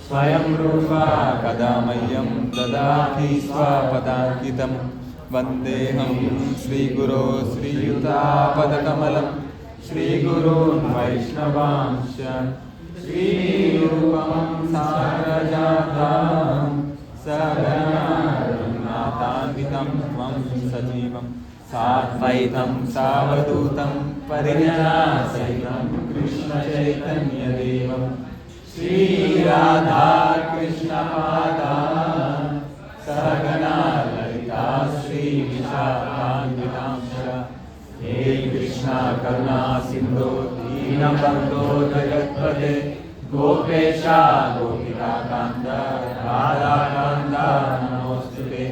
स्वयं रूपा कदा मह्यं ददाति स्वपदाङ्कितं वन्देऽहं श्रीगुरो श्रीयुतापदकमलं श्रीगुरून् वैष्णवांश्च श्रीरूपं सारजातं सगणान्वितं त्वं सजीवं साद्वैतं सावधूतं परिजनासहितं कृष्णचैतन्यदेवं श्री राधा कृष्ण पादान् सगना ललिता श्री विशाखान्वितांश्च हे कृष्णा करुणा सिन्धो दीनबन्धो जगत्पते गोपेशा गोपिकान्त राधाकान्त नमोऽस्तुते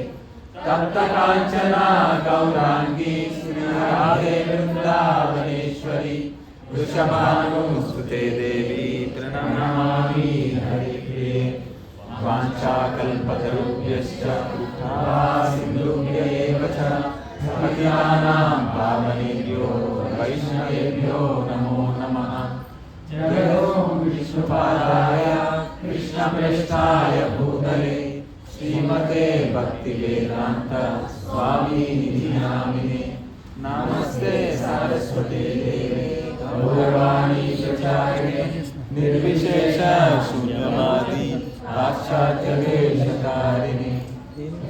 तप्त काञ्चना गौराङ्गी श्रीराधे वृन्दावनेश्वरी वृषभानुसुते देवी प्रणमामि हरिप्रिये वाञ्छाकल्पतरुभ्यश्च कृपा सिन्धुभ्य एव च पतितानां पावनेभ्यो वैष्णवेभ्यो नमो नमः। जय विष्णुपादाय कृष्णप्रेष्ठाय भूतले श्रीमते भक्तिवेदान्त स्वामिनिधि नामिने नमस्ते सरस्वती देवे गौरवाणी प्रचारिणे निर्विशेष शून्यवादी पाश्चात्यदेशतारिणे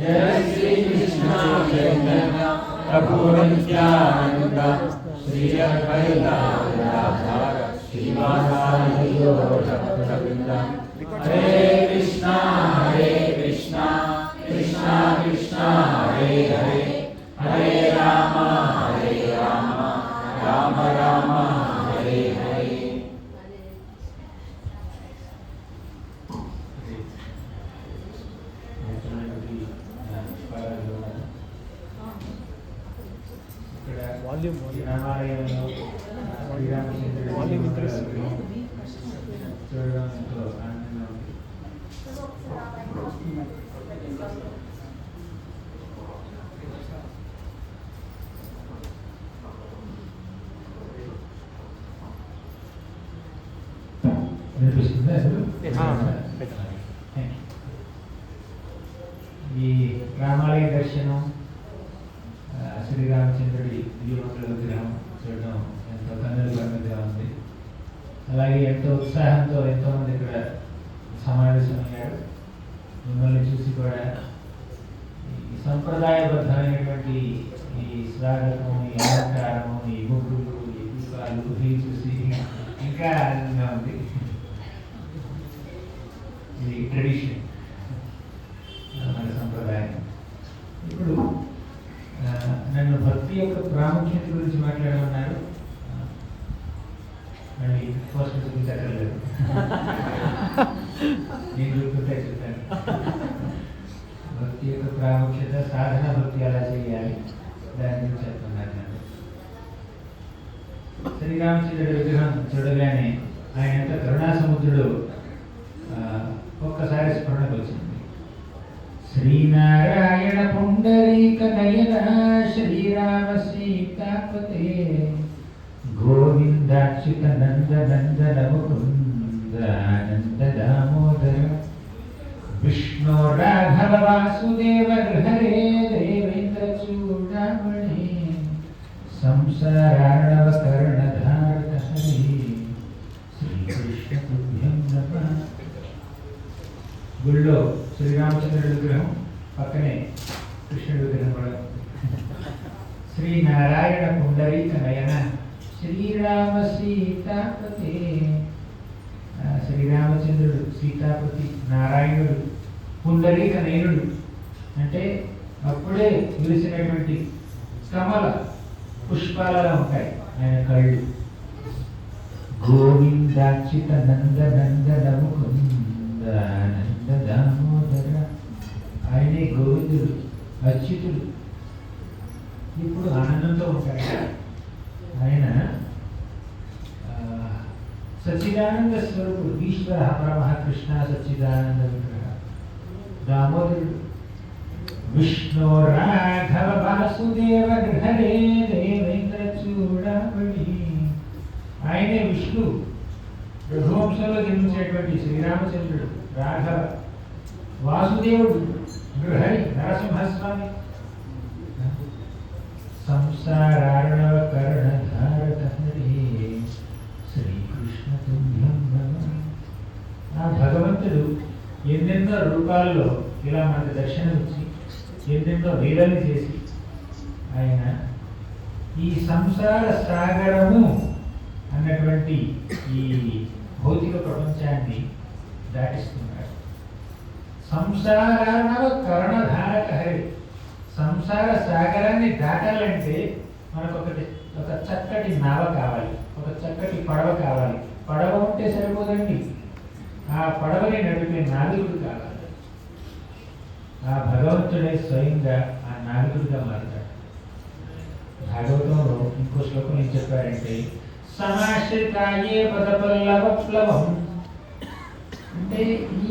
जय श्री कृष्ण चैतन्य प्रभु नित्यानंद श्री अद्वैत गदाधर श्रीवासादि गौरभक्तवृंद हरे कृष्णा कृष्णा कृष्णा हरे हरे हरे राम राम राम हरे हरे। ఈ రామాలయ దర్శనం, శ్రీరామచంద్రుడి దివ్యమంగళ విగ్రహం చూడడం ఎంతో కన్నుల పండుగగా ఉంది. అలాగే ఎంతో ఉత్సాహంతో ఎంతోమంది ఇక్కడ సమావేశమయ్యారు. మిమ్మల్ని చూసి కూడా ఈ సంప్రదాయబద్ధమైనటువంటి ఈ స్వాగతం, ఈ అలంకారం, ఈ ముగ్గులు, ఈ దీపాలు ఇవి చూసి ఇంకా ఆనందంగా ఉంది. ఇది ట్రెడిషన్, మన సంప్రదాయం. ఇప్పుడు నన్ను భక్తి యొక్క ప్రాముఖ్యత గురించి మాట్లాడమన్నారు. మళ్ళీ పోస్ట్ చూపించక్కర్లేదు, నేను గుర్తుంటే చెప్తాను. భక్తి యొక్క ప్రాముఖ్యత, సాధన భక్తి ఎలా చేయాలి దాని గురించి చెప్తున్నారు. నన్ను శ్రీరామచంద్రుడి విగ్రహం చూడగానే ఆయన ఎంత కరుణా సముద్రుడు ఒక్కసారి స్మరణకు వచ్చింది. శ్రీనారాయణ పుండరీక నయన శ్రీరామ సీతాపతే గోవిందాచ్యుత నంద నందన ముకుంద ఆనంద దామోదర విష్ణు రాఘవ వాసుదేవ హరే దేవేంద్ర చూడామణి సంసారాణవకరణధారహరి శ్రీకృష్ణ తుభ్యం నమః. గుళ్ళో శ్రీరామచంద్రుడి విగ్రహం పక్కనే కృష్ణుడి విగ్రహం కూడా ఉంది. శ్రీనారాయణ పుండరీక నయన శ్రీరామ సీతాపతి. శ్రీరామచంద్రుడు సీతాపతి, నారాయణుడు పుండరీక నయనుడు అంటే అప్పుడే విరిసినటువంటి కమల పుష్పాలలో ఉంటాయి ఆయన కళ్ళు. గోవిందాచిత నంద నందన ముకుంద నంద దామోదర. ఆయనే గోవిందుడు, అచ్యుతుడు. ఇప్పుడు ఆనందంతో ఉంటాడు ఆయన. సచ్చిదానంద స్వరూపుడు, ఈశ్వర పరమః కృష్ణ సచ్చిదానంద విగ్రహ. దామోదరుడు విష్ణు రాఘవ వాసుదేవ హరే దేవేంద్ర చూడబడి. ఆయనే విష్ణు, రఘువంశంలో జన్మించేటువంటి శ్రీరామచంద్రుడు, రాఘవ వాసుదేవుడు, గృహరి నరసింహస్వామి. సంసారార్ణవ కర్ణధారక హరి శ్రీకృష్ణ తుభ్యం నమః. ఆ భగవంతుడు ఎన్నెన్నో రూపాల్లో ఇలా మనకు దర్శనమిచ్చి ఎన్నెన్నో లీలలు చేసి ఆయన ఈ సంసార సాగరము అన్నటువంటి ఈ భౌతిక ప్రపంచాన్ని దాటిస్తున్నాడు. సంసారార్ణవ కర్ణధారక హరి. సంసార సాగరాన్ని దాటాలంటే మనకు ఒక చక్కటి నావ కావాలి, ఒక చక్కటి పడవ కావాలి. పడవ ఉంటే సరిపోదండి, ఆ పడవని నడిపే నావికుడు కావాలి. ఆ భగవంతుడే స్వయంగా ఆ నావికుడిగా మారుతాడు. భాగవతంలో ఇంకో శ్లోకం ఏం చెప్పారంటే సమాశ్రితాయే పదపల్లవప్లవం. అంటే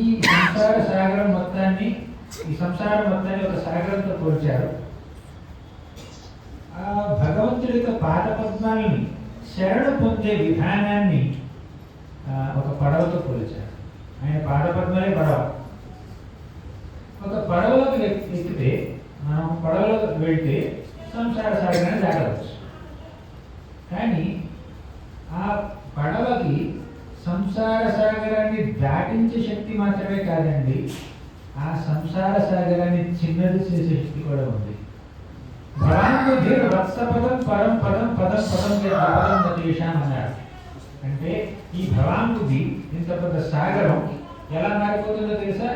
ఈ సంసార సాగరం మొత్తాన్ని, ఈ సంసారం మొత్తాన్ని ఒక సాగరంతో పోల్చారు. ఆ భగవంతుడి యొక్క పాద పద్మాలని శరణ పొందే విధానాన్ని ఒక పడవతో పోల్చారు. ఆయన పాద పద్మాలే పడవ. ఒక పడవలోకి ఎక్కితే, మనం పడవలోకి వెళ్తే సంసార సాగరాన్ని దాటవచ్చు. కానీ ఆ పడవకి సంసార సాగరాన్ని దాటించే శక్తి మాత్రమే కాదండి, ఆ సంసార సాగరాన్ని చిన్నది చేసే శక్తి కూడా ఉంది. భవానుభూతిర్ వత్సపదం పరం పదం పదం పదం దేశాం అన్నారు. అంటే ఈ భవానుభూతి ఇంత పెద్ద సాగరం ఎలా మారిపోతుందో తెలుసా?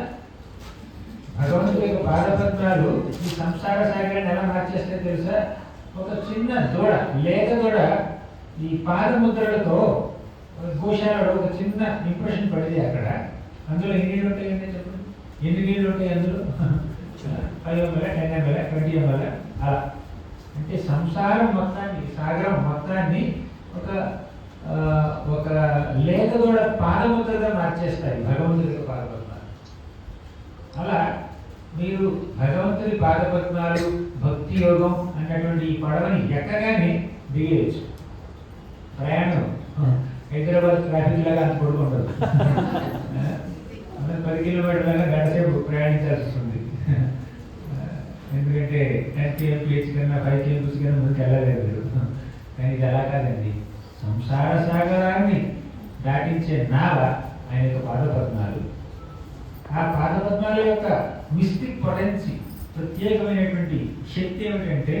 భగవంతుడి యొక్క పాదపద్మాలు ఈ సంసార సాగరాన్ని ఎలా మార్చేస్తే తెలుసా? ఒక చిన్న దూడ, లేక దూడ ఈ పాదముద్రలతో గోశాలలో ఒక చిన్న ఇంప్రెషన్ పడితే అక్కడ అందులో ఎన్ని నీళ్ళు ఉంటాయంటే చెప్పండి, ఎన్ని నీళ్ళు ఉంటాయి అందులో? 5 ml, 10 ml, 20 ml అలా. అంటే సంసారం మొత్తాన్ని, సాగరం మొత్తాన్ని ఒక లేక దూడ పాదముద్రగా మార్చేస్తాయి భగవంతుడి యొక్క పాదపద్మాలు. అలా మీరు భగవంతుడి పాదపద్మాలు, భక్తి యోగం అన్నటువంటి ఈ పడవని ఎక్కగానే దిగేయచ్చు. ప్రయాణం హైదరాబాద్ ట్రాఫిక్ లాగా అంత పడుకుంటుంది. 10 కిలోమీటర్ల గంటసేపు ప్రయాణించాల్సి వస్తుంది. ఎందుకంటే 10 kmph కన్నా 5 kmph కన్నా ముందుకు వెళ్ళలేదు మీరు. కానీ ఇది అలా కాదండి. సంసార సాగరాన్ని దాటించే నావ ఆయన యొక్క పాదపద్మాలు. ఆ పాదపద్మాల యొక్క మిస్టిక్ పొటెన్సీ, ప్రత్యేకమైనటువంటి శక్తి ఏమిటంటే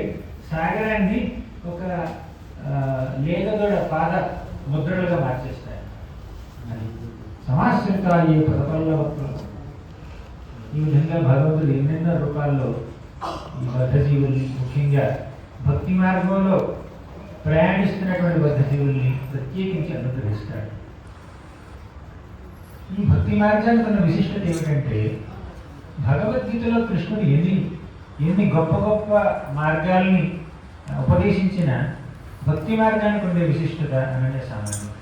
సాగరాన్ని ఒక లేగదోడ పాద ముద్రలుగా మార్చేస్తాయి. సమాశ్రితాయే పదపల్లవత్వం. ఈ విధంగా భగవంతుడు ఎన్నెన్నో రూపాల్లో ఈ బద్ధజీవుల్ని, ముఖ్యంగా భక్తి మార్గంలో ప్రయాణిస్తున్నటువంటి బద్ధజీవుల్ని ప్రత్యేకించి అనుగ్రహిస్తాడు. ఈ భక్తి మార్గానికి ఉన్న విశిష్టత ఏమిటంటే భగవద్గీతలో కృష్ణుడు ఎన్ని గొప్ప గొప్ప మార్గాల్ని ఉపదేశించిన భక్తి మార్గానికి ఉండే విశిష్టత అననే సామాన్యం.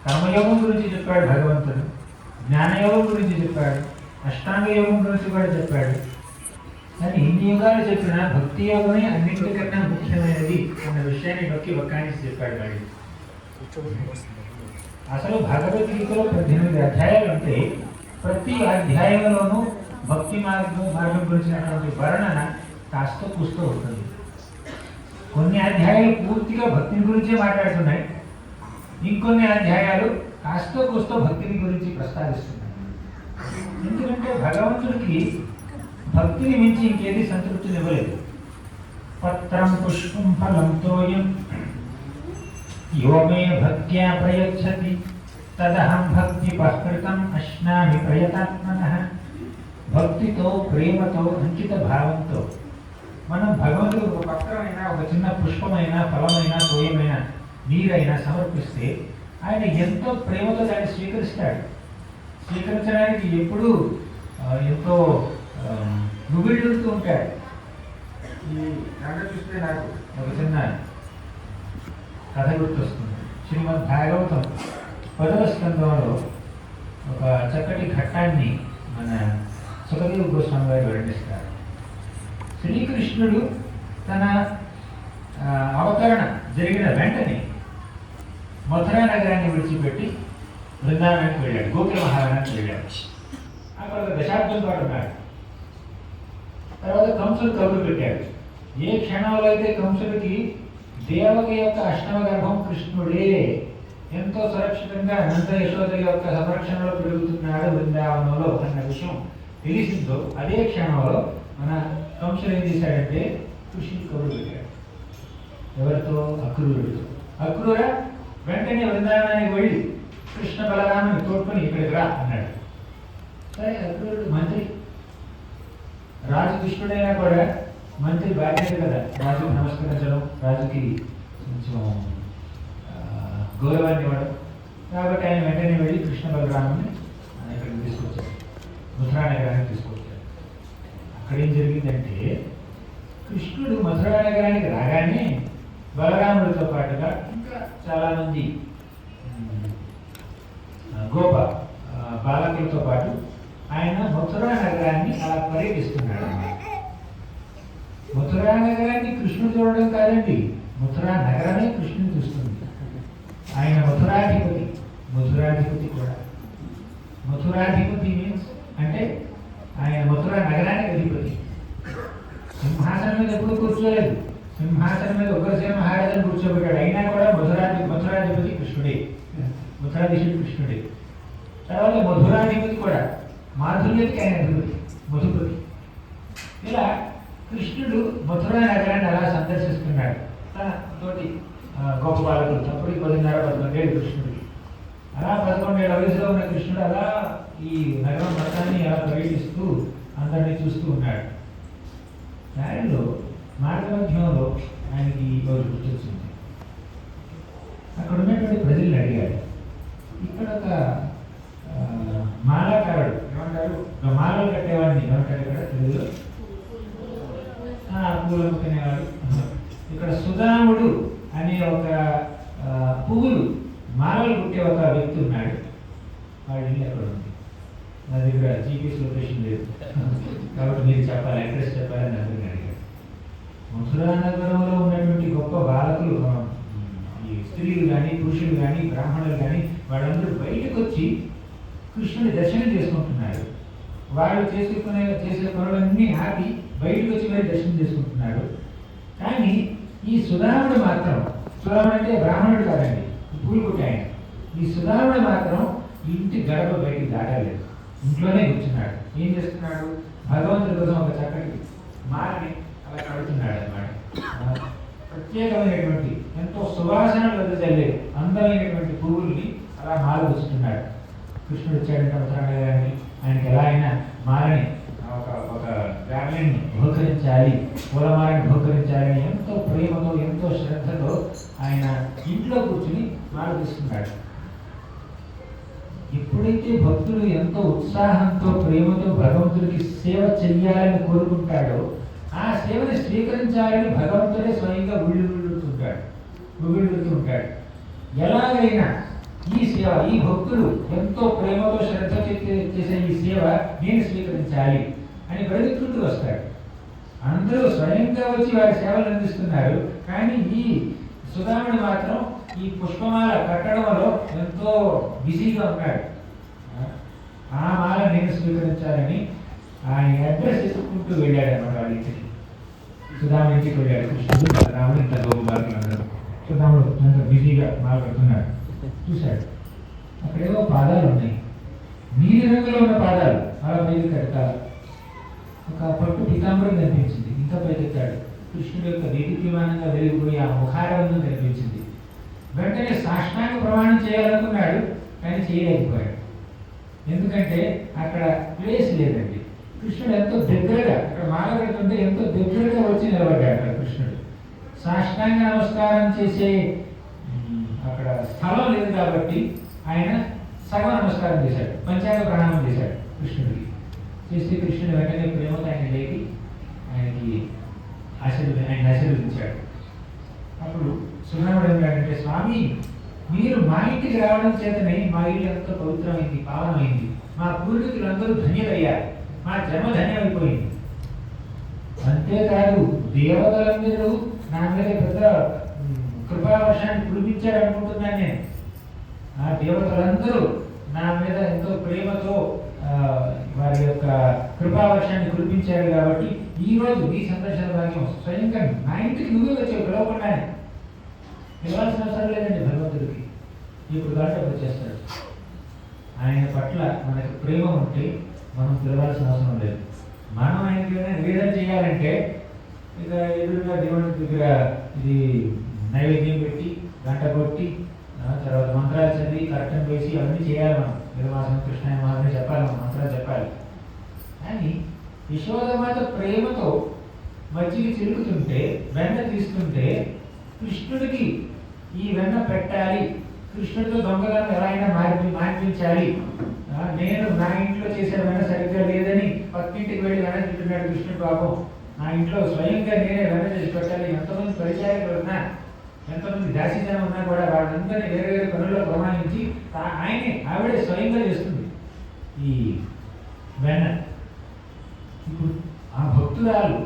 కర్మయోగం గురించి చెప్పాడు భగవంతుడు, జ్ఞానయోగం గురించి చెప్పాడు, అష్టాంగ యోగం గురించి కూడా చెప్పాడు. కానీ ఇన్ని యోగాలు చెప్పినా భక్తి యోగమే అన్నింటికన్నా ముఖ్యమైనది అన్న విషయాన్ని నొక్కి వక్కాణించి చెప్పాడు. వాడి అసలు భగవద్గీతలో 18 అధ్యాయాలు ఉంటే ప్రతి అధ్యాయంలోనూ భక్తి మార్గం గురించినటువంటి వర్ణన కాస్త కూస్తూ ఉంటుంది. కొన్ని అధ్యాయాలు పూర్తిగా భక్తిని గురించే మాట్లాడుతున్నాయి, ఇంకొన్ని అధ్యాయాలు కాస్త కూస్తో భక్తిని గురించి ప్రస్తావిస్తున్నాయి. ఎందుకంటే భగవంతుడికి భక్తిని మించి ఇంకేది సంతృప్తినివ్వలేదు. పత్రం పుష్పం ఫలం తోయం యో మే భక్త్యా ప్రయచ్చతి తదహం భక్తి పహృతం అశ్నామి ప్రయతాత్మనః. భక్తితో, ప్రేమతో, అంకిత భావంతో మనం భగవంతుడు ఒక పత్రమైనా, ఒక చిన్న పుష్పమైన, ఫలమైన, తోయమైన, నీరైనా సమర్పిస్తే ఆయన ఎంతో ప్రేమతో దాన్ని స్వీకరిస్తాడు. స్వీకరించడానికి ఎప్పుడూ ఎంతో నువ్విళ్ళుతూ ఉంటాడు. ఈ కథ చూస్తే నాకు ఒక చిన్న కథ గుర్తొస్తుంది. శ్రీమద్ భాగవతం 10వ స్కంధంలో ఒక చక్కటి ఘట్టాన్ని మన సుఖదేవ గోస్వామి గారు వర్ణిస్తారు. శ్రీకృష్ణుడు తన అవతరణ జరిగిన వెంటనే మథురా నగరాన్ని విడిచిపెట్టి బృందావనానికి వెళ్ళాడు, గోకుల మహావనానికి వెళ్ళాడు. అక్కడ ఒక దశాబ్దం పాటు ఉన్నాడు. తర్వాత కంసుడు కబురు పెట్టాడు. ఏ క్షణంలో అయితే కంసుడికి దేవకి యొక్క అష్టమ గర్భం కృష్ణుడే ఎంతో సురక్షితంగా నంద యశోద యొక్క సంరక్షణలో పెరుగుతున్నాడు బృందావనంలో అన్న విషయం తెలిసిందో, అదే క్షణంలో మన కంసుడు ఏం చేశాడంటే కృష్ణుడు కబురు పెట్టాడు. ఎవరితో? అక్రూరుడితో. అక్రూర వెంటనే బృందావనానికి వెళ్ళి కృష్ణ బలరాముని తోడ్కొని ఇక్కడికి రా అన్నాడు. సరే, అక్రూరుడు మంత్రి, రాజు కృష్ణుడైనా కూడా మంత్రి బాధ్యత కదా రాజుకి నమస్కరించడం, రాజుకి కొంచెం గౌరవాన్ని ఇవ్వడం. కాబట్టి ఆయన వెంటనే వెళ్ళి కృష్ణ బలరాముని ఇక్కడికి తీసుకొచ్చాడు, మథురా నగరానికి తీసుకొచ్చాడు. అక్కడేం జరిగిందంటే కృష్ణుడు మథురా నగరానికి రాగానే బలరాముడితో పాటుగా ఇంకా చాలామంది గోప బాలకులతో పాటు ఆయన మథురా నగరాన్ని అలా పర్యటిస్తున్నాడు. మథురా నగరాన్ని కృష్ణుడు చూడడం కాదండి, మథురా నగరమే కృష్ణుని చూస్తుంది. ఆయన మథురాధిపతి, మథురాధిపతి కూడా. మథురాధిపతి మీన్స్ అంటే ఆయన మథురా నగరానికి అధిపతి. సింహాసనం మీద ఎప్పుడు కూర్చోలేదు, సింహాసనం మీద ఉగ్రసేన మహారాజును కూర్చోబెట్టాడు. అయినా కూడా మథురాధిపతి కృష్ణుడే, మథురాధీశుడు కృష్ణుడే. తర్వాత మధురాధిపతి కూడా, మాధుర్యకి ఆయన అధిపతి మధుపతి. ఇలా కృష్ణుడు మథురా నగరాన్ని అలా సందర్శిస్తున్నాడు తన తోటి గొప్ప బాలకులు. అప్పటికి 10:30-11 ఏళ్ళు కృష్ణుడికి. అలా 11 ఏళ్ల వయసులో ఉన్న కృష్ణుడు అలా ఈ నగరం మొత్తాన్ని అలా పర్యటిస్తూ అందరినీ చూస్తూ ఉన్నాడు. దారిలో మార్గ మధ్యంలో ఆయనకి రోజు గుర్తొచ్చింది. అక్కడ ఉన్నటువంటి ప్రజల్ని అడిగాడు. ఇక్కడ ఒక మాలాకారుడు, ఏమంటారు, మాలలు కట్టేవాడిని ఏమంటారు ఇక్కడ తెలుగులో, పూలు అమ్ముకునేవాడు. ఇక్కడ సుధాముడు అనే ఒక పువ్వులు మాలలు కుట్టే ఒక వ్యక్తి ఉన్నాడు. వాడి ఇల్లు ఎక్కడ ఉంది? నా దగ్గర జీపీఎస్ లొకేషన్ లేదు కాబట్టి మీరు చెప్పాలి, అడ్రస్ చెప్పాలని అందరినీ అడిగాడు. మథురా నగరంలో ఉన్నటువంటి గొప్ప బాలకులు, ఈ స్త్రీలు కానీ పురుషులు కానీ బ్రాహ్మణులు కానీ వాళ్ళందరూ బయటకు వచ్చి కృష్ణుని దర్శనం చేసుకుంటున్నారు. వాళ్ళు చేసే పనులన్నీ ఆపి బయటకు వచ్చి మరి దర్శనం చేసుకుంటున్నారు. కానీ ఈ సుధాముడు మాత్రం, సుధాముడు అంటే బ్రాహ్మణుడు కాదండి, పూలు కుట్టి ఆయన. ఈ సుధాముడు మాత్రం ఇంటి గడప బయటికి దాటలేదు, ఇంట్లోనే కూర్చున్నాడు. ఏం చేస్తున్నాడు? భగవంతుడి కోసం ఒక చక్కటి మాలని అలా కడుతున్నాడు అన్నమాట. ప్రత్యేకమైనటువంటి ఎంతో సువాసనలు వెదజల్లే అందమైనటువంటి పువ్వుల్ని అలా మాల కూర్చున్నాడు. కృష్ణుడు వచ్చాడంటే మథురానగరానికి, ఆయనకి ఎలా అయినా మాలని ఒక గార్లెండ్ని బహుకరించాలి, పూలమాలని బహుకరించాలని ఎంతో ప్రేమతో, ఎంతో శ్రద్ధతో ఆయన ఇంట్లో కూర్చుని మాల తీసుకున్నాడు. ఎప్పుడైతే భక్తుడు ఎంతో ఉత్సాహంతో, ప్రేమతో భగవంతుడికి సేవ చెయ్యాలని కోరుకుంటాడో ఆ సేవని స్వీకరించాలని భగవంతుడే స్వయంగా ఉవ్విళ్ళూరుతూ ఉంటాడు. ఎలాగైనా ఈ సేవ, ఈ భక్తుడు ఎంతో ప్రేమతో శ్రద్ధ చేసే ఈ సేవ నేను స్వీకరించాలి అని పరిగెత్తుకుంటూ వస్తాడు. అందరూ స్వయంగా వచ్చి వారి సేవలు అందిస్తున్నారు. కానీ ఈ సుధాముడు మాత్రం ఈ పుష్పమాల కట్టడంలో ఎంతో బిజీగా ఉన్నాడు. ఆ మాల నేను స్వీకరించాలని ఆయన అడ్రస్ ఎత్తుకుంటూ వెళ్ళాడు అన్నమాట వాళ్ళ ఇంటికి. సుధాముడు ఇంటికి వెళ్ళాడు. కృష్ణుడు బలరాముడు ఇంత గోపాలు అందరూ. సుధాముడు అంత బిజీగా మాట్లాడుతున్నాడు. చూశాడు అక్కడేవో పాదాలు ఉన్నాయి, నీలి రంగులో ఉన్న పాదాలు. అలా పైకి కడతారు. ఒక పట్టు పీతాంబరం కనిపించింది. ఇంకా పైకెత్తాడు. కృష్ణుడి యొక్క దీప్యమానంగా వెలిగిపోయి ఆ ముఖారంగం కనిపించింది. వెంటనే సాష్టాంగ ప్రమాణం చేయాలనుకున్నాడు, కానీ చేయలేకపోయాడు. ఎందుకంటే అక్కడ ప్లేస్ లేదండి. కృష్ణుడు ఎంతో దగ్గరగా, అక్కడ మాల కడుతుంటే ఎంతో దగ్గరగా వచ్చి నిలబడ్డాడు అక్కడ కృష్ణుడు. సాష్టాంగ నమస్కారం చేసే అక్కడ స్థలం లేదు కాబట్టి ఆయన సగం నమస్కారం చేశాడు, పంచాంగ ప్రణామం చేశాడు కృష్ణుడికి. చేస్తే కృష్ణుడు వెంటనే ప్రేమతో ఆయన లేకి ఆయనకి ఆయన ఆశీర్వదించాడు. అప్పుడు సుధాముడు ఏమిటంటే, స్వామి మీరు మా ఇంటికి రావడం చేతనే మా ఇల్లు ఎంతో పవిత్రమైంది, పావనమైంది. మా పూర్వీకులందరూ ధన్యులయ్యారు, మా జన్మ ధన్యమైపోయింది. అంతేకాదు దేవతలందరూ నా మీద పెద్ద కృపావర్షాన్ని కురిపించారు అనుకుంటున్నాను నేను. ఆ దేవతలందరూ నా మీద ఎంతో ప్రేమతో వారి యొక్క కృపావర్షాన్ని కురిపించారు. కాబట్టి ఈ రోజు ఈ సందర్శన భాగ్యం స్వయంగా నా ఇంటికి నువ్వే వచ్చావు, పిలవకుండానే. పిలవాల్సిన అవసరం లేదండి భగవంతుడికి. ఇప్పుడు కాబట్టి వచ్చేస్తాడు. ఆయన పట్ల మనకు ప్రేమ ఉంటే మనం పిలవాల్సిన అవసరం లేదు. మనం ఆయనకి నివేదన చేయాలంటే ఇక ఎదురుగా దేవుని దగ్గర ఇది నైవేద్యం పెట్టి గంట కొట్టి తర్వాత మంత్రాలు చదివి కరెక్టం వేసి అవన్నీ చేయాలి. మనం నిర్వాసం కృష్ణ మాత్రమే చెప్పాలి, మనం మంత్రాలు చెప్పాలి. కానీ యశోదమాత ప్రేమతో మజ్జిగ చిలుకుతుంటే, వెన్న తీస్తుంటే కృష్ణుడికి ఈ వెన్న పెట్టాలి, కృష్ణుడితో దొంగలను ఎలా అయినా మార్పించాలి, నేను నా ఇంట్లో చేసే వెన్న సరిగ్గా లేదని పక్కింటికి వెళ్ళి వెన్న తింటున్నాడు కృష్ణుడు పాపం, నా ఇంట్లో స్వయంగా నేనే వెన్న చేసి పెట్టాలి. ఎంతమంది పరిచయాలు ఉన్నా, ఎంతమంది దాసీజనం ఉన్నా కూడా వాళ్ళందరినీ వేరే వేరే పనుల్లో ప్రమాణించి ఆవిడే స్వయంగా చేస్తుంది ఈ వెన్న. ఇప్పుడు ఆ భక్తురాలు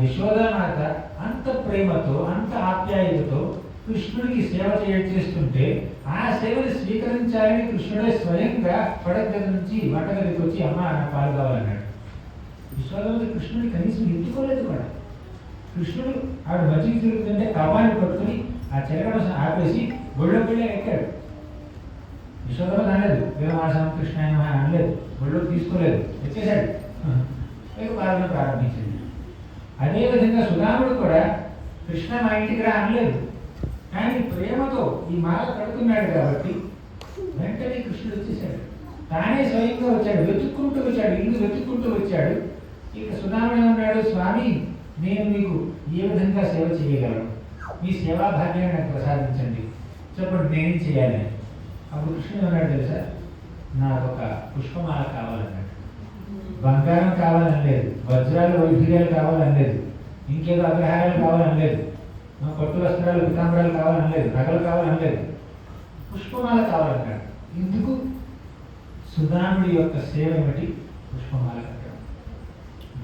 యశోదామాత అంత ప్రేమతో అంత ఆప్యాయతతో కృష్ణుడికి సేవ చేస్తుంటే ఆ సేవని స్వీకరించాలని కృష్ణుడే స్వయంగా పడగది నుంచి వంటగదికి వచ్చి అమ్మ నా పాలు కావాలన్నాడు. యశోదామాత కృష్ణుడిని కనీసం ఎత్తుకోలేదు కూడా. కృష్ణుడు ఆవిడ మజ్జిగ తిరుగుతుంటే కవ్వాన్ని పట్టుకుని ఆ చెరగడం ఆపేసి ఒళ్ళో పిల్ల ఎక్కాడు. యశోదామాత అనలేదు వీరమాసం కృష్ణ అనలేదు, ఒళ్ళోకి తీసుకోలేదు, ఎక్కేశాడు. పాలన ప్రారంభించింది. అదేవిధంగా సుధాముడు కూడా కృష్ణ మా ఇంటికి రా అనలేదు, కానీ ప్రేమతో ఈ మాల కడుతున్నాడు కాబట్టి వెంటనే కృష్ణుడు వచ్చేసాడు. తానే స్వయంగా వచ్చాడు, వెతుక్కుంటూ వచ్చాడు, ఇల్లు వెతుక్కుంటూ వచ్చాడు. ఇక సుధాముడు ఏమన్నాడు, స్వామి నేను మీకు ఏ విధంగా సేవ చేయగలను, మీ సేవా భాగ్యాన్ని నాకు ప్రసాదించండి, చెప్పండి నేనేం చేయాలి. అప్పుడు కృష్ణుడు ఏమన్నాడు తెలుసా, నాకు ఒక పుష్పమాల కావాలన్నాడు. బంగారం కావాలనలేదు, వజ్రాలు వైఢూర్యాలు కావాలనలేదు, ఇంకేదో అగ్రహారాలు కావాలనలేదు, పట్టు వస్త్రాలు పితాంబరాలు కావాలనలేదు, నగలు కావాలనలేదు, పుష్పమాల కావాలన్నాడు. ఇందుకు సుధాముడి యొక్క సేవ ఏమిటి? పుష్పమాల కట్టడం.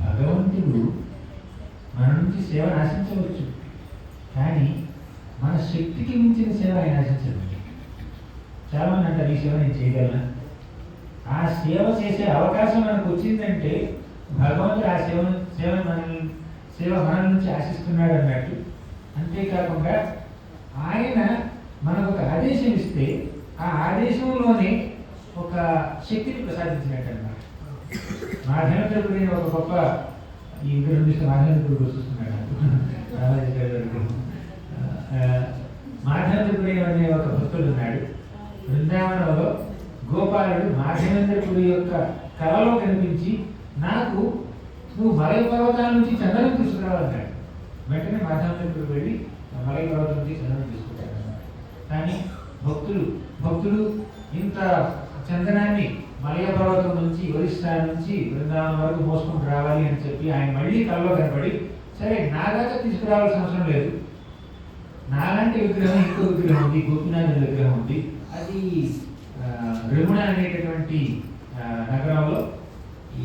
భగవంతుడు మన నుంచి సేవను ఆశించవచ్చు, కానీ మన శక్తికి మించిన సేవ ఆయన ఆశించవచ్చు. చాలామంది అంటారు ఈ సేవ నేను చేయగలనా. ఆ సేవ చేసే అవకాశం మనకు వచ్చిందంటే భగవంతుడు ఆ సేవ మన నుంచి ఆశిస్తున్నాడు అన్నట్టు. అంతేకాకుండా ఆయన మనకు ఒక ఆదేశం ఇస్తే ఆ ఆదేశంలోనే ఒక శక్తిని ప్రసాదించినట్టు అన్నమాట. మాధవేంద్రుడు ఒక గొప్ప ఈ విగ్రహం చూస్తే మాధవేంద్రుడు గుర్తొస్తున్నాడు. మాధవేంద్రుడు అనే ఒక భక్తుడు ఉన్నాడు. బృందావనంలో గోపాలుడు మాధవేంద్రుడి యొక్క కళలో కనిపించి నాకు నువ్వు మలై పర్వతాల నుంచి చందనం తీసుకురావాలన్నాడు. వెంటనే మాధవేంద్రుడు వెళ్ళి మలై పర్వతం నుంచి చందనం తీసుకుంటాడు. కానీ భక్తులు ఇంత చందనాన్ని మలయ పర్వతం నుంచి ఒరిస్సా నుంచి బృందావనం వరకు మోసుకుంటూ రావాలి అని చెప్పి ఆయన మళ్ళీ కళ్ళలో కనపడి, సరే నా దాకా తీసుకురావాల్సిన అవసరం లేదు, నాలాంటి విగ్రహం ఇంకో విగ్రహం ఉంది, గోపినాథుని విగ్రహం ఉంది, అది రమణ అనేటటువంటి నగరంలో ఈ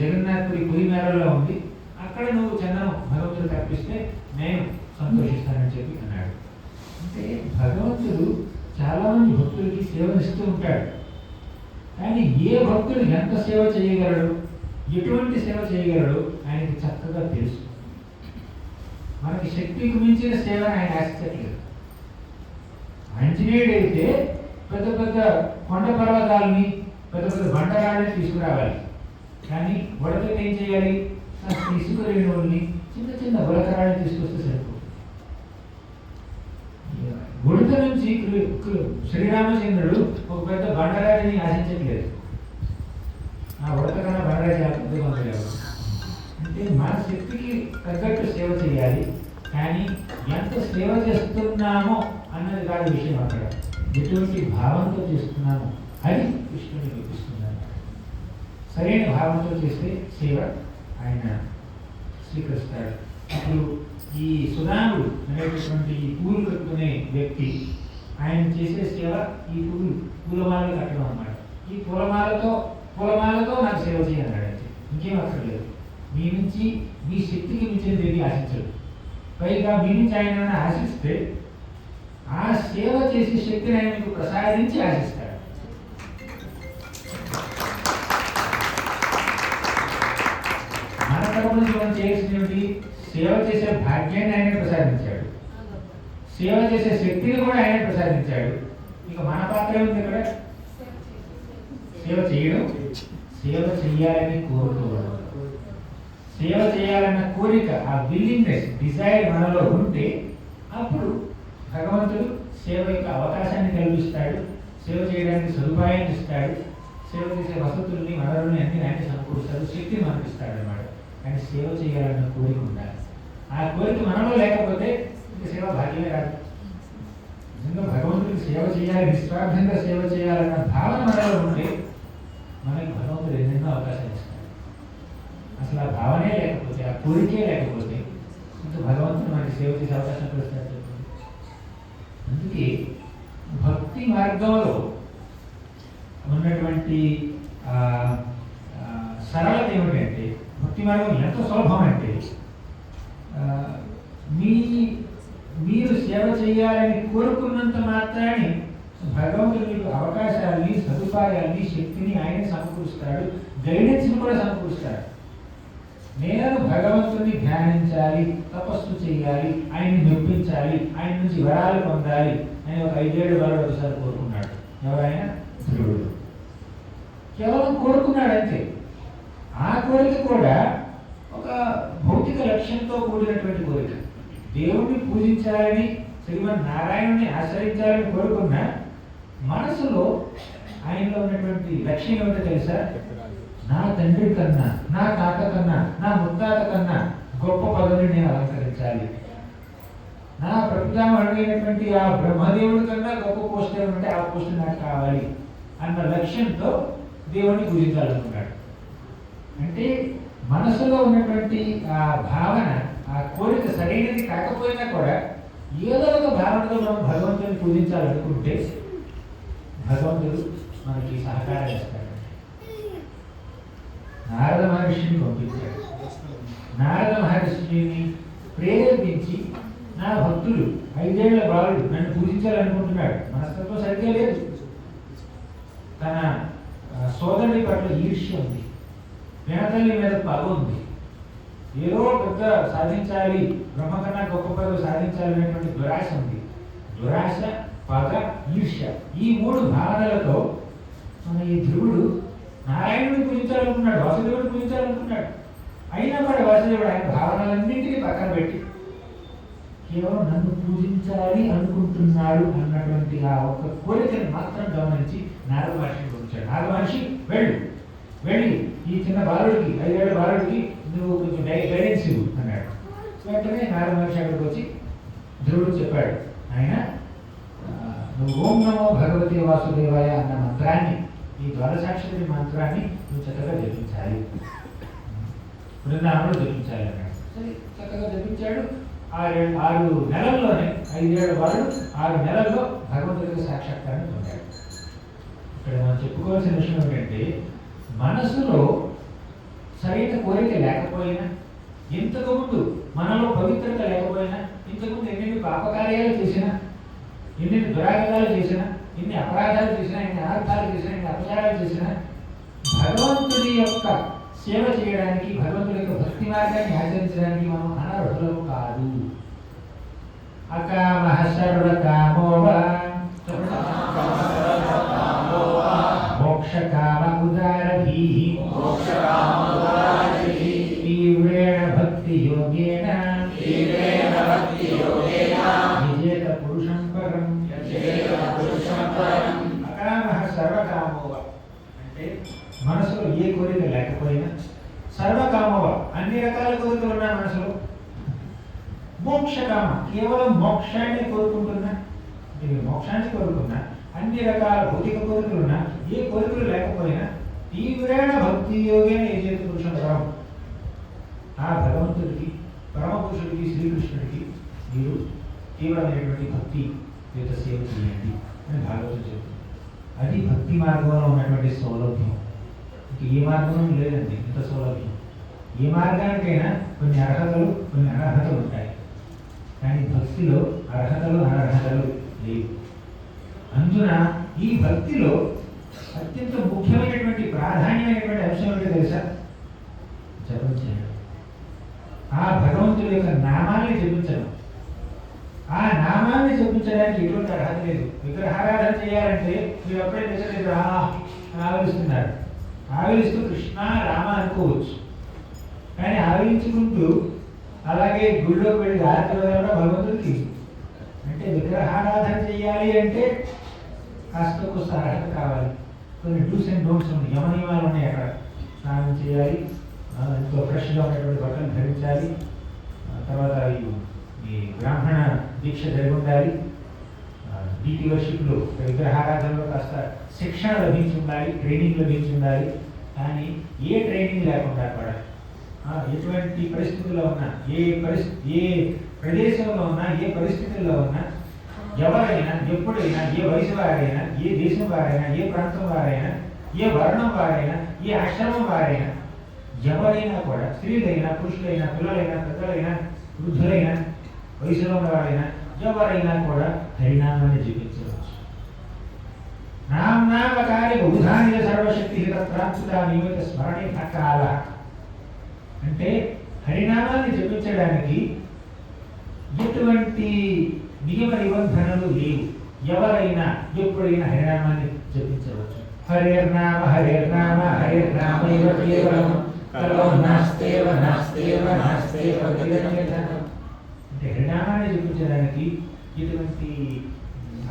జగన్నాథపురి పురి మేరలో ఉంది, అక్కడ నువ్వు చందనం భగవంతుడు తప్పిస్తే నేను సంతోషిస్తానని చెప్పి అన్నాడు. అంటే భగవంతుడు చాలా మంది భక్తులకి సేవనిస్తూ ఉంటాడు. కానీ ఏ భక్తుడు ఎంత సేవ చేయగలడు, ఎటువంటి సేవ చేయగలడు ఆయనకి చక్కగా తెలుసు. మనకి శక్తికి మించిన సేవను ఆయన ఆశించట్లేదు. ఆంజనేయుడు అయితే పెద్ద పెద్ద కొండ పర్వతాలని పెద్ద పెద్ద బండరాళ్ళని తీసుకురావాలి. కానీ వడకకి ఏం చేయాలి? ఇసుక రేణువుల్ని చిన్న చిన్న బలకరాళ్ళని తీసుకొస్తే సరిపోతుంది. గుడిత నుంచి శ్రీరామచంద్రుడు ఒక పెద్ద బండరాజని ఆశించట్లేదు. ఆ ఉడత కన్నా బండరాజు పొందలేవు. అంటే మన శక్తికి తగ్గట్టు సేవ చేయాలి. కానీ ఎంత సేవ చేస్తున్నామో అన్నది కాదు విషయం. అక్కడ ఎటువంటి భావంతో చేస్తున్నామో అది కృష్ణుని చూపిస్తున్నాను. సరైన భావంతో చేస్తే సేవ ఆయన స్వీకరిస్తాడు. అప్పుడు ఈ సునాముడు అనేటటువంటి ఈ పూలు కట్టుకునే వ్యక్తి ఆయన చేసే సేవ ఈ పూలమాలలు కట్టడం అన్నమాట. ఈ పూలమాలతో నాకు సేవ చేయన్నాడు. అంటే ఇంకేం అక్కర్లేదు. మీ నుంచి మీ శక్తికి మించినది ఏది ఆశించడు. పైగా మీ నుంచి ఆయన ఆశిస్తే ఆ సేవ చేసే శక్తిని ఆయన మీకు ప్రసాదించి ఆశిస్తాడు. మన తరపు నుంచి మనం చేయాల్సినటువంటి సేవ చేసే భాగ్యాన్ని ఆయన ప్రసాదించాడు. సేవ చేసే శక్తిని కూడా ఆయన ప్రసాదించాడు. ఇక మన పాత్ర ఏముంది ఇక్కడ? సేవ చేయడం, సేవ చేయాలని కోరుకోవడం. సేవ చేయాలన్న కోరిక, ఆ విల్లింగ్నెస్, డిజైర్ మనలో ఉంటే అప్పుడు భగవంతుడు సేవ యొక్క అవకాశాన్ని కల్పిస్తాడు. సేవ చేయడానికి సదుపాయాన్ని ఇస్తాడు. సేవ చేసే వసతుల్ని, వనరుల్ని అన్ని ఆయన సమకూరుస్తాడు. శక్తిని మనకి ఇస్తాడు అన్నమాట. కానీ సేవ చేయాలన్న కోరిక ఉండాలి. ఆ కోరిక మనలో లేకపోతే ఇంక సేవ భాగ్యమే రాదు. నిజంగా భగవంతుడికి సేవ చేయాలి, నిస్వార్థంగా సేవ చేయాలన్న భావన మనలో ఉంటే మనకి భగవంతుడు ఎన్నెన్నో అవకాశాలు ఇస్తాడు. అసలు ఆ భావనే లేకపోతే, ఆ కోరికే లేకపోతే ఇంకా భగవంతుడు మనకి సేవ చేసే అవకాశం ఇస్తాడు. అందుకే భక్తి మార్గంలో ఉన్నటువంటి సరళత ఏమిటంటే, భక్తి మార్గం ఎంత సులభం అంటే మీరు సేవ చేయాలని కోరుకున్నంత మాత్రాన్ని భగవంతుడు మీకు అవకాశాలని, సదుపాయాన్ని, శక్తిని ఆయన సమకూరుస్తాడు. గైడెన్స్ని కూడా సమకూరుస్తాడు. నేను భగవంతుడిని ధ్యానించాలి, తపస్సు చేయాలి, ఆయన్ని మెప్పించాలి, ఆయన నుంచి వరాలు పొందాలి అని ఒక 5 ఏళ్ల వరాలు ఒకసారి కోరుకున్నాడు. ఎవరైనా ధ్రువుడు కేవలం కోరుకున్నాడు అంతే. ఆ కోరిక కూడా ఒక భౌతిక లక్ష్యంతో కూడినటువంటి కోరిక. దేవుణ్ణి పూజించాలని, శ్రీమన్నారాయణుని ఆశ్రయించాలని కోరుకున్న మనసులో ఆయనలో ఉన్నటువంటి లక్ష్యం ఏమిటో తెలుసా? నా తండ్రి కన్నా, నా తాత కన్నా, నా ముత్తాత కన్నా గొప్ప పదవిని నేను అలంకరించాలి. నా ప్రపితామహుడైనటువంటి ఆ బ్రహ్మదేవుడి కన్నా గొప్ప పోస్ట్ ఏమంటే ఆ పోస్ట్ నాకు కావాలి అన్న లక్ష్యంతో దేవుణ్ణి పూజించాలనుకున్నాడు. అంటే మనసులో ఉన్నటువంటి ఆ భావన, ఆ కోరిక సరైనది కాకపోయినా కూడా ఏదో ఒక భావనతో మనం భగవంతుని పూజించాలనుకుంటే భగవంతుడు మనకి సహకారం ఇస్తాడు. నారద మహర్షిని పంపించాడు. నారద మహర్షిని ప్రేరేపించి, నా భక్తుడు 5 ఏళ్ల బాలుడు నన్ను పూజించాలనుకుంటున్నాడు. మనస్తత్వం సరిగ్గా లేదు. తన సోదరుడి పట్ల ఈర్ష్య ఉంది, వినతల్లి మీద పగ ఉంది, ఏదో పెద్ద సాధించాలి, బ్రహ్మ కన్నా గొప్ప పదవి సాధించాలనేటువంటి దురాశ ఉంది. దురాశ, పగ, ఈర్ష్య, ఈ 3 భావనలతో మన ఈ ధ్రువుడు నారాయణుడిని పూజించాలనుకున్నాడు, వాసుదేవుడిని పూజించాలనుకున్నాడు. అయినా కూడా వాసుదేవుడు ఆయన భావనలన్నింటినీ పక్కన పెట్టి కేవలం నన్ను పూజించాలి అనుకుంటున్నాడు అన్నటువంటి ఆ ఒక్క కోరికను మాత్రం గమనించి నారద మహర్షిని పంపించాడు. నారద మహర్షి వెళ్ళి ఈ చిన్న బాలుడికి, 5 ఏళ్ల బాలుడికి నువ్వు కొంచెం గైడెన్స్ ఇవ్వు అన్నాడు. వెంటనే నారద మహర్షి అక్కడికి వచ్చి ధ్రువుడు చెప్పాడు, ఆయన నువ్వు ఓం నమో భగవతే వాసుదేవాయ అన్న మంత్రాన్ని, ఈ ద్వాదశాక్షరి మంత్రాన్ని నువ్వు చక్కగా జపించాలి, బృందావనంలో జపించాలి అన్నాడు. సరే, చక్కగా జపించాడు. 6 నెలల్లోనే 5 ఏళ్ల బాలుడు 6 నెలల్లో భగవంతుడికి సాక్షాత్కారాన్ని పొందాడు. ఇక్కడ మనం చెప్పుకోవాల్సిన విషయం ఏంటంటే, మనసులో సరైన కోరిక లేకపోయినా, ఇంతకుముందు మనలో పవిత్రత లేకపోయినా, ఇంతకుముందు ఎన్ని పాపకార్యాలు చేసినా, ఎన్ని దురాగతాలు చేసినా, ఎన్ని అపరాధాలు చేసినా, ఎన్ని అనర్థాలు చేసినా, ఎన్ని అపచారాలు చేసినా, భగవంతుడి యొక్క సేవ చేయడానికి, భగవంతుడి యొక్క భక్తి మార్గాన్ని ఆచరించడానికి మనం అనర్హులము కాదు. అకామః సర్వకామో వా మోక్షకామ ఉదారధీః తీవ్రేణ భక్తి యోగేన యజేత పురుషం పరం. అకామః సర్వకామో వా అంటే మనసులో ఏ కోరిక లేకపోయినా, సర్వకామవ అన్ని రకాల కోరికలు ఉన్నాయి మనసులో. మోక్షకామ కేవలం మోక్షాన్ని కోరుకుంటున్నా, మోక్షాన్ని కోరుకున్నా, అన్ని రకాల భౌతిక కోరికలున్నా, ఏ కోరికలు లేకపోయినా తీవ్రేణ భక్తి యోగేన యజేత పురుషం పరం. ఆ భగవంతుడికి, పరమ పురుషుడికి, శ్రీకృష్ణుడికి మీరు తీవ్రమైనటువంటి భక్తి యొక్క సేవ చేయండి అని భాగవతం చెప్తుంది. అది భక్తి మార్గంలో ఉన్నటువంటి సౌలభ్యం. ఏ మార్గం లేదండి ఇంత సౌలభ్యం. ఏ మార్గానికైనా కొన్ని అర్హతలు, కొన్ని అనర్హతలు ఉంటాయి. కానీ భక్తిలో అర్హతలు అనర్హతలు లేవు. అందున ఈ భక్తిలో అత్యంత ముఖ్యమైనటువంటి ప్రాధాన్యమైనటువంటి అంశం ఏంటో తెలుసా? జపం చేయడం. ఆ భగవంతుడి యొక్క నామాన్ని జపించడం. ఆ నామాన్ని జపించడానికి ఎటువంటి అర్హత లేదు. విగ్రహారాధన చేయాలంటే మీరు ఎప్పుడైతే దగ్గర ఆవరిస్తున్నారు, ఆవరిస్తూ కృష్ణ రామ అనుకోవచ్చు. కానీ ఆవరించుకుంటూ అలాగే గుళ్ళోకి వెళ్ళి ఆరతి వదలడం భగవంతుడికి. అంటే విగ్రహారాధన చేయాలి అంటే కాస్త కొంత అర్హత కావాలి. కొన్ని డూస్ అండ్ డోంట్స్ ఉన్నాయి, యమ నియమాలు ఉన్నాయి. అక్కడ స్నానం చేయాలి, ఎంతో ఫ్రెష్గా ఉన్నటువంటి బట్టలు ధరించాలి, తర్వాత ఈ బ్రాహ్మణ దీక్ష జరిగి ఉండాలి, డీటీ వర్షిప్లో విగ్రహారాధనలో కాస్త శిక్షణ లభించి ఉండాలి, ట్రైనింగ్ లభించి ఉండాలి. కానీ ఏ ట్రైనింగ్ లేకుండా కూడా ఎటువంటి పరిస్థితుల్లో ఉన్నా, ఏ ప్రదేశంలో ఉన్నా, ఏ పరిస్థితుల్లో ఉన్నా, ఎవరైనా ఎప్పుడైనా, ఏ వయసు వారైనా, ఏ దేశం వారైనా, ఏ ప్రాంతం వారైనా, ఏ వర్ణం వారైనా, ఏ ఆశ్రమం వారైనా, ఎవరైనా కూడా, స్త్రీలైనా, పురుషులైనా, పిల్లలైనా, పెద్దలైనా, వృద్ధులైనా, వయసులో ఉన్నవారైనా, ఎవరైనా కూడా హరినామాన్ని జపించవచ్చు. నామ్నామకారి బహుధానిక సర్వశక్తి ప్రాంతుత నియమిత స్మరణే అకాల. అంటే హరినామాన్ని జపించడానికి ఎటువంటి నియమ నిబంధనలు లేవు. ఎవరైనా ఎప్పుడైనా హరినామాన్ని జపించవచ్చు. హరిర్నామ హరిర్నామ హరిర్నామైవ కేవలం కలో నాస్తేవ నాస్తేవ నాస్తేవ విగణ్యత. అంటే హరినామాన్ని జపించడానికి ఎటువంటి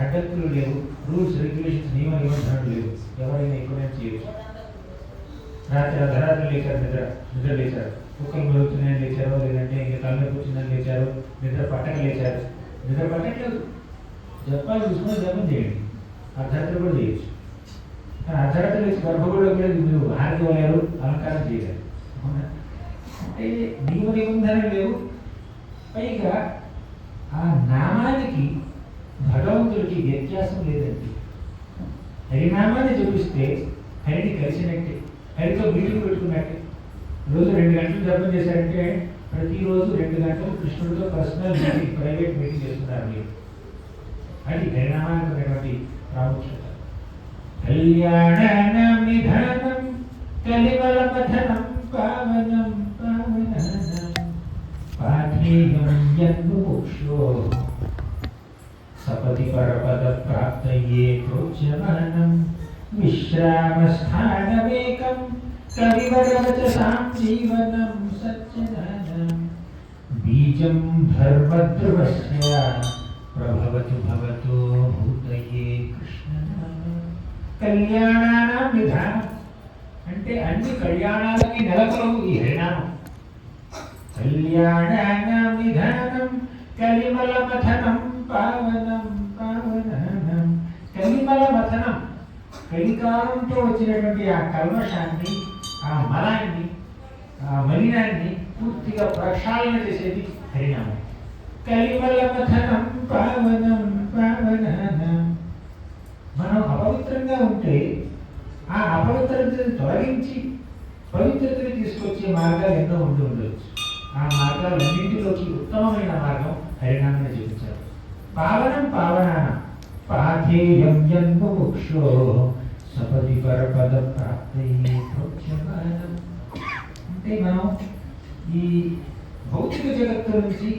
అడ్డంకులు లేవు, రూల్స్ రెగ్యులేషన్స్, నియమ నిబంధనలు లేవు. ఎవరైనా ఎప్పుడైనా చేయొచ్చు. రాత్రి అర్ధరాత్రి లేచారు, నిద్ర లేచారు, కుక్కలు మెరుగుతున్నాయని లేచారో, లేదంటే ఇంకా కళ్ళు కూర్చుందని లేచారు, నిద్ర పట్టక లేచారు. నిద్ర పట్టట్లేదు, జపాలు చూసుకొని జపం చేయండి. అర్ధరాత్రి కూడా చేయొచ్చు. కానీ అర్ధరాత్రి లేచి గర్భగుడిలో కూడా మీరు హారతి పోయారు, అలంకారం చేయలేరు. అవునా? అంటే నియమ నిబంధనలు లేవు. పైగా ఆ నామానికి భగవంతుడికి వ్యత్యాసం లేదండి. హరినామాన్ని జపిస్తే హరిని కలిసినట్టే, హరితో మీటింగ్ పెట్టుకున్నట్టే. రోజు 2 గంటలు జపం చేశారంటే ప్రతిరోజు 2 గంటలు కృష్ణుడితో పర్సనల్ మీటింగ్, ప్రైవేట్ మీటింగ్ చేస్తున్నారు మీరు. అది హరినామానికి ఉన్నటువంటి ప్రాముఖ్యత. కళ్యాణం నిధానం కలివల పథనం పావనం పావనం పాఠేయం యన్ముక్షో సపతి పరపద ప్రాప్తయే ప్రోచ్యమానం విశ్రామస్థానమేకం కవివరవచసాం జీవనం సత్యదానం బీజం ధర్మధ్రువస్య ప్రభవతు భవతో భూతయే కృష్ణనామ. కళ్యాణానాం నిధానం అంటే అన్ని కళ్యాణాలకి నెలకొలవు ఈ హరినామం. కళ్యాణానాం నిధానం కలిమల మథనం పావనం పావనం. కలిమల మథనం, కలికాలంతో వచ్చినటువంటి ఆ కల్మషాన్ని, ఆ మలాన్ని, ఆ మలినాన్ని పూర్తిగా ప్రక్షాళన చేసేది హరినామం. కలిమల మథనం పావనం పావనం. మనం అపవిత్రంగా ఉంటే ఆ అపవిత్రతను తొలగించి పవిత్రతని తీసుకొచ్చే మార్గాలు ఎన్నో ఉండవచ్చు. ఆ మార్గాలన్నింటిలోకి ఉత్తమమైన మార్గం హరినామాన్ని జపించారు. పావనం పావనానం పాథేయం జన్మముక్షో సపది పరపద ప్రాప్తయే ప్రోచ్యమానం. అంటే మనం ఈ భౌతిక జగత్తు నుంచి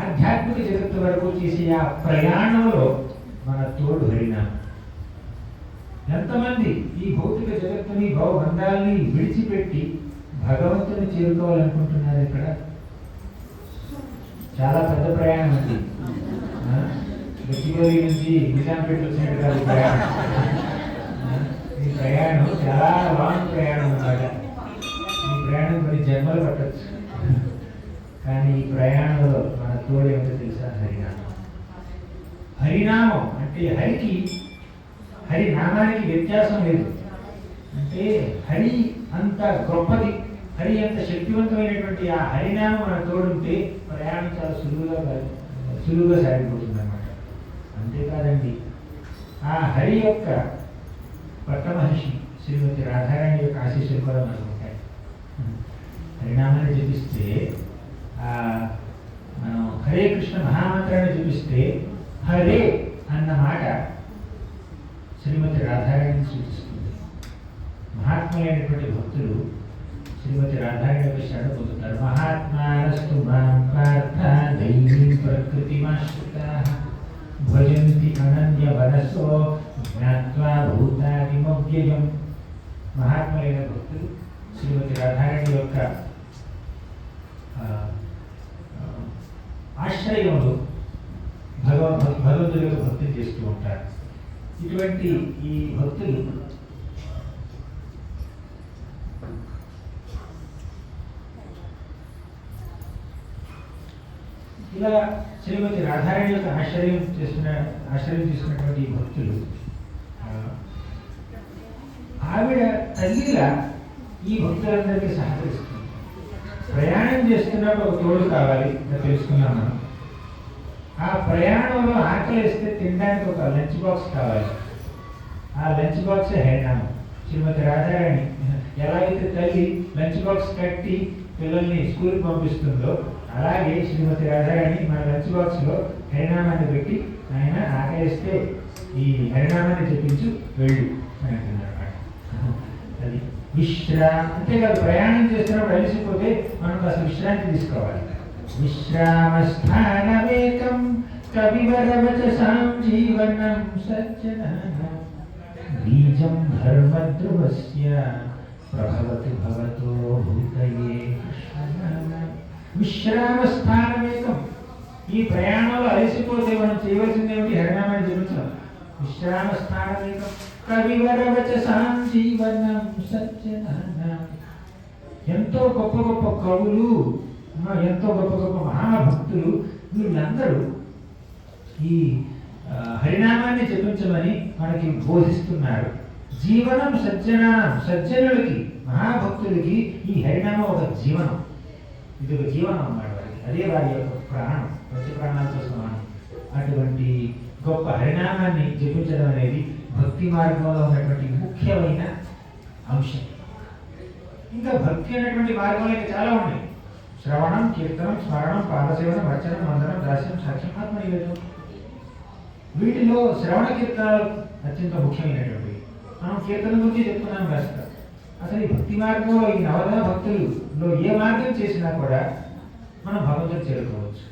ఆధ్యాత్మిక జగత్తు వరకు చేసే ఆ ప్రయాణంలో మన తోడు హరినామం. ఎంతమంది ఈ భౌతిక జగత్తుని భవబంధాలని విడిచిపెట్టి భగవంతుని చేరుకోవాలనుకుంటున్నారు? ఇక్కడ చాలా పెద్ద ప్రయాణం అండి. గచ్చిబౌలి నుంచి నిజాంపేట వచ్చినట్టు కాదు ప్రయాణం. ఈ ప్రయాణం చాలా లాంగ్ ప్రయాణం అన్నమాట. ఈ ప్రయాణం కొన్ని జన్మలు పట్టచ్చు. కానీ ఈ ప్రయాణంలో మన తోడు ఏమిటో తెలుసా? హరినామం. హరినామం అంటే హరినామానికి వ్యత్యాసం లేదు. అంటే హరి అంత గొప్పది, హరి అంత శక్తివంతమైనటువంటి ఆ హరినామం మన తోడుంటే ప్రయాణం చాలా సులువుగా సాగిపోతుంది అన్నమాట. అంతేకాదండి, ఆ హరి యొక్క పట్టమహర్షి శ్రీమతి రాధారాణి యొక్క ఆశీస్సులు కూడా మనకు ఉంటాయి. హరినామాన్ని జపిస్తే, మనం హరే కృష్ణ మహామంత్రాన్ని జపిస్తే హరే అన్న మాట శ్రీమతి రాధారాణిని సూచిస్తుంది. మహాత్ములైనటువంటి భక్తులు శ్రీమతి రాధారాణి యొక్క శరణ పొందుతారు. మహాత్మానస్తు మాం పార్థ దైవీం ప్రకృతిమాశ్రితాః భజంతి అనన్య వనసో జ్ఞాత్వా భూతానిమవ్యయం. మహాత్ములైన భక్తులు శ్రీమతి రాధారాణి యొక్క ఆశ్రయంలో భగవంతుడి యొక్క భక్తి చేస్తూ ఉంటారు. ఇటువంటి ఈ భక్తులు ఇలా శ్రీమతి రాధారాణి యొక్క ఆశ్రయం తీసుకున్నటువంటి ఈ భక్తులు ఆవిడ తల్లిగా ఈ భక్తులందరికీ సహకరిస్తుంది. ప్రయాణం చేస్తున్నప్పుడు ఒక తోడు కావాలి తెలుసుకున్నాం మనం. ఆ ప్రయాణంలో ఆకలి వేస్తే తినడానికి ఒక లంచ్ బాక్స్ కావాలి. ఆ లంచ్ బాక్స్ హరినామం. శ్రీమతి రాధారాణి ఎలా అయితే తల్లి లంచ్ బాక్స్ కట్టి పిల్లల్ని స్కూల్కి పంపిస్తుందో, అలాగే శ్రీమతి రాధారాణి మన లంచ్ బాక్స్లో హరినామాన్ని పెట్టి, ఆయన ఆకలిస్తే ఈ హరినామాన్ని చెప్పించు వెళ్ళు అని అంటున్నారు. అది అంతేకాదు, ప్రయాణం చేస్తున్నప్పుడు అలసిపోతే మనం కాస్త విశ్రాంతి తీసుకోవాలి. విశ్రామస్థానమేకం కవివరవచసాం జీవనం సజ్జనానాం బీజం ధర్మధ్రువస్య ప్రభవతి భవతో భూతయే కృష్ణనామ. విశ్రామస్థానమేకం. ఈ ప్రయాణంలో అలసిపోతే మనం చేయవలసింది ఏమిటి? హరినామాన్ని జపించడం. విశ్రామస్థానమేకం కవివరవచసాం జీవనం సజ్జనానాం. ఎంతో గొప్ప గొప్ప కవులు, ఎంతో గొప్ప గొప్ప మహాభక్తులు వీళ్ళందరూ ఈ హరినామాన్ని జపించమని మనకి బోధిస్తున్నారు. జీవనం సజ్జనానం. సజ్జనులకి, మహాభక్తులకి ఈ హరినామం ఒక జీవనం. ఇది ఒక జీవనం అన్నమాట వారికి. అదే వారి యొక్క ప్రాణం, పంచ ప్రాణాలతో సమానం. అటువంటి గొప్ప హరినామాన్ని జపించడం అనేది భక్తి మార్గంలో ఉన్నటువంటి ముఖ్యమైన అంశం. ఇంకా భక్తి అనేటువంటి మార్గంలో ఇంకా చాలా ఉన్నాయి. శ్రవణం, కీర్తనం, స్మరణం, పాదసేవనం, వచనం, వందనం, దాస్యం, సాక్ష్యం, ఆత్మనివేదం. వీటిలో శ్రవణ కీర్తనాలు అత్యంత ముఖ్యమైనటువంటివి. మనం కీర్తన గురించి చెప్తున్నాం కాస్త. అసలు ఈ భక్తి మార్గంలో ఈ నవదా భక్తులలో ఏ మార్గం చేసినా కూడా మనం భగవంతుడు చేరుకోవచ్చు.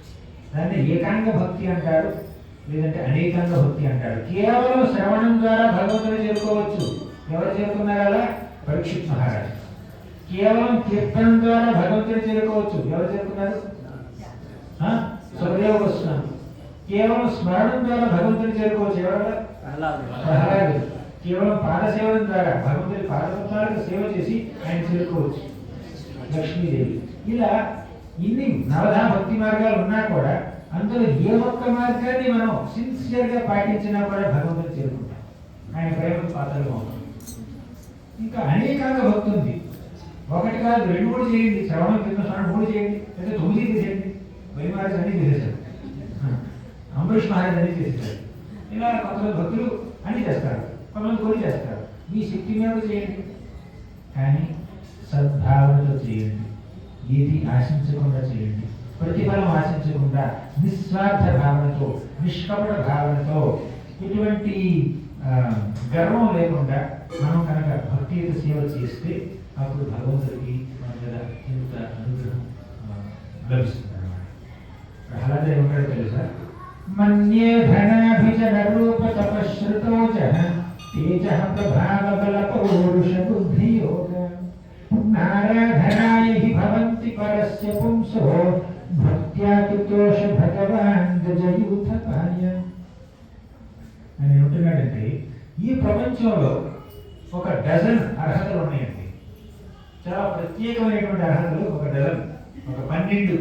దాన్ని ఏకాంగ భక్తి అంటారు, లేదంటే అనేకాంగ భక్తి అంటారు. కేవలం శ్రవణం ద్వారా భగవంతుడు చేరుకోవచ్చు. ఎవరు చేరుకున్నారు అలా? పరీక్షిత్ మహారాజు. కేవలం కీర్తనం ద్వారా భగవంతుడు చేరుకోవచ్చు. ఎవరు చేరుకున్నారు? సుఖదేవ గోస్వామి. కేవలం స్మరణం ద్వారా భగవంతుడు చేరుకోవచ్చు. ఎవరు? ప్రహ్లాదుడు. కేవలం పాదసేవనం ద్వారా భగవంతుడి పాదపద్మాలకు సేవ చేసి ఆయన చేరుకోవచ్చు. లక్ష్మీదేవి. ఇలా ఇన్ని నవదా భక్తి మార్గాలు ఉన్నా కూడా అందులో ఏ ఒక్క మార్గాన్ని మనం సిన్సియర్గా పాటించినా కూడా భగవంతుడు చేరుకుంటాం. ఆయన ప్రేమకు పాత్రలు అవుతాం. ఇంకా అనేకాంగ భక్తి ఉంది. ఒకటి కాదు, 2-3 చేయండి. శ్రవణం, కీర్తన, స్మరణ 3 చేయండి, లేదా 9 చేయండి. వై మహారాజ్ అన్ని చేసేసాడు, అంబరీష్ మహారాజ్ అన్ని చేసేసాడు. ఇలా కొంతమంది భక్తులు అన్ని చేస్తారు, కొంతమంది కొన్ని చేస్తారు. మీ శక్తి మీద చేయండి, కానీ సద్భావనతో చేయండి. ఏది ఆశించకుండా చేయండి. ప్రతిఫలం ఆశించకుండా నిస్వార్థ భావనతో, నిష్కపట భావనతో, ఇటువంటి గర్వం లేకుండా మనం కనుక భక్తియుత సేవ చేస్తే అప్పుడు భగవంతుడికి మన మీద ఇంత అనుగ్రహం లభిస్తుంది అన్నమాట. ప్రహ్లాద ఏమంటాడో తెలుసా? మన్యే ధనాభిజన రూప తపశ్రుతోజ తేజ ప్రభావ బల పౌరుష బుద్ధి యోగ నారాధనాయ హి భవంతి పరస్య పుంసో భక్త్యాతుతోష భగవాన్ గజయూథపాయ అని ఏమంటున్నాడంటే, ఈ ప్రపంచంలో ఒక డజన్ అర్హతలు ఉన్నాయండి. చాలా ప్రత్యేకమైనటువంటి అర్హతలు ఒక డజన్, ఒక 12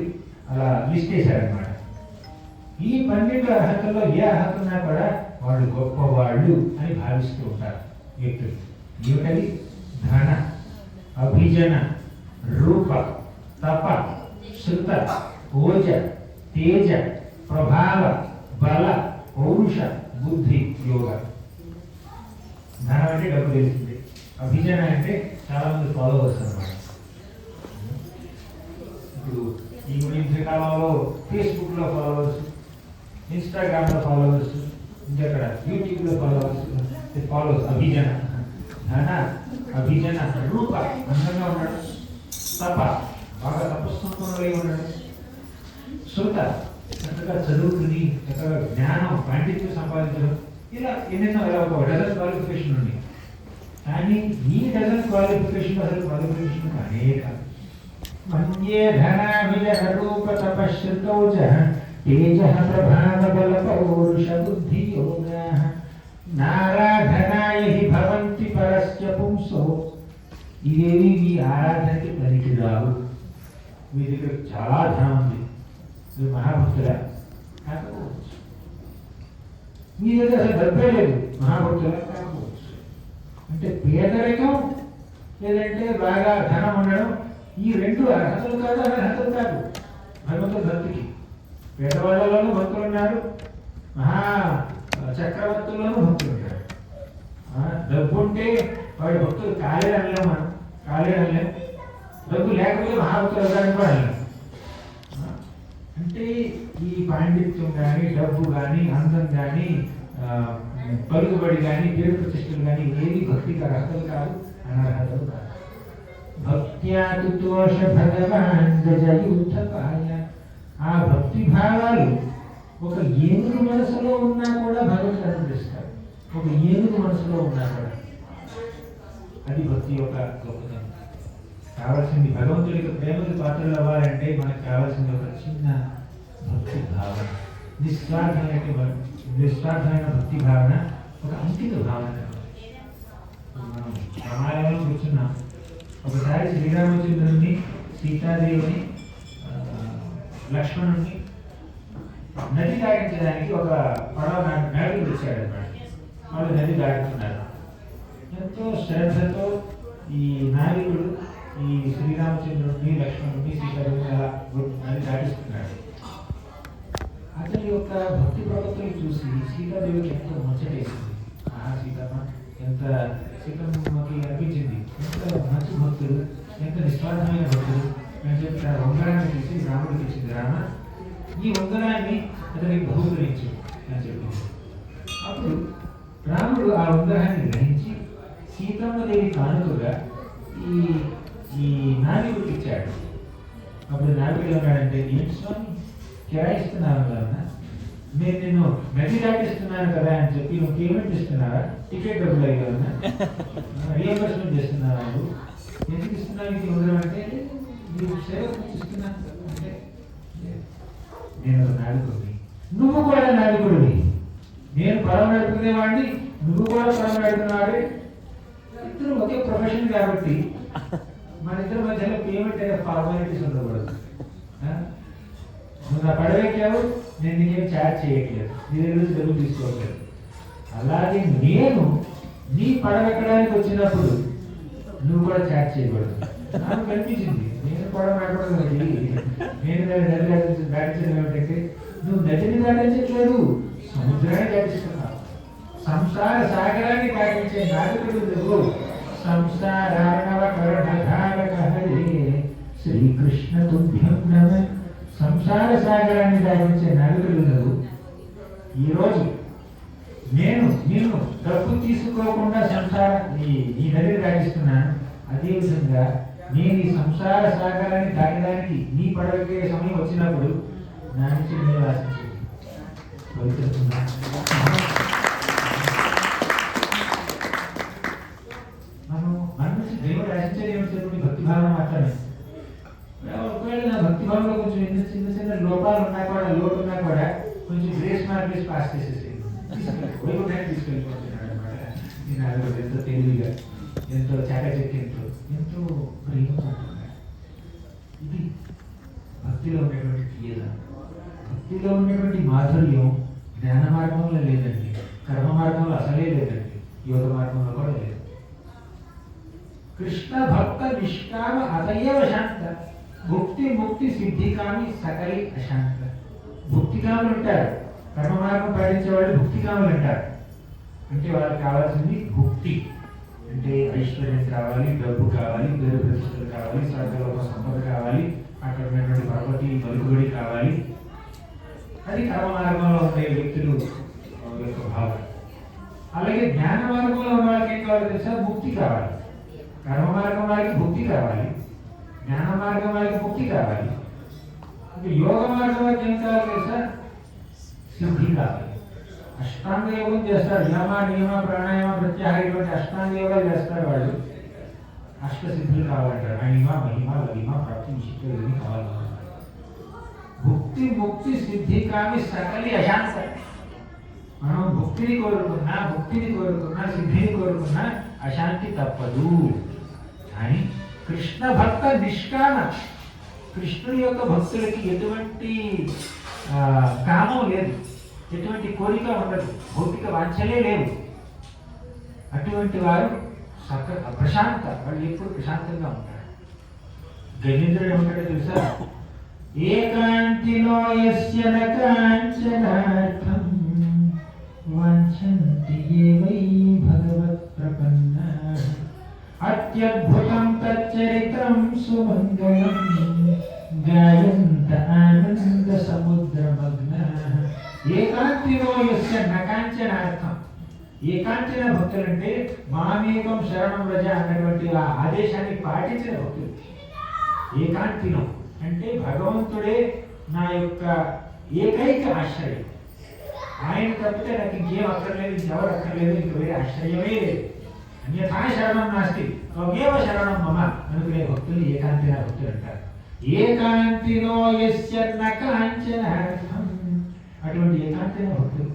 అలా లిస్ట్ చేశారనమాట. ఈ 12 అర్హతల్లో ఏ అర్హత ఉన్నా కూడా వాళ్ళు గొప్పవాళ్ళు అని భావిస్తూ ఉంటారు వ్యక్తులు. ఏమిటది? ధన, అభిజన, రూప, తప, శృత, ఓజ, తేజ, ప్రభావ, బల, పౌరుష, బుద్ధి, యోగ. ధనం అంటే డబ్బు తెలిసింది. అభిజన అంటే చాలా మంది ఫాలోవర్స్ అన్నమాట. ఇప్పుడు ఈ మధ్య కాలంలో ఫేస్బుక్లో ఫాలోవర్స్, ఇన్స్టాగ్రామ్లో ఫాలోవర్స్, ఇంకెక్కడ యూట్యూబ్లో ఫాలోవర్స్ అభిజన. ధన, అభిజన, రూప అందంగా ఉన్నాడు, తప బాగా తపస్సుకుని ఉన్నాడు, శృత చక్కగా చదువుకుని చక్కగా జ్ఞానం పాండిత్యం సంపాదించడం, ఇలా ఎన్నెన్నో ఇలా ఒక డజన్ క్వాలిఫికేషన్ ఉంది. కానీ ఈ డజన్ క్వాలిఫికేషన్ అసలు క్వాలిఫికేషన్ కానే కాదు. మన్యే ధనాభిజన రూప తపశ్రుతౌజ తేజ ప్రభావ బల పౌరుష బుద్ధి యోగ నారాధనాయ హి భవంతి పరస్య పుంసో. ఇవేవి మీ ఆరాధనకి పనికిరావు. మీ దగ్గర చాలా ధనం ఉంది, మీరు మహాభక్తులా కాకపోవచ్చు. మీ దగ్గర అసలు డబ్బే లేదు, మహాభక్తులా కాకపోవచ్చు. అంటే పేదరికం లేదంటే బాగా ధనం ఉండడం, ఈ 2 అర్హతలు కాదు, అనర్హతలు కాదు భగవంతుల భక్తికి. పేదవాళ్ళలోనూ భక్తులు ఉన్నారు, మహా చక్రవర్తుల్లోనూ భక్తులు ఉంటారు. డబ్బు ఉంటే వాడి భక్తులు కాలేదనలేము, మనం కాలేదనలేము. డబ్బు లేకపోతే మహాభక్తులు అవ్వడానికి కూడా వెళ్ళాం. అంటే ఈ పాండిత్యం కానీ, డబ్బు కానీ, అందం కానీ, పలుకుబడి కానీ, పేరు ప్రతిష్టలు కానీ ఏది భక్తికి అర్హతలు కాదు, అనర్హతలు కాదు. భక్త్యాతుతోష భగవాన్ గజయూథపాయ. ఆ భక్తి భావాలు ఒక ఏనుగు మనసులో ఉన్నా కూడా భగవంతుడు అనుగ్రహిస్తాడు. ఒక ఏనుగు మనసులో ఉన్నా కూడా అది భక్తి యొక్క గొప్పతనం. కావాల్సింది భగవంతుడికి ప్రేమకి పాత్రలు అవ్వాలంటే మనకు కావాల్సింది ఒక చిన్న భక్తి భావన, నిస్వార్థమైన భక్తి భావన, ఒక అంకిత భావన. మనం రామాయణంలో కూర్చున్నాం. ఒకసారి శ్రీరామచంద్రుడిని, సీతాదేవిని, లక్ష్మణుడిని నది దాటించడానికి ఒక పడవ నాయకుడు వచ్చాడు అన్నమాట. వాళ్ళు నది దాటుతున్నారు. ఎంతో శ్రద్ధతో ఈ నాయకుడు ఈ శ్రీరామచంద్రుడిని, లక్ష్మణుడిని, సీతాదేవిని అలా నది దాటిస్తున్నాడు. అతని యొక్క భక్తి ప్రవర్తనలు చూసి సీతాదేవికి ఎంతో ముచ్చటేసింది. సీతమ్మ ఎంత సీతమ్మకి అనిపించింది, ఎంత మంచి భక్తుడు, ఎంత నిస్వార్థమైన భక్తుడు అని చెప్పి తన ఉంగరాన్ని తీసి రాముడికి ఇచ్చింది. రామ, ఈ ఉంగరాన్ని అతనికి బహుకరించు అని చెప్పింది. అప్పుడు రాముడు ఆ ఉంగరాన్ని గ్రహించి సీతమ్మదేవి కానుకగా ఈ నావికుడికి ఇచ్చాడు. అప్పుడు నావికుడు ఏమన్నాడంటే, ఏంటి స్వామి కిరాయిస్తున్నాను కదా, నేను నిన్ను నది దాటిస్తున్నాను కదా అని చెప్పి నువ్వు పేమెంట్ ఇస్తున్నావా? టికెట్ డబ్బులు అయ్యావన్నా, రియంబర్స్మెంట్ చేస్తున్నావా? నువ్వు ఎందుకు ఇస్తున్నావు ఇది ఉంగరం అంటే, నీకు సేవ ఇస్తున్నాను అంటే, నేను ఒక నావికుడిని, నువ్వు కూడా నావికుడివి, నేను పడవ నడుపుకునేవాడిని, నువ్వు కూడా పడవ నడుపుకునేవాడి, ఇద్దరు ఒకే ప్రొఫెషన్ కాబట్టి మన ఇద్దరి మధ్యలో పేమెంట్ అనే ఫార్మాలిటీస్ ఉండకూడదు. నువ్వు నా పడవెక్కావు, నేను నీకేం ఛార్జ్ చేయట్లేదు, నీ దగ్గర నుంచి డబ్బులు తీసుకోవట్లేదు. అలాగే నేను నీ పడవెక్కడానికి వచ్చినప్పుడు నువ్వు కూడా ఛార్జ్ చేయకూడదు. నాకు కనిపించింది, నేను పడవ నడపడం, నేను నది దాటించడం ఏమిటంటే, నువ్వు నదిని దాటించట్లేదు, సముద్రాన్ని దాటిస్తున్నావు. సంసార సాగరాన్ని దాటించే నాయకుడు నువ్వు. సంసారార్ణవ కరణధారక హరే శ్రీకృష్ణ తుభ్యం నమః. సంసార సాగరాన్ని దాటించే నాయకుడు నువ్వు. ఈరోజు నేను డబ్బు తీసుకోకుండా సంసార ఈ నదిని దాటిస్తున్నాను. అదేవిధంగా నేను ఈ సంసార సాగరాన్ని దాటడానికి నీ పడవకే సమయం వచ్చినప్పుడు నా నుంచి నేను ఆశించేది మనం మన నుంచి దేవుడు ఆశించేది ఏమిటి? భక్తిభావం మాత్రమే. ఒకవేళ నా భక్తిభావంలో కొంచెం చిన్న చిన్న లోపాలు ఉన్నా కూడా, లోటు ఉన్నా కూడా కొంచెం గ్రేస్ మార్క్ పాస్ చేసేసి వైకుంఠానికి తీసుకెళ్ళిపోతున్నాడు అనమాట. నేను అది ఎంతో తెలివిగా, ఎంతో చాకచక్యంతో, ఎంతో ప్రేమతో ఉంటున్నాడు. ఇది భక్తిలో ఉండేటువంటి తీయద, భక్తిలో ఉండేటువంటి మాధుర్యం జ్ఞాన మార్గంలో లేదండి, కర్మ మార్గంలో అసలే లేదండి, యోగ మార్గంలో కూడా లేదు. కృష్ణ భక్త నిష్కామ అతయ్యవ శాంత, భుక్తి ముక్తి సిద్ధికామి సకలి అశాంత. భుక్తికాములు ఉంటారు, కర్మ మార్గం పాటించే వాళ్ళు భుక్తికాములు అంటారు. అంటే వాళ్ళకి కావాల్సింది భుక్తి, అంటే ఐశ్వర్యం కావాలి, డబ్బు కావాలి, పేరు ప్రతిష్టలు కావాలి, స్వర్గలోక సంపద కావాలి, అక్కడ ఉన్నటువంటి పర్వతి పలుకుబడి కావాలి. అది కర్మ మార్గంలో ఉండే వ్యక్తులు యొక్క భావం. అలాగే జ్ఞాన మార్గంలో ఉన్న వాళ్ళకి ఏం కావాలి తెలుసా? ముక్తి కావాలి. కర్మ మార్గం వారికి భుక్తి కావాలి, జ్ఞాన మార్గం వారికి ముక్తి కావాలి. ఇంకా యోగ మార్గం వారికి ఏం కావాలి తెలుసా? సిద్ధి కావాలి. అష్టాంగ యోగం చేస్తారు, యమ నియమ ప్రాణాయామ ప్రత్యాహార ఇటువంటి అష్టాంగ యోగాలు చేస్తారు వాళ్ళు. అష్ట సిద్ధులు కావాలంటారు, అణిమ మహిమ లలిమ ప్రాప్తి నిశ్చిత ఇవన్నీ కావాలి. భుక్తి ముక్తి సిద్ధి కామి సకలి అశాంత. మనం భుక్తిని కోరుకున్నా, సిద్ధిని కోరుకున్నా అశాంతి తప్పదు. కానీ కృష్ణ భక్త నిష్కామ, కృష్ణుడి యొక్క భక్తులకి ఎటువంటి కామం లేదు, ఎటువంటి కోరిక ఉండదు, భౌతిక వాంఛలే లేవు. అటువంటి వారు ప్రశాంత, వాళ్ళు ఎప్పుడు ప్రశాంతంగా ఉంటారు. గజేంద్రుడు ఏమంటాడో తెలుసా? ఏకాంతినో యస్య న కాంచనార్థం వాంఛంతి ఏ వై భగవత్ ప్రపన్నాః అత్యద్భుతం తచ్చరితం సుమంగళం గాయంత ఆనంద సముద్రమగ్నాః. ఏకాంతినో యస్య న కాంచనార్థం. ఏకాంచన భక్తులంటే మామేకం శరణం వ్రజ అన్నటువంటి ఆ ఆదేశాన్ని పాటించిన భక్తులు. ఏకాంతినో అంటే భగవంతుడే నా యొక్క ఏకైక ఆశ్రయం, ఆయన తప్పితే నాకు ఇంకేం అక్కర్లేదు, ఇంకెవరు అక్కర్లేదు, ఇంక వేరే ఆశ్రయమే లేదు. అన్యథా శరణం నాస్తి త్వమేవ శరణం మమ అనుకునే భక్తులు ఏకాంతిన భక్తులు అంటారు. ఏకాంతినో యస్య న కాంచనార్థం. అటువంటి ఏకాంతిన భక్తులు,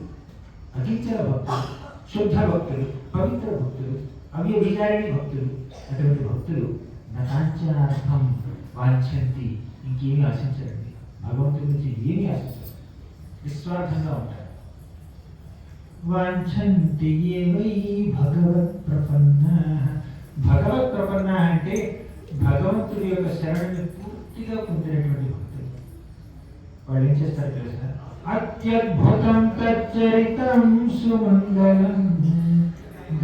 అకించన భక్తులు, శుద్ధ భక్తులు, పవిత్ర భక్తులు, అవ్యభిచారిణి భక్తులు, అటువంటి భక్తులు న కాంచనార్థం వాంఛంతి, ఇంకేమీ ఆశించరండి, భగవంతుడి నుంచి ఏమీ ఆశించరు, నిస్వార్థంగా ఉంటారు. వాంఛంతి ఏ వై భగవత్ ప్రపన్నాః. భగవత్ ప్రపన్నాః అంటే భగవంతుడి యొక్క శరణుని పూర్తిగా పొందినటువంటి భక్తులు. వాళ్ళు ఏం చేస్తారు తెలుసా? అత్యద్భుతం తచ్చరితం సుమంగళం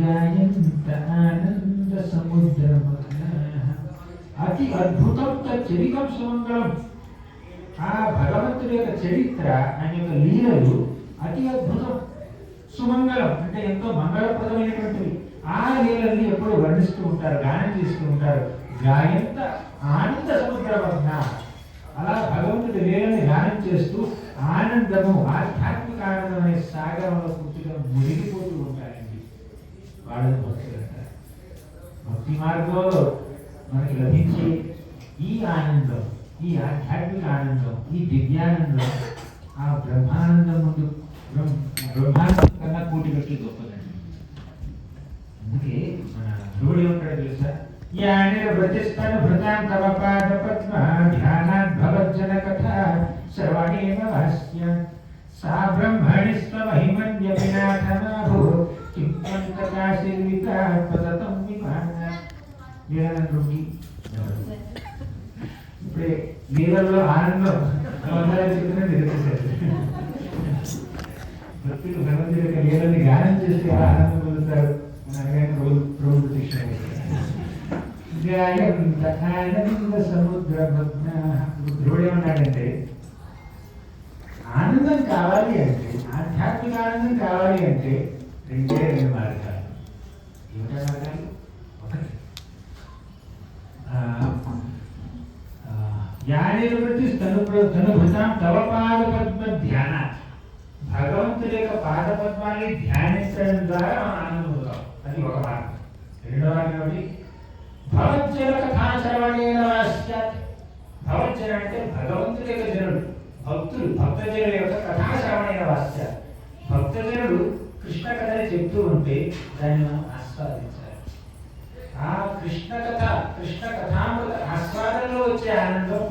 గాయంత ఆనంద సముద్రమగ్నాః. అతి అద్భుతం తచ్చరితం సుమంగళం. ఆ భగవంతుడి యొక్క చరిత్ర, ఆయన యొక్క లీలలు అతి అద్భుతం. సుమంగళం అంటే ఎంతో మంగళప్రదమైనటువంటివి. ఆ లీలల్ని ఎప్పుడు వర్ణిస్తూ ఉంటారు, గానం చేస్తూ ఉంటారు. గాయంత ఆనంద సముద్రమగ్న. అలా భగవంతుడి లీలని గానం చేస్తూ ఆనందము, ఆధ్యాత్మిక ఆనందం అనే సాగరంలో పూర్తిగా మునిగిపోతూ ఉంటారండి. వాళ్ళని భక్తులు అంటారు. భక్తి మార్గంలో మనకి లభించే ఈ ఆనందం, ఈ ఆధ్యాత్మిక ఆనందం, ఈ దివ్యానందం ఆ బ్రహ్మానందం ముందు, బ్రహ్మానందం కన్నా కోటి రెట్లు గొప్పదండి. అందుకే మన ధ్రువుడు ఏమంటాడు తెలుసా? యానిర్వృతిస్తన భృతాం తవ పాద పద్మ ధ్యానాత్ భవజ్జన కథా శ్రవణేన భాస్య సా బ్రహ్మణి స్వమహిమన్య వినాథనాభో కిం పంతకాశీర్వితా పదతం విమాన. లీలానందుడికి ఇప్పుడే లీలలో ఆనందం భక్తులు భగవంతుడి యొక్క లీలని గానం చేస్తే ఎలా ఆనందం పొందుతారు అని అనగానే ప్రభుత్వ శిక్షణ గాయంత ఆనంద సముద్రమగ్న. ధ్రువుడు ఏమన్నాడంటే ఆనందం కావాలి అంటే, ఆధ్యాత్మిక ఆనందం కావాలి అంటే రెండు మార్గాలు. ఏమిటా మార్గాలు? ఒకటి యానిర్వృత్తి తనుభృతాం తవ పాద పద్మ ధ్యాన. భగవంతుడి యొక్క పాద పద్మాన్ని ధ్యానించడం ద్వారా మనం ఆనందం. అది ఒక మార్గం. రెండవ మార్గం ఏమిటి? భవజ్జన కథాశ్రవణేన వాస్యాత్. భవజ్జన అంటే భగవంతుడి యొక్క జనుడు, భక్తుడు, భక్తజనుల యొక్క కథాశ్రవణేన వాస్యాత్. భక్తజనుడు కృష్ణ కథని చెప్తూ ఉంటే దాన్ని మనం ఆస్వాదించాలి. ఆ కృష్ణ కథామృత ఆస్వాదనలో వచ్చే ఆనందం,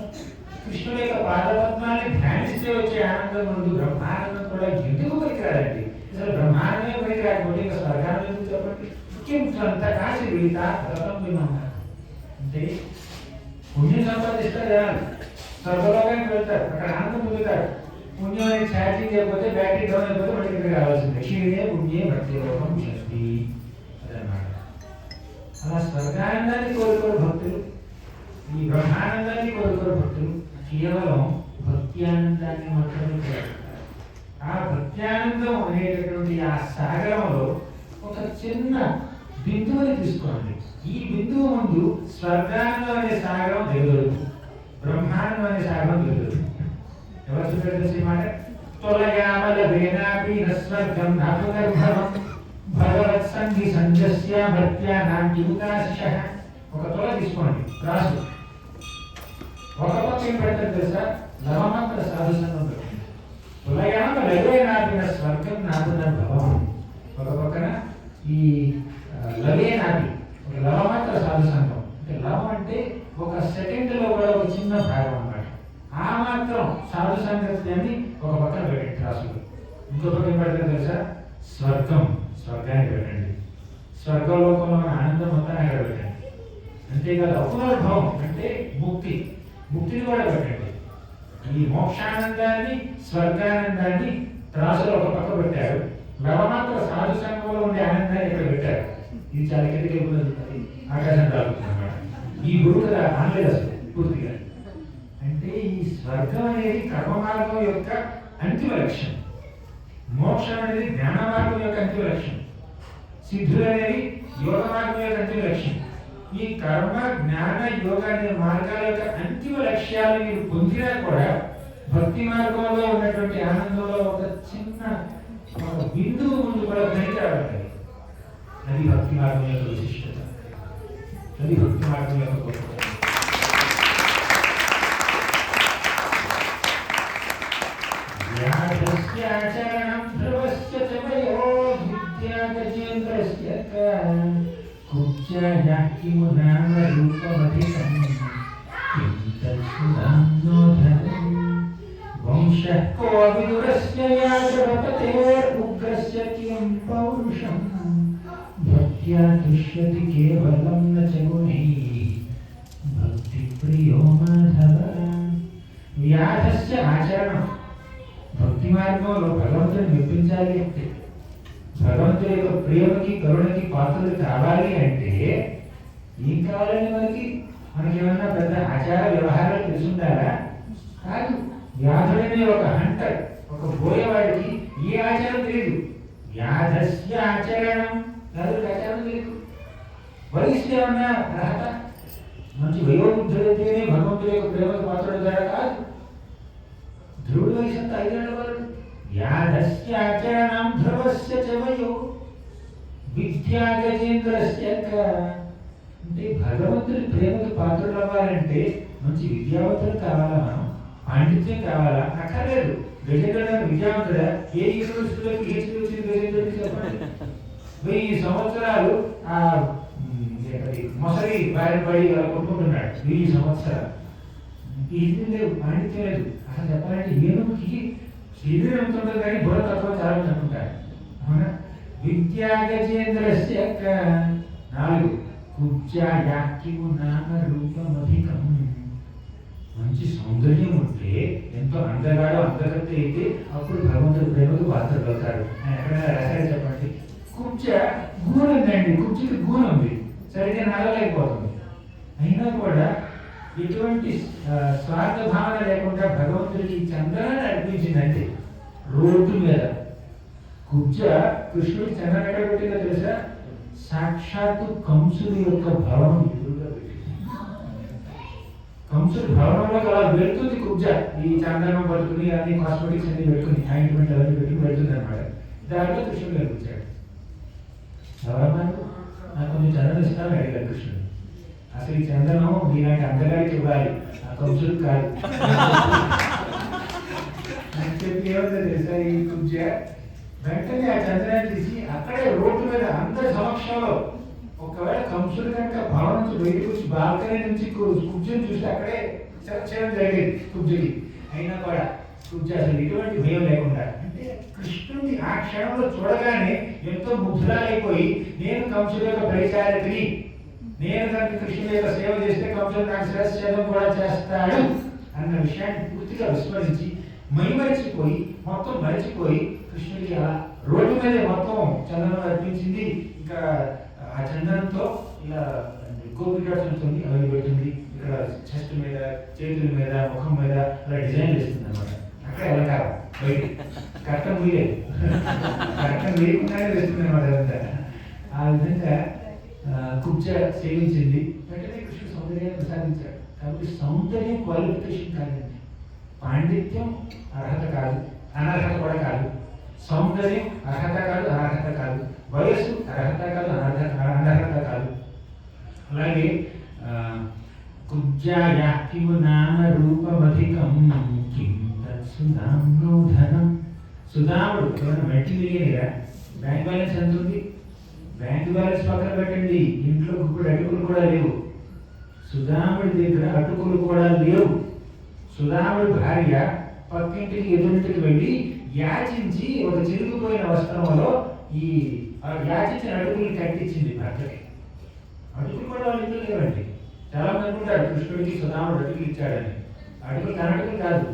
కృష్ణుడి యొక్క పాదపద్మాన్ని ధ్యానిస్తే వచ్చే ఆనందం ముందు బ్రహ్మానందం కూడా ఎందుకు పనికిరాదండి? అసలు బ్రహ్మానందమే పనికిరాకపోతే ఇంకా స్వర్గానందం ఎందుకు చెప్పండి? ముఖ్యంత కాసి వీత భగవం విమన్నారు అంటే పుణ్యం సంపాదిస్తారు జనాలు, స్వర్గలోకానికి వెళ్తారు, అక్కడ ఆనందం పొందుతారు. పుణ్యం అనేది ఛార్జింగ్ చేయకపోతే బ్యాటరీ డౌన్ అయిపోతే మళ్ళీ ఇక్కడికి రావాల్సిందే. క్షీణే పుణ్యే భక్తి లోకం శక్తి అదనమాట. అలా స్వర్గానందాన్ని కోరుకోరు భక్తులు, ఈ బ్రహ్మానందాన్ని కోరుకోరు భక్తులు, కేవలం భక్త్యానందాన్ని మాత్రమే కోరుకుంటారు. ఆ భక్త్యానందం అనేటటువంటి ఆ సాగరంలో ఒక చిన్న బిందువుని తీసుకోండి. ఈ బిందువు ముందు స్వర్గానందం అనే సాగరం దిగదు, బ్రహ్మానందం అనే సాగరం దిగదు. ఎవరు చెప్పారు తెలిసి మాట? తొలగామల వేనాపి స్వర్గం నాపునర్భవం భగవత్ సంధి సంజస్య భక్త్యా నాంటిముదాశ. ఒక తొల తీసుకోండి, రాసు. ఒక పక్క ఏం పెడతారు తెలుసా? లవమాత్ర సాధు సంఘం పెట్టండి. తొలగామ లవే నాపిన స్వర్గం నాపునర్భవం. ఒక పక్కన ఈ లవే నాపి ఒక లవమాత్ర సాధు సంఘం. అంటే లవం అంటే ఒక సెకండ్ లో కూడా ఒక చిన్న భాగం అన్నమాట. ఆ మాత్రం సాధు సంగత్యాన్ని ఒక పక్కన పెట్టండి రాసులు. ఇంకో పక్కన పెడతారు తెలుసా? స్వర్గం, స్వర్గాన్ని పెట్టండి. స్వర్గలోకంలో ఆనందం మొత్తాన్ని అక్కడ పెట్టండి. అంతేకాదు అపునర్భవం అంటే ముక్తి, ముక్తిని కూడా పెట్టండి. ఈ మోక్షానందాన్ని స్వర్గానందాన్ని త్రాసులో ఒక పక్క పెట్టారు. లవమాత్ర సాధు సంఘంలో ఉండే ఆనందాన్ని ఇక్కడ పెట్టారు. ఇది చాలా కిందకి వెళ్ళిపోతుంది, ఆకాశం రాలుతుంది అన్నమాట. ఈ గురువు కదా అనలేదు అసలు పూర్తిగా. అంటే ఈ స్వర్గం అనేది కర్మ మార్గం యొక్క అంతిమ లక్ష్యం, మోక్షం అనేది జ్ఞాన మార్గం యొక్క అంతిమ లక్ష్యం, సిద్ధులు అనేది యోగ మార్గం యొక్క అంతిమ లక్ష్యం. ఈ కర్మ జ్ఞాన యోగ అనే మార్గాల యొక్క అంతిమ లక్ష్యాలు మీరు పొందినా కూడా భక్తి మార్గంలో ఉన్నటువంటి ఆనందంలో ఒక చిన్న బిందువు ముందు కూడా పనికి రావాలి. అది భక్తి మార్గం యొక్క విశిష్టత, అది భక్తి మార్గం యొక్క గొప్పతనం. వ్యాధస్యాచరణం ధ్రువస్య చ వయో విద్యాగజేంద్రస్య కుబ్జాయా కిము నామ రూపమధికం కిం తత్సుధామ్నోధరం వంశః కో విదురస్య యాజవపతేరుగ్రస్య కిం పౌరుషం భక్త్యా తుష్యతి కేవలం న చ గుణైః భక్తి ప్రియో మాధవ. వ్యాధస్య ఆచరణం, భక్తి మార్గంలో భగవంతుని మెప్పించాలి అంటే, భగవంతుడి యొక్క ప్రేమకి కరుణకి పాత్రలు కావాలి అంటే ఏం కావాలని మనకి ఏమన్నా పెద్ద ఆచార వ్యవహారాలు తెలుసుండాలా? కాదు. వ్యాధుడనే ఒక హంటర్, ఒక బోయేవాడికి ఏ ఆచారం తెలియదు. వ్యాధస్య ఆచరణం, వ్యాధుడికి ఆచారం తెలియదు. వయసు ఏమన్నా అర్హత? మంచి వయోవృద్ధులైతేనే భగవంతుడి యొక్క ప్రేమకి పాత్రలు ద్వారా కాదు. ధ్రువుడు వయసు అంతా 5 ఏళ్ల వరకు. వ్యాధస్య ఆచరణం ధ్రువస్య చ వయో విద్యాగజేంద్రస్య. అంటే భగవంతుడి ప్రేమకి పాత్రలు అవ్వాలంటే మంచి విద్యావంతులు కావాలా? మనం పాండిత్యం కావాలా? అక్కర్లేదు. గజేంద్రుడు విద్యావంతుడా? ఏ యూనివర్సిటీలో పిహెచ్డీ వచ్చింది గజేంద్రుడికి చెప్పండి. 1000 సంవత్సరాలు ఆ మొసలి బారి పడి కొట్టుకుంటున్నాడు. 1000 సంవత్సరాలు. ఇది లేవు, పాండిత్యం లేదు. అసలు చెప్పాలంటే ఏనుగుకి శరీరం ఎంత ఉంటుంది కానీ బుర్ర తక్కువ చాలా మంది అనుకుంటారు. అవునా? విద్యాగజేంద్రస్య 4 కుబ్జాయా కిము నామ రూపమధికం. మంచి సౌందర్యం ఉంటే, ఎంతో అందగాడు అందగత్తి అయితే అప్పుడు భగవంతుడి ప్రేమకు పాత్రలు అవుతాడు. ఆయన ఎక్కడైనా రాశారు చెప్పండి? కుబ్జ గూడు ఉందండి, కుబ్జకి గూడు ఉంది, సరిగ్గా నడవలేకపోతుంది. అయినా కూడా ఎటువంటి స్వార్థ భావన లేకుండా భగవంతుడికి చందనాన్ని అర్పించిందంటే రోడ్డు మీద. కుబ్జ కృష్ణుడికి చందనం ఎక్కడ పెట్టిందో తెలుసా? సాక్షాత్తు కంసుడి యొక్క భవనం ఎదురుగా పెట్టింది. కంసుడు భవనంలోకి అలా వెళ్తుంది కుబ్జ, ఈ చందనం పట్టుకుని అన్ని కాస్మెటిక్స్ అన్ని పెట్టుకుని ఆయింట్మెంట్ అవన్నీ పెట్టుకుని వెళ్తుంది అనమాట. దాంట్లో కృష్ణుడు కనిపించాడు. ఎవరమ్మా నాకు కొంచెం చందనం ఇస్తామని అడిగాడు కృష్ణుడు. అసలు ఈ చందనం మీలాంటి అందగారికి ఇవ్వాలి, ఆ కంసుడు కాదు అని చెప్పి ఏమంటే తెలుసా ఈ కుబ్జ వెంటనే ఆ చందనాన్ని తీసి అక్కడే రోడ్డు మీద అందరి సమక్షంలో, ఒకవేళ కంసుడు కనుక భవనం నుంచి బయటకు వచ్చి బాల్కనీ నుంచి కుబ్జని చూసి అక్కడే చేయడం జరిగేది కుబ్జకి. అయినా కూడా కుబ్జ అసలు ఎటువంటి భయం లేకుండా, అంటే కృష్ణుడిని ఆ క్షణంలో చూడగానే ఎంతో ముగ్ధురాలైపోయి, నేను కంసుడు యొక్క పరిచారకుని, నేను కనుక కృష్ణుడి యొక్క సేవ చేస్తే కంసుడు నాకు శ్రేష్ఠం కూడా చేస్తాడు అన్న విషయాన్ని పూర్తిగా విస్మరించి మైమరిచిపోయి మొత్తం మరిచిపోయి కృష్ణుడికి అలా రోడ్డు మీద మొత్తం చందనం అర్పించింది. ఇంకా ఆ చందనంతో ఇలా గోపికాస్ ఉంటుంది, అవి పెడుతుంది, ఇక్కడ చెస్ట్ మీద, చేతుల మీద, ముఖం మీద అలా డిజైన్ చేస్తుంది అనమాట. అక్కడ అలంకారం బయట కట్టం వీలేదు, కట్టం వేయకుండానే వేస్తుంది అనమాట. అదంతా ఆ విధంగా కుబ్జ సేవించింది. వెంటనే కృష్ణుడు సౌందర్యాన్ని ప్రసాదించాడు. కాబట్టి సౌందర్యం క్వాలిఫికేషన్ కాదండి, పాండిత్యం అర్హత కాదు, అనర్హత కూడా కాదు. సౌందర్యం అర్హత కాదు, అనర్హత కాదు. వయస్సు అర్హత కాదు, అనర్హత కాదు. అలాగే కుబ్జాయ కిం నామ రూపమధికం కిం తత్సునామ్నో ధనం. సుధాముడు ఏమన్నా మెట్టి మిలియనిరా? బ్యాంక్ బ్యాలెన్స్ ఎంత ఉంది? బ్యాంక్ బ్యాలెన్స్ పక్కన పెట్టండి, ఇంట్లో ఇప్పుడు అటుకులు కూడా లేవు. సుధాముడి దగ్గర అటుకులు కూడా లేవు. సుధాముడి భార్య పక్కింటికి ఎదురింటికి వెళ్ళి యాచించి ఒక చిరిగిపోయిన వస్త్రంలో ఈ యాచించిన అడుగులు కట్టించింది భర్తకి. అడుగులు కూడా వాళ్ళ ఇంట్లో లేవండి. చాలా మంది అనుకుంటారు కృష్ణుడికి సుధాముడు అడుగులు ఇచ్చాడని. అడుగులు కనడుగులు కాదు,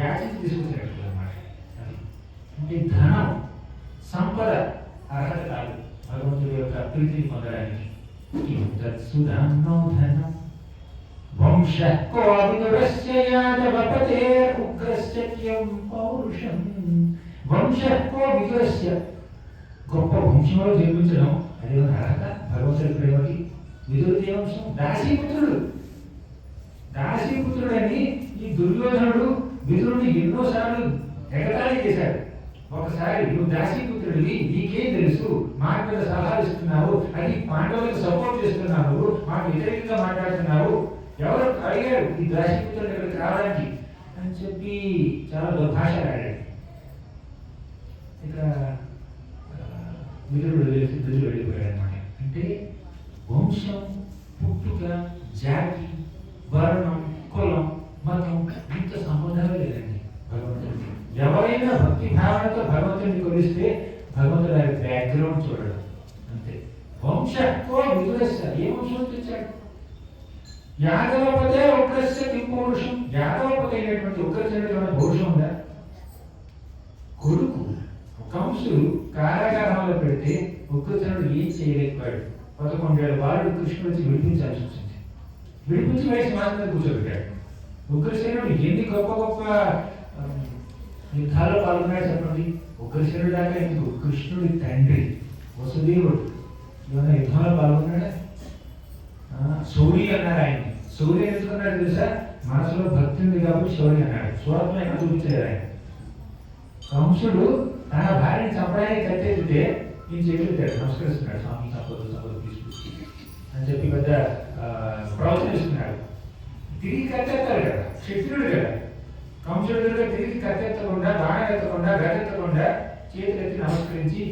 యాచించి తీసుకొచ్చిన అడుగులు అన్నమాట. అంటే ధనం, సంపద అర్హత కాదు భగవంతుడి యొక్క ప్రీతిని పొందడానికి. సుధామో ధనం వంశః కో విదురస్య యాదవపతేర్ ఉగ్రస్య కిం పౌరుషం. వంశః కో విదురస్య, గొప్ప వంశంలో జన్మించడం అదే అర్హత భగవంతుడి ప్రేమకి. విదురుడి వంశం దాసీపుత్రుడు, దాసీపుత్రుడని ఈ దుర్యోధనుడు విదురుని ఎన్నోసార్లు ఎగతాళి చేశాడు. ఒకసారి నువ్వు దాసీపుత్రుడివి, నీకేం తెలుసు, మాకు మీద సలహాలు ఇస్తున్నావు, అది పాండవులకు సపోర్ట్ చేస్తున్నావు, మాకు వ్యతిరేకంగా మాట్లాడుతున్నావు, ఎవరు అడిగారు ఈ దాసీపుత్రుడు ఇక్కడికి రావడానికి అని చెప్పి చాలా దుర్భాషలు ఆడాడు. ఇక్కడ విదురుడు వెళ్ళిపోయాడు అనమాట. అంటే వంశం, పుట్టుక, జాతి, వర్ణం, కులం, మతం ఇంత సంబంధమే లేదండి భగవంతుడికి. ఎవరైనా భక్తి భావనతో భగవంతుడిని కొలిస్తే భగవంతుడు ఆయన బ్యాక్గ్రౌండ్ చూడడం అంతే. వంశకో విదురస్య, ఏ వంశం తెచ్చాడు? యాదవపతే ఉగ్రస్య కిం పౌరుషం. యాదవపతి అయినటువంటి ఉగ్రసేనుడికి ఏమైనా పౌరుషం ఉందా? కొడుకు కంసుడు కారాగారంలో పెడితే ఉగ్రసేనుడు ఏం చేయలేకపోయాడు. 11 ఏళ్ల బాలుడు కృష్ణుడు వచ్చి విడిపించాల్సి వచ్చింది. విడిపించి వేసి మాత్రమే కూర్చోబెట్టాడు. ఉగ్రసేనుడు ఎన్ని గొప్ప గొప్ప యుద్ధాల్లో పాల్గొన్నాడు చెప్పండి. ఉగ్రసేనుడు దాకా ఎందుకు, కృష్ణుడి తండ్రి వసుదేవుడు ఏమైనా యుద్ధంలో పాల్గొన్నాడా? శౌర్య అన్నారు ఆయన్ని. శౌర్య ఎందుకున్నాడు తెలుసా? మనసులో భక్తి ఉంది కాబట్టి శౌర్య అన్నాడు. సూరత్వం ఎక్కడ చూపించలేదు ఆయన. కంసుడు తన భార్యని చంపడానికి కట్టేస్తే ఈయన చెబుతాడు, నమస్కరిస్తున్నాడు, స్వామి సంపద సంపద తీసుకొచ్చి అని చెప్పి పెద్ద ప్రవచనిస్తున్నాడు. తిరిగి కట్టేస్తాడు కదా, క్షత్రుడు కదా. కంసుడు దగ్గర తిరిగి కట్టెత్తకుండా, బాణం ఎత్తకుండా, గట్టెత్తకుండా చేతులెత్తి నమస్కరించి,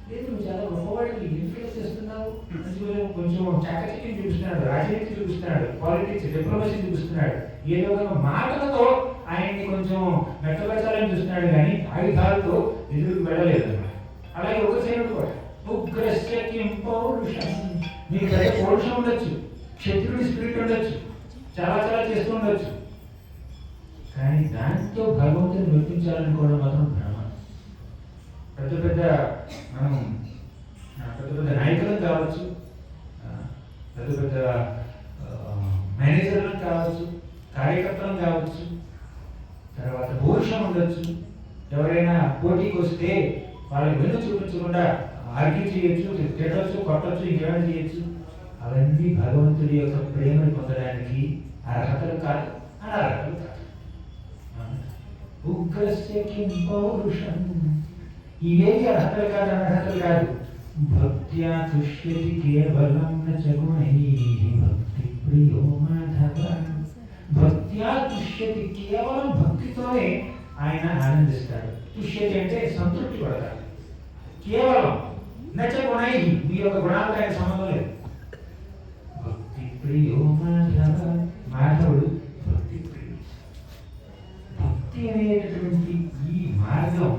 లేదు నువ్వు చాలా గొప్పవాడికి ఇన్ఫ్లుయెన్స్ చేస్తున్నావు అని కొంచెం చాకచక్యం చూపిస్తున్నాడు, రాజనీతి చూపిస్తున్నాడు, పాలిటిక్స్, డిప్లొమసీ చూపిస్తున్నాడు. ఏదో ఒక మాటలతో ఆయన్ని కొంచెం మెట్టపరచాలని చూస్తున్నాడు, కానీ ఆయుధాలతో ఎదురుకు వెళ్ళలేదు అన్నమాట. అలాగే ఉగ్రసేనుడు కూడా ఉగ్రస్య కిం పౌరుషం. మీకు పెద్ద పౌరుషం ఉండొచ్చు, క్షత్రుడి స్పిరిట్ ఉండొచ్చు, చాలా చాలా చేస్తూ ఉండొచ్చు, కానీ దాంతో భగవంతుని మెప్పించాలనుకోవడం మాత్రం భ్రమ. పెద్ద పెద్ద మనం పెద్ద పెద్ద నాయకులను కావచ్చు, పెద్ద పెద్ద మేనేజర్లను కావచ్చు, కార్యకర్తలను కావచ్చు, తర్వాత పౌరుషం ఉండొచ్చు. ఎవరైనా పోటీకి వస్తే వాళ్ళకి వెన్ను చూపించకుండా ఆర్గ్యూ చేయొచ్చు, తిట్టచ్చు, కొట్టచ్చు, ఇంకేమైనా చేయొచ్చు. అవన్నీ భగవంతుడి యొక్క ప్రేమను పొందడానికి అర్హతలు కాదు, అనర్హతలు కాదు. ఉగ్రస్య కిం పౌరుషం, ఇవేవి అర్హతలు కాదు, అనర్హతలు కాదు. భక్త్యా తుష్యతి కేవలం న చ గుణైః భక్తి ప్రియో మాధవ. భక్త్యా తుష్యతి, కేవలం భక్తితోనే ఆయన ఆనందిస్తాడు. తుష్యతి అంటే సంతృప్తి పడతాడు. కేవలం నచ గుణైః, మీ యొక్క గుణాలతో ఆయన సంబంధం లేదు. భక్తి ప్రియో మాధవ, మాధవుడు భక్తి ప్రియుడు. భక్తి అనేటటువంటి ఈ మార్గం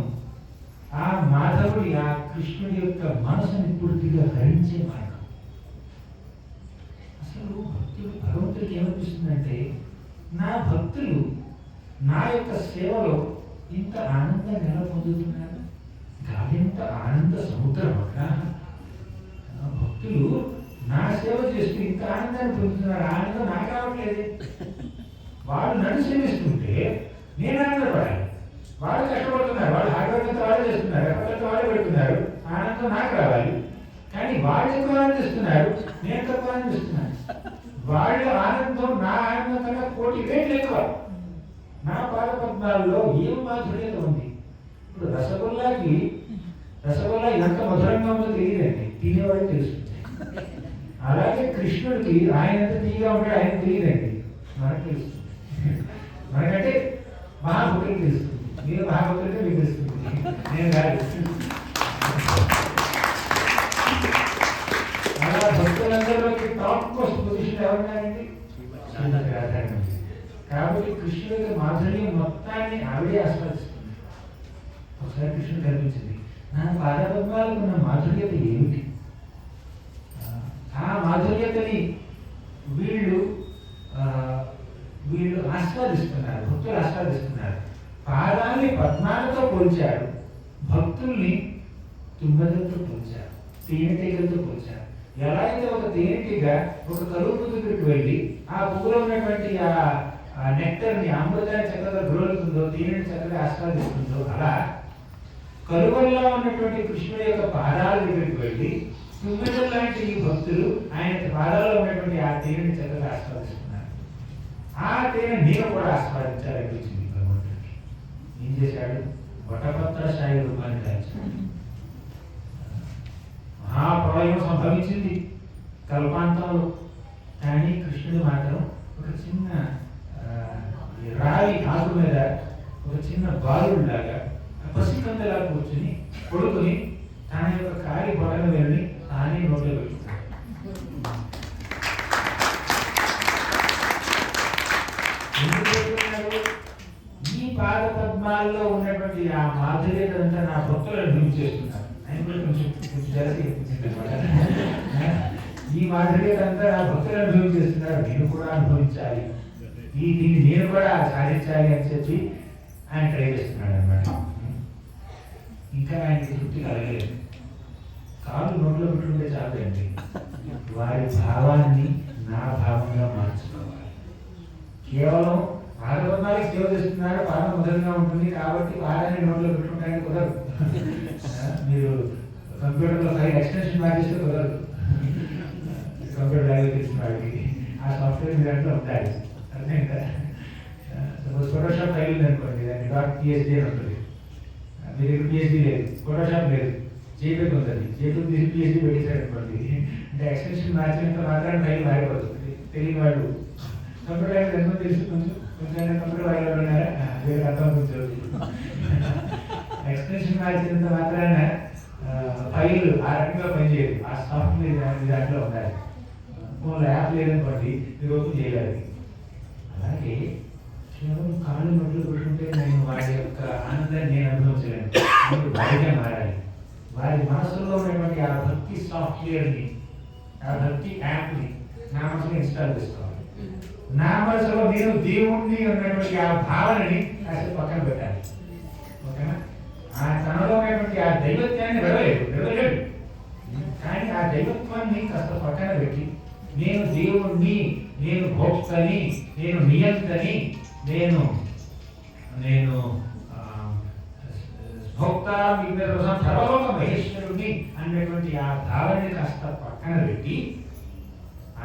ఆ మాధవుడి, ఆ కృష్ణుడి యొక్క మనసుని పూర్తిగా హరించే మార్గం. అసలు భక్తుడు భగవంతుడికి ఏమనిపిస్తుందంటే, నా భక్తులు నా యొక్క సేవలో ఇంత ఆనందాన్ని ఎలా పొందుతున్నారు, ఎంత ఆనంద సముద్రం అక్కడ. భక్తులు నా సేవ చేస్తూ ఇంత ఆనందాన్ని పొందుతున్నారు, ఆనందం నాకు రావట్లేదు. వాళ్ళు నన్ను సేవిస్తుంటే నేను ఆనందపడాలి. వాళ్ళు కష్టపడుతున్నారు, వాళ్ళు హార్డ్వర్క్ వాళ్ళే చేస్తున్నారు, ఎఫర్ట్ వాళ్ళే పెడుతున్నారు, ఆనందం నాకు రావాలి. కానీ వాళ్ళు ఎక్కువ ఆనందిస్తున్నారు, నేను తక్కువ ఆనందిస్తున్నాను. వాళ్ళ ఆనందం నా ఆనందం కన్నా కోటి రేట్లు ఎక్కువ. నా పాద పద్మాలలో ఏం మాధుర్యత ఉంది. ఇప్పుడు రసగుల్లా ఎంత మధురంగా ఉందో తెలియదండి, తినేవాడికి తెలుస్తుంది. అలాగే కృష్ణుడికి ఆయన ఎంత తీయగా ఉంటాడు ఆయన తెలియదండి, మనకు తెలుస్తుంది. మనకంటే మహాభక్తులకు తెలుస్తుంది. మీరు మహాభక్తులకే మీకు తెలుస్తుంది, నేను కాదు. అలా భక్తులందరిలోకి టాప్ మోస్ట్ పొజిషన్ ఎవరున్నారండి? కాబట్టి కృష్ణుడి యొక్క మాధుర్యం మొత్తాన్ని ఆవిడే ఆస్వాదిస్తుంది. ఒకసారి కృష్ణుడు కనిపించింది, నా పాదపద్మాలకు ఉన్న మాధుర్యత ఏమిటి? ఆ మాధుర్యతని వీళ్ళు ఆస్వాదిస్తున్నారు, భక్తులు ఆస్వాదిస్తున్నారు. పాదాన్ని పద్మాలతో పోల్చాడు, భక్తుల్ని తుమ్మెదలతో పోల్చాడు, తేనెటీగలతో పోల్చాడు. ఎలా అయితే ఒక తేనెటీగ ఒక కలువ పువ్వు దగ్గరికి వెళ్ళి ఆ పువ్వులో ఉన్నటువంటి ఆ నెక్టర్ని, అమృతాన్ని చక్కగా గ్రోలుతుందో, తేనెని చక్కగా ఆస్వాదిస్తుందో, అలా కలువల్లో ఉన్నటువంటి కృష్ణుడి యొక్క పాదాల దగ్గరికి వెళ్ళి తుమ్మెదల లాంటి ఈ భక్తులు ఆయన పాదాల్లో ఉన్నటువంటి ఆ తేనెని చక్కగా ఆస్వాదిస్తున్నారు. ఆ తేనె నేను కూడా ఆస్వాదించాలనిపించింది భగవంతుడికి. ఏం చేశాడు? వటపత్ర సాయి రూపాన్ని దాల్చాడు. మహాప్రళయం సంభవించింది కల్పాంతంలో. కానీ కృష్ణుడు మాత్రం ఒక చిన్న రావి ఆకు మీద ఒక చిన్న బాలుడిలాగా పసికందలా కూర్చుని కొడుకుని తన యొక్క కాలి బొటన వెళ్ళి తానే నోట్లో పెట్టుకున్నాడు. ఎందుకు పెట్టుకున్నాడు? ఈ పాద పద్మాల్లో ఉన్నటువంటి ఆ మాధుర్యతంతా నా భక్తులను అనుభవించేస్తున్నారు. ఆయన కూడా కొంచెం జలసి అనిపించింది. ఈ మాధుర్యతంతా నా భక్తులను అనుభవించేస్తున్నారు, నేను కూడా అనుభవించాలి, దీన్ని నేను కూడా సాధించాలి అని చెప్పి ఆయన ట్రై చేస్తున్నాడు అన్నమాట. ఇంకా ఆయనకి తృప్తి కలగలేదు. కాలు నోట్లో పెట్టుకుంటే చాలండి, వారి భావాన్ని నా భావంగా మార్చుకోవాలి. కేవలం పాదపద్మాలకి సేవ చేస్తున్నారు, పాదం మధురంగా ఉంటుంది కాబట్టి పాదాన్ని నోట్లో పెట్టుకుంటానికి కుదరదు. మీరు కంప్యూటర్లో ఫైల్ ఎక్స్టెన్షన్ మార్చేస్తే కుదరదు. కంప్యూటర్ లాంగ్వేజ్ తెలిసిన వాడికి ఆ సాఫ్ట్వేర్ మీ దాంట్లో ఉండాలి. అర్థమైందా? సపోజ్ ఫోటోషాప్ ఫైల్ ఉందనుకోండి, దాన్ని .phd అని ఉంటుంది. మీ దగ్గర PhD లేదు, ఫోటోషాప్ లేదు, జేపీకి ఉంటుంది. జేపీ తీసి PhD పెట్టేశారు అనుకోండి, అంటే ఎక్స్టెన్షన్ మార్చినంత మాత్రం ఫైల్ మారిపోతుంది. తెలియని వాళ్ళు కంప్యూటర్ లాంగ్వేజ్ ఎంతో తెలుసు, కొంచెం కంప్యూటర్ వాళ్ళు ఉన్నారా వేరే అర్థం కొంచెం. ఎక్స్టెన్షన్ మార్చినంత మాత్రాన ఫైల్ ఆ రకంగా పనిచేయదు. ఆ సాఫ్ట్వేర్ దాంట్లో ఉండాలి. ఫోన్లో యాప్ లేదనుకోండి, మీరు ఓపెన్ చేయలేదు. అలాగే కేవలం కాళ్ళు నోట్లు పెట్టుకుంటే నేను వారి యొక్క ఆనందాన్ని నేను అనుభవించలేను. మీరు వారిగా మారాలి. వారి మనసులో ఉన్నటువంటి ఆ భక్తి సాఫ్ట్వేర్ని, ఆ భక్తి యాప్ని నా మనసులో ఇన్స్టాల్ చేసుకోవాలి. నా మనసులో నేను దేవుణ్ణి ఉన్నటువంటి ఆ భావనని కాసేపు పక్కన పెట్టాలి. ఓకేనా? ఆ తనలో ఉన్నటువంటి ఆ దైవత్వాన్ని వెరవలేడు. కానీ ఆ దైవత్వాన్ని కాస్త పక్కన పెట్టి నేను దేవుణ్ణి, నేను భోక్తని, నేను నియంతని, నేను భోక్త సర్వలోక మహేశ్వరుణ్ణి అన్నటువంటి ఆ భావాన్ని కాస్త పక్కన పెట్టి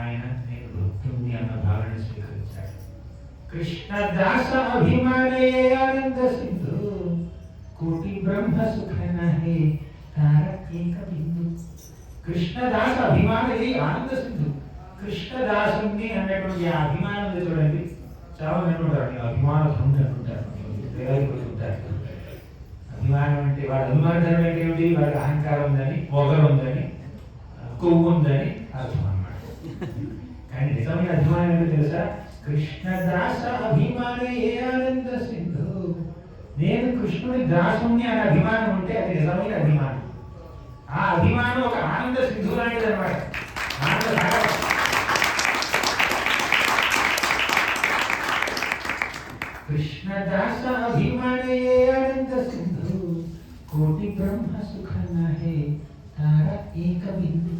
ఆయన నేను భక్తుని అన్న భావన స్వీకరించాడు. కృష్ణదాస అభిమానే ఆనంద సింధు కోటి బ్రహ్మ సుఖ నహే తారక ఏక బిందు. కృష్ణదాస అభిమానది ఆనంద సింధు. కృష్ణదాసుని అన్నటువంటి ఆ అభిమానం చూడండి, చాలా మంది ఉంటారు అభిమాన ధనుడు అంటుంటారు, అభిమానం అంటే వాడు అభిమానం అంటే ఏమిటి, వాడికి అహంకారం ఉందని, పొగరు ఉందని, కొవ్వు ఉందని అర్థం అన్నమాట. కానీ నిజమైన అభిమానం ఏంటో తెలుసా? కృష్ణదాస అభిమానే ఆనంద సింధు. నేను కృష్ణుడి దాసుని అనే అభిమానం ఉంటే అది నిజమైన అభిమానం. ఆ అభిమానం ఒక ఆనంద సింధు లాంటిది అనమాట. ఆనంద సాగరం. కృష్ణదాస అభిమానే ఆనంద సింధు కోటి బ్రహ్మ సుఖ నహే తార ఏక బిందు.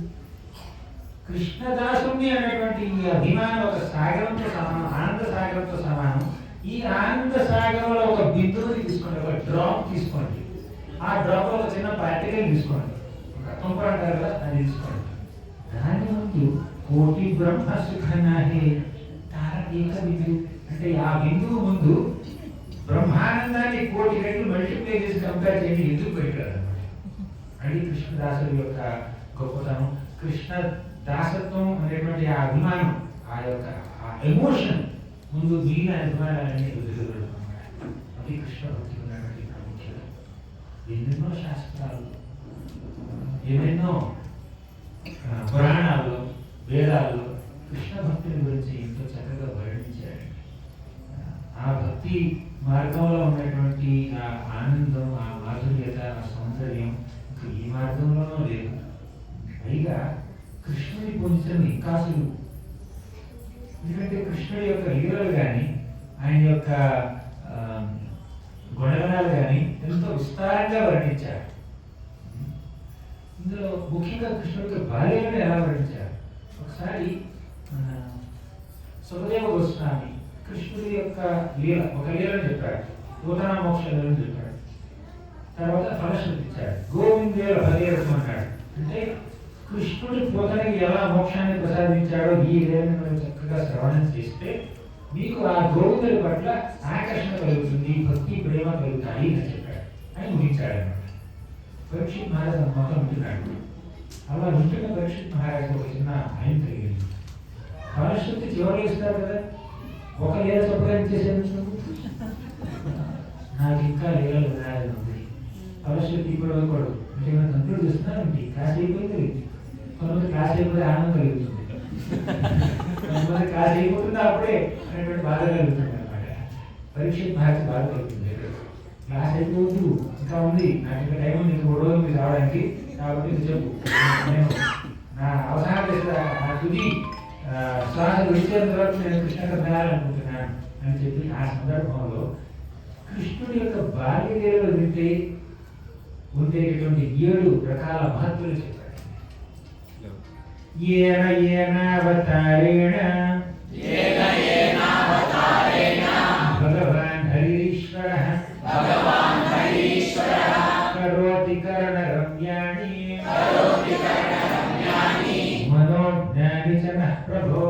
కృష్ణదాసుని అనేటువంటి ఈ అభిమానం ఒక సాగరంతో సమానం, ఆనంద సాగరంతో సమానం. ఈ ఆనంద సాగరంలో ఒక బిందువుని తీసుకోండి, ఒక డ్రాప్ తీసుకోండి. ఆ డ్రాప్ ఒక చిన్న పార్టికల్ తీసుకోండి, ఒక తుంపర అంటారు కదా, అది తీసుకోండి. దాని ముందు కోటి బ్రహ్మ సుఖ నహే తార ఏక బిందు అంటే ఆ బిందువు ముందు బ్రహ్మానందాన్ని కోటి రెట్లు మల్టిప్లై చేసి కంపేర్ చేయండి, ఎందుకు పెట్టారు అన్నమాట. అది కృష్ణదాసుడి యొక్క గొప్పతనం. కృష్ణ దాసత్వం అనేటువంటి ఆ అభిమానం, ఆ యొక్క ఆ ఎమోషన్ ముందు మిగిలిన అభిమానాలన్నీ వదిలిపెడతాం. అది కృష్ణ భక్తికి ఉన్నటువంటి ప్రాముఖ్యత. ఎన్నెన్నో శాస్త్రాలు, ఎన్నెన్నో పురాణాలు, వేదాలు కృష్ణ భక్తిని గురించి ఎంతో చక్కగా వర్ణించాడు. ఆ భక్తి మార్గంలో ఉన్నటువంటి ఆ ఆనందం, ఆ మాధుర్యత, ఆ సౌందర్యం ఇంకా ఈ మార్గంలోనూ లేదు. పైగా కృష్ణుని పొందించడం ఇంకా సులువు. ఎందుకంటే కృష్ణుడి యొక్క లీలలు కానీ, ఆయన యొక్క గుణగణాలు కానీ ఎంతో విస్తారంగా వర్ణించారు. ఇందులో ముఖ్యంగా కృష్ణుడికి బాల్యాన్ని ఎలా వర్ణించారు. ఒకసారి సుఖదేవ గోస్వామి కృష్ణుడి యొక్క లీల, ఒక లీలను చెప్పాడు, నూతన మోక్ష లీలను చెప్పాడు. తర్వాత ఫలశ్రుతి ఇచ్చాడు, గోవిందేల భగీరథం అన్నాడు. అంటే కృష్ణుడి పోతనకి ఎలా మోక్షాన్ని ప్రసాదించాడో ఈ లీలను మనం చక్కగా శ్రవణం చేస్తే మీకు ఆ గోవిందుడి పట్ల ఆకర్షణ కలుగుతుంది, భక్తి ప్రేమ కలుగుతాయి అని చెప్పాడు. అని ముగించాడు అన్నమాట. పరీక్షిత్ మహారాజు మొత్తం వింటున్నాడు. అలా వింటున్న పరీక్షిత్ మహారాజు ఒక చిన్న భయం కలిగింది. ఫలశ్రుతి చివరిలో ఇస్తారు కదా, ఒక లీల చెప్పడానికి చేసేందుకు నాకు ఇంకా లీలలు వినాలని ఉంది. ఫలశ్రుతి ఇప్పుడు ఒకడు అంటే మన తండ్రులు చూస్తున్నారండి, క్లాస్ అయిపోయింది. కొంతమంది క్లాస్ అయిపోతే ఆనందం కలుగుతుంది, కొంతమంది క్లాస్ అయిపోతుంది అప్పుడే అనేటువంటి బాధ కలుగుతుంది అనమాట. పరీక్షిత్ మహారాజు బాధ కలుగుతుంది. క్లాస్ అయిపోవద్దు, ఇంకా ఉంది, నాకు ఇంకా టైం ఉంది, ఇంకా 3 రోజులు మీరు రావడానికి, కాబట్టి ఇది చెప్పు, నేను నా అవసరం చేస్తా, నా తుది శ్వాస విడిచేంత వరకు నేను కృష్ణుడు వినాలనుకుంటున్నాను అని చెప్పి ఆ సందర్భంలో కృష్ణుడి యొక్క బాల్య లీలలు వింటే ఉండేటటువంటి 7 రకాల మహత్తులు చెప్పాడు. భగవాన్ హరీశ్వరః కరోతి కరణ రమ్యాణి మనోజ్ఞాని చ నః ప్రభో.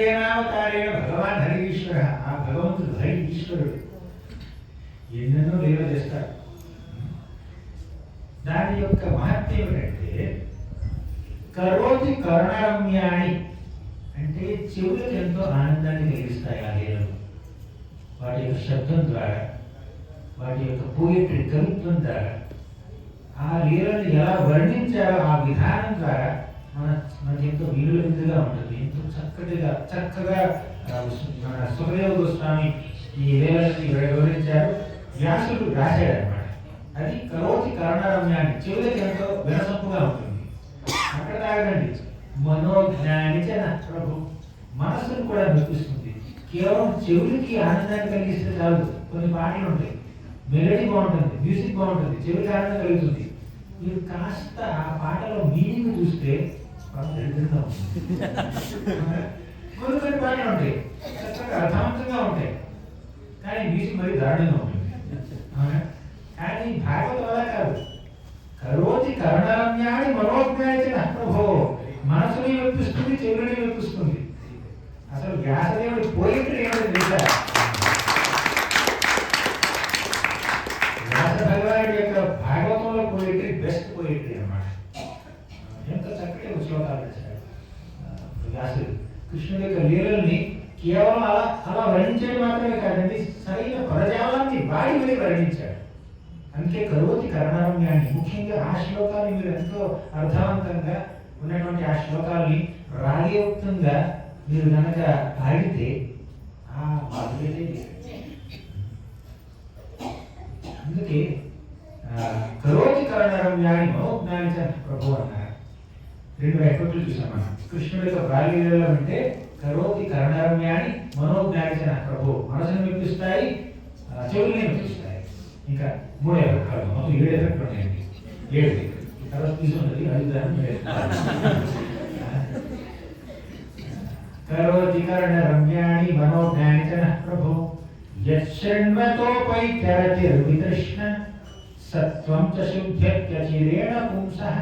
ఏనావతారేణ భగవాన్ హరి ఈశ్వర. ఆ భగవంతుడు హరి ఈశ్వరుడు ఎన్నెన్నో లీల చేస్తాడు. దాని యొక్క మహత్యం ఏమిటంటే కరోతి కరుణరమ్యాణి అంటే చెవులకు ఎంతో ఆనందాన్ని కలిగిస్తాయి ఆ లీలలు. వాటి యొక్క శబ్దం ద్వారా, వాటి యొక్క పోయిటరీ కవిత్వం ద్వారా, ఆ లీలను ఎలా వర్ణించారో ఆ విధానం ద్వారా మనకి ఎంతో విలువగా ఉంటుంది, ఎంతో చక్కగా మన సుఖదేవ గోస్వామి ఈ లీలని వివరించారు. వ్యాసుడు రాశాడు అనమాట. అది కరోతి కరుణరమ్యాన్ని, చెవులకు ఎంతో వినసొంపుగా ఉంటుంది. అక్కడ తాగండి మనోజ్ఞాని చ నః ప్రభు, మనస్సును కూడా మెప్పిస్తుంది. కేవలం చెవులకి ఆనందాన్ని కలిగిస్తే చాలు. కొన్ని పాటలు ఉంటాయి, మెలడీ బాగుంటుంది, మ్యూజిక్ బాగుంటుంది, చెవికి ఆనందం కలుగుతుంది. మీరు కాస్త ఆ పాటలో మీనింగ్ చూస్తే దరిద్రంగా ఉంటుంది. కొన్ని పాటలు ఉంటాయి చక్కగా అర్థవంతంగా ఉంటాయి, కానీ మ్యూజిక్ మరీ దారుణంగా ఉంటుంది. కానీ భాగవతం అలా కాదు. కరోతి కరుణరమ్యాన్ని మనోజ్ఞానించిన ప్రభో, మనసుని వెప్పిస్తుంది, చెవులని వెప్పిస్తుంది. అసలు వ్యాసదేవుడి పోయిటరీ ఏమిటో తెలుసా? వ్యాస భగవానుడి యొక్క భాగవతంలో పోయిటరీ బెస్ట్ పోయిటరీ అన్నమాట. ఎంత చక్కటి శ్లోకాలు రాశాడు వ్యాసుడు. కృష్ణుడి యొక్క లీలల్ని కేవలం అలా వర్ణించడం మాత్రమే కాదండి, సరైన పదజాలాన్ని వాడి మరీ వర్ణించాడు. అందుకే కరోతి కరుణరమ్యాన్ని, ముఖ్యంగా ఆ శ్లోకాన్ని మీరు ఎంతో అర్థవంతంగా ఉన్నటువంటి ఆ శ్లోకాల్ని రాగయుక్తంగా మీరు కనుక పాడితే ఆ మాధుర్యతే వేరు. అందుకే కరోతి కరుణరమ్యాన్ని మనోజ్ఞానించ ప్రభు అన్నారు. రెండు ఎఫెక్ట్లు చూసాం మనం. కృష్ణుడి యొక్క బాల్యలీలలో అంటే కరోతి కరుణరమ్యాన్ని మనోజ్ఞానించిన ప్రభు, మనసును మెప్పిస్తాయి, చెవుల్ని మెప్పిస్తాయి. ఇంకా 3 ఎఫెక్ట్లు, మొత్తం 7 ఎఫెక్ట్లు ఉన్నాయండి. 7 తర్వాత తీసుకున్నది 5 కరోతి కరుణరమ్యాన్ని మనోజ్ఞానించిన ప్రభు యశృణ్వతోపైత్యరతిర్వితృష్ణ సత్వం చ శుద్ధ్యత్యచిరేణ పుంసః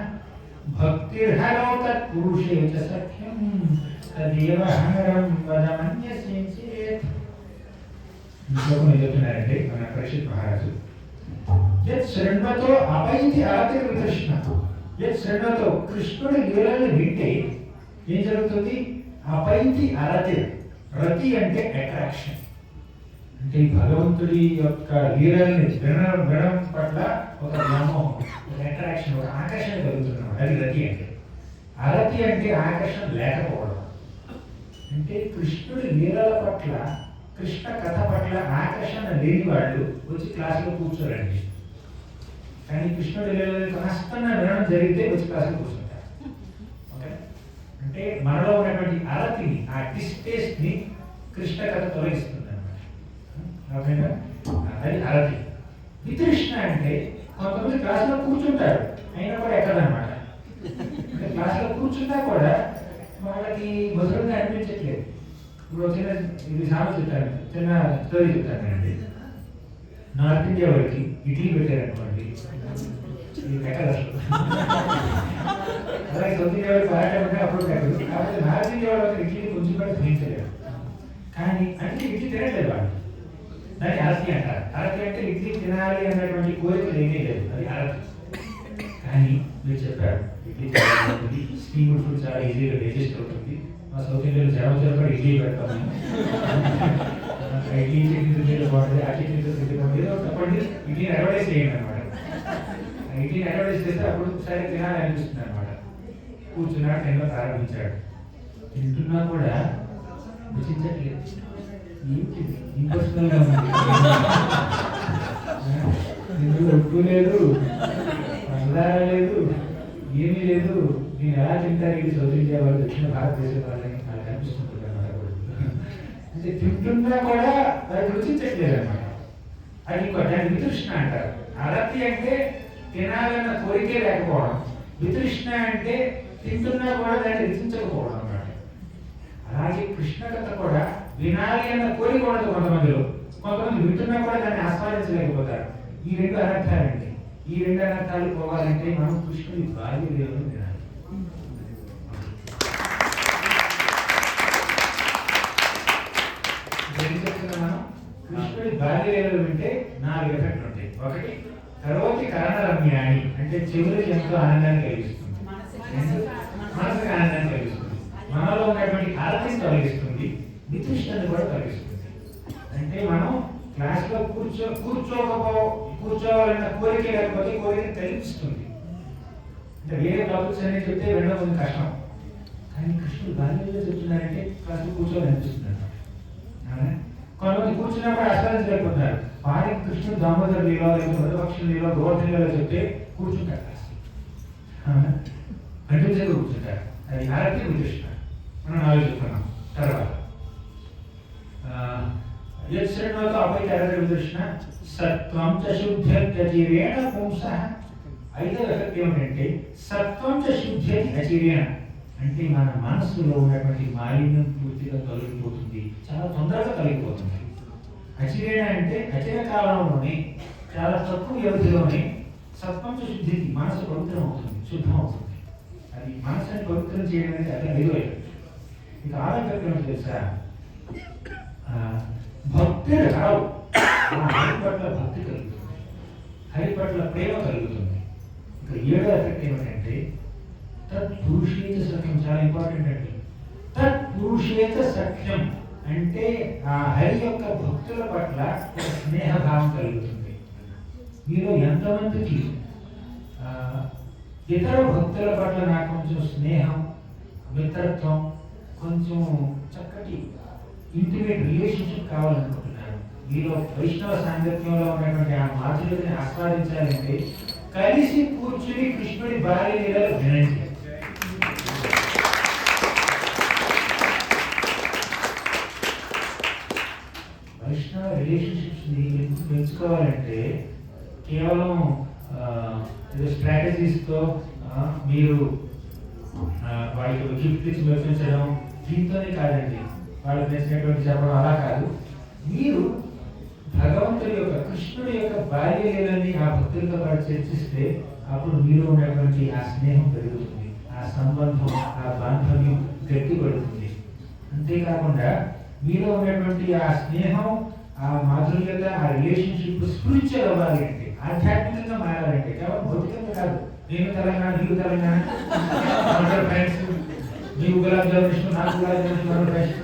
భక్తిర్హరో తత్పురుషే చ సఖ్యం తదేవ హరం వదమన్యసే చేత్. ఇంకొక చెప్తున్నారంటే మన పరీక్షిత్ మహారాజు, యత్ శృణ్వతో అపైతి అరతిర్వితృష్ణ. యత్ శృణ్వతో, కృష్ణుడి లీలల్ని వింటే ఏం జరుగుతుంది? అపైతి అరతిర్, రతి అంటే అట్రాక్షన్, అంటే భగవంతుడి యొక్క లీలల్ని వినడం పట్ల ఒక వ్యామోహం, ఒక అట్రాక్షన్, ఒక ఆకర్షణ కలుగుతున్నాం. అది రతి అంటే. అరతి అంటే ఆకర్షణ లేకపోవడం. అంటే కృష్ణుడి లీలల పట్ల, కృష్ణ కథ పట్ల ఆకర్షణ లేని వాళ్ళు వచ్చి క్లాసులో కూర్చోరండి. కానీ కృష్ణుడి లీలలు కాస్తన్నా వినడం జరిగితే వచ్చి క్లాసులో కూర్చుంటారు. ఓకే, అంటే మనలో ఉన్నటువంటి అరతిని, ఆ డిస్టేస్ట్ ని కృష్ణ కథ తొలగిస్తుంది అన్నమాట. ఓకేనా? అది అరతి. వితృష్ణ అంటే కొంతమంది క్లాసులో కూర్చుంటారు, అయినా కూడా ఎక్కడనమాట. అంటే క్లాసులో కూర్చున్నా కూడా వాళ్ళకి మధురంగా అనిపించట్లేదు. ఇప్పుడు చిన్న ఇది సామెత చెప్తాను, చిన్న స్టోరీ చెప్తానండి. నార్త్ ఇండియా వాళ్ళకి ఇడ్లీ పెట్టారనుకోండి, ఇది పెట్టదు అసలు. అలాగే సౌత్ ఇండియా వాళ్ళకి పరాటా ఉంటే అప్పుడు పెట్టదు. కాబట్టి నార్త్ ఇండియా వాళ్ళకి ఇడ్లీ కొంచెం కూడా గ్రహించలేరు. కానీ అంటే ఇడ్లీ తినట్లేదు వాళ్ళు, దాన్ని అరతి అంటారు. అరతి అంటే ఇడ్లీ తినాలి అన్నటువంటి కోరిక లేనే లేదు, అది అరతి. కానీ మీరు చెప్పారు ఇడ్లీ స్టీమ్డ్ ఫుడ్ చాలా ఈజీగా డైజెస్ట్ అవుతుంది. మా సౌత్ ఇండియాలో జనం కూడా ఇడ్లీ పెడతాము. ఇడ్లీ చట్నీ బాగుంటుంది, ఆ చట్నీ బాగుంటుంది, ఏదో తప్పండి ఇడ్లీని అడ్వర్టైజ్ చేయండి అనమాట. ఇడ్లీని అడ్వర్టైజ్ చేస్తే అప్పుడు ఒకసారి తినాలని అనిపిస్తుంది అనమాట. కూర్చున్నాడు, టైంలో ప్రారంభించాడు. తింటున్నా కూడా రుచించట్లేదు. ఇంపర్సనల్గా ఉంది, ఇందులో ఉప్పు లేదు, పంచదార లేదు, ఏమీ లేదు. నేను ఎలా తింటారు ఇది సౌత్ ఇండియా వాళ్ళు, దక్షిణ భారతదేశం వాళ్ళని నాకు అనిపిస్తుంటుంది అన్నమాట. అంటే తింటున్నా కూడా అది రుచించట్లేదు అనమాట. అది దాన్ని వితృష్ణ అంటారు. అరతి అంటే తినాలన్న కోరికే లేకపోవడం, వితృష్ణ అంటే తింటున్నా కూడా దాన్ని రుచించకపోవడం అన్నమాట. అలాగే కృష్ణ కథ కూడా వినాలి అన్న కోరిక ఉండదు కొంతమందిలో, కొంతమంది వింటున్నా కూడా దాన్ని ఆస్వాదించలేకపోతారు. ఈ 2 అనర్థాలండి. ఈ 2 అనర్థాలు పోవాలంటే మనం కృష్ణుడి బాల్య లీలను వినాలి. మనం కృష్ణుడి బాల్య లీలలు వింటే 4 ఎఫెక్ట్లు ఉంటాయి. ఒకటి, కరోతి కరణరమ్యాని అంటే చెవులకి ఎంతో ఆనందాన్ని కలిగిస్తుంది, మనసుకి ఆనందాన్ని కలిగిస్తుంది, మనలో ఉన్నటువంటి ఆరతిని తొలగిస్తుంది, వితృష్ణని కూడా తొలగిస్తుంది. అంటే మనం క్లాస్లో కూర్చోవాలన్న కోరిక లేకపోతే కోరిక కలిగిస్తుంది. అంటే వేరే టాపిక్స్ అనేది చెప్తే వెళ్ళడం కొంచెం కష్టం, కానీ కృష్ణుడు బాల్యంలో చెప్తున్నారంటే క్లాస్లో కూర్చోవాలనిపిస్తుంది అన్నమాట. కొంతమంది కూర్చున్నప్పుడు ఆస్వాదించలేకపోతున్నారు. వారికి కృష్ణుడు దామోదర లీలో, మధుపక్ష లీలో, గోవర్ధన లీలో చెప్తే కూర్చుంటారు, కంటిన్యూస్గా కూర్చుంటారు. అది ఆరతి వితృష్ణ. మనం 4 చెప్తున్నాం. తర్వాత యశ్రణతో అపైతరతి వితృష్ణ సత్వం చ శుద్ధ్యతి అచిరేణ పుంసః. 5వ ఎఫెక్ట్ ఏమిటంటే సత్వం చ శుద్ధ్యతి అచిరేణ అంటే మన మనస్సులో ఉన్నటువంటి మాలిన్యం పూర్తిగా తొలగిపోతుంది, చాలా తొందరగా తొలగిపోతుంది. అచిరేణ అంటే అచిర కాలంలోనే చాలా తక్కువ వ్యవధిలోనే సత్పంచ శుద్ధికి మనసు పవిత్రం అవుతుంది, శుద్ధం అవుతుంది. అది మనసుని పవిత్రం చేయడం అనేది అదే ఐదో. ఇక ఆరో ఎఫెక్ట్ తెలుసా? భక్తులు రావు, హరి పట్ల భక్తి కలుగుతుంది, హరి పట్ల ప్రేమ కలుగుతుంది. ఇక ఏడో ఎఫెక్ట్ ఏమిటంటే తత్పురుషేత సఖ్యం. చాలా ఇంపార్టెంట్ అండి. తత్పురుషేత సఖ్యం అంటే ఆ హరి యొక్క భక్తుల పట్ల స్నేహభావం కలుగుతుంది. మీలో ఎంతమందికి ఇతర భక్తుల పట్ల నాకు కొంచెం స్నేహం, మిత్రత్వం, కొంచెం చక్కటి ఇంటిమేట్ రిలేషన్షిప్ కావాలనుకుంటున్నాను? మీలో వైష్ణవ సాంగత్యంలో ఉన్నటువంటి ఆ మాధుర్యతని ఆస్వాదించాలంటే కలిసి కూర్చుని కృష్ణుడి భార్య లీలలు వినండి. వైష్ణవ రిలేషన్షిప్స్ ని పెంచుకోవాలంటే కేవలం స్ట్రాటజీస్తో మీరు వాళ్ళకి గిఫ్ట్ ఇచ్చి మెప్పించడం దీంతోనే కాదండి. వాళ్ళకి నచ్చినటువంటి చెప్పడం అలా కాదు. మీరు భగవంతుడి యొక్క, కృష్ణుడి యొక్క బాల్య లీలని ఆ భక్తులతో పాటు చర్చిస్తే అప్పుడు మీరు ఉన్నటువంటి ఆ స్నేహం పెరుగుతుంది, ఆ సంబంధం, ఆ బాంధవ్యం గట్టిపడుతుంది. అంతేకాకుండా మీలో ఉన్నటువంటి ఆ స్నేహం, ఆ మాధుర్యత, ఆ రిలేషన్షిప్ స్పిరిచువల్ అవ్వాలి అంటే, ఆధ్యాత్మికంగా మారాలంటే, కేవలం భౌతికంగా కాదు. నేను తెలంగాణ, నీకు తెలంగాణ, ఫ్రెండ్స్, నీకు గులాబ్ జామున్ ఇష్టం, నాకు గులాబ్ జామున్ ఇష్టం, ఫ్రెండ్స్,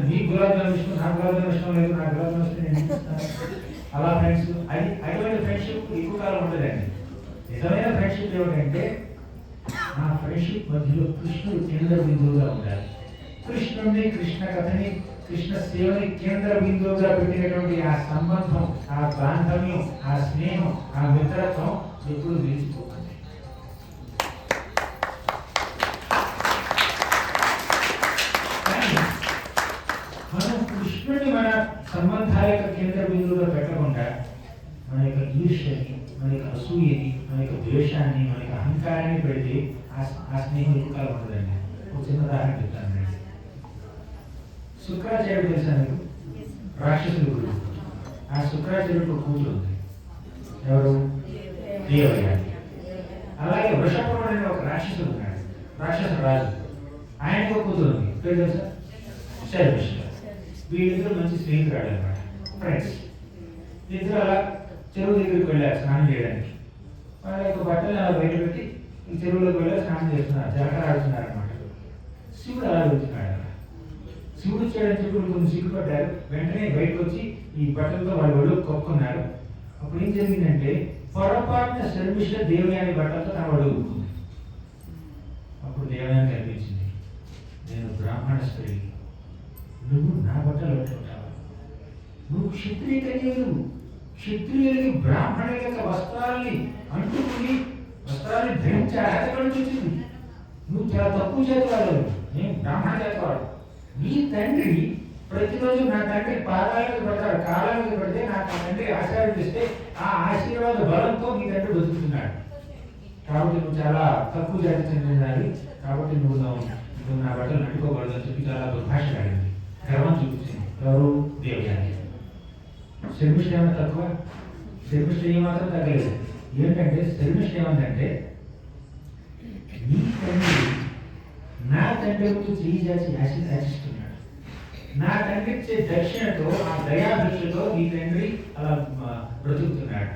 నీకు గులాబ్ జామున్ ఇష్టం, నాకు గులాబ్ జామున్ ఇష్టం లేదు, నాకు గులాబ్ జామున్ ఇష్టం, నేను ఇస్తాను, అలా ఫ్రెండ్స్. అది అటువంటి ఫ్రెండ్షిప్ ఎక్కువ కాలం ఉండదండి. నిజమైన ఫ్రెండ్షిప్ ఏమిటంటే ఆ ఫ్రెండ్షిప్ మధ్యలో కృష్ణుడు కేంద్ర బిందువుగా ఉండాలి. కృష్ణుడిని, కృష్ణ కథని, కృష్ణ సేవని కేంద్ర బిందువుగా పెట్టినటువంటి ఆ సంబంధం, ఆ బాంధవ్యం, ఆ స్నేహం, ఆ మిత్రత్వం ఎప్పుడు నిలిచిపోతుంది. కానీ మనం కృష్ణుడిని మన సంబంధాల యొక్క కేంద్ర బిందువుగా పెట్టకుండా మన యొక్క ఈర్ష్యని, మన యొక్క అసూయని, మన యొక్క ద్వేషాన్ని, మన యొక్క అహంకారాన్ని పెడితే ఆ స్నేహం ఎక్కువ కాలం ఉంటుందండి. ఒక చిన్న ఉదాహరణ చెప్తాను. శుక్రాచార్యుడు తెలుసా మీకు? రాక్షసుడు గురువు. ఆ శుక్రాచార్యుడు కూతురు ఉంది. ఎవరు? దేవయ్య. అలాగే వృషభుడు అనే ఒక రాక్షసుడు ఉన్నాడు, రాక్షస రాజు. ఆయనకు ఒక కూతురు ఉంది, పేరు తెలుసా? శర్మిష్ఠ. వీళ్ళిద్దరు మంచి స్నేహితురాడు అనమాట, ఫ్రెండ్స్. ఇద్దరు అలా చెరువు దగ్గరికి వెళ్ళారు స్నానం చేయడానికి. వాళ్ళ యొక్క బట్టలు అలా బయట పెట్టి ఈ చెరువులోకి వెళ్ళి స్నానం చేస్తున్నారు, జలకర ఆడుతున్నారు అనమాట. శివుడు అలా వెళ్తున్నాడు. శివుడు చేయడం చెప్పి కొంచెం సిగ్గుపడ్డారు. వెంటనే బయటకు వచ్చి ఈ బట్టలతో వాళ్ళ ఒళ్ళు కప్పుకున్నారు. అప్పుడు ఏం జరిగిందంటే పొరపాటున శర్మిష్ఠ దేవయాని బట్టలతో తన ఒళ్ళు ఊరుకుంది. అప్పుడు దేవయాని కనిపించింది, నేను బ్రాహ్మణ స్త్రీ, నువ్వు నా బట్టలు పట్టుకుంటావా? నువ్వు క్షత్రియ కన్యలు, క్షత్రియులకి బ్రాహ్మణుల యొక్క వస్త్రాలని అంటుకుని వస్త్రాన్ని ధరించి అర్హత వచ్చింది. నువ్వు చాలా తక్కువ చేతవాడు, నేను బ్రాహ్మణ చేతవాడు. నీ తండ్రి ప్రతిరోజు నా తండ్రి పాదాల మీద పడతాడు, కాళ్ళ మీద పడితే నాకు ఆ తండ్రి ఆశీర్వదిస్తే ఆ ఆశీర్వాద బలంతో నీ తండ్రి బతుకుతున్నాడు. కాబట్టి నువ్వు చాలా తక్కువ జాతి చెందినది, కాబట్టి నువ్వు నా బట్టలు నడుకోకూడదు అని చెప్పి చాలా దుర్భాషలాడింది, గర్వం చూపించింది. ఎవరు? దేవయాని. శర్మిష్ఠ ఏమైనా తక్కువ? శర్మిష్ఠ ఏమాత్రం తగ్గలేదు. ఏంటంటే శర్మిష్ఠ ఏమంటే నీ తండ్రి నా తండ్రి ముందు చేయి చేసి యాచిస్తున్నాడు. నా తండ్రి ఇచ్చే దక్షిణతో, ఆ దయాభిక్షతో నీ తండ్రి అలా బ్రతుకుతున్నాడు.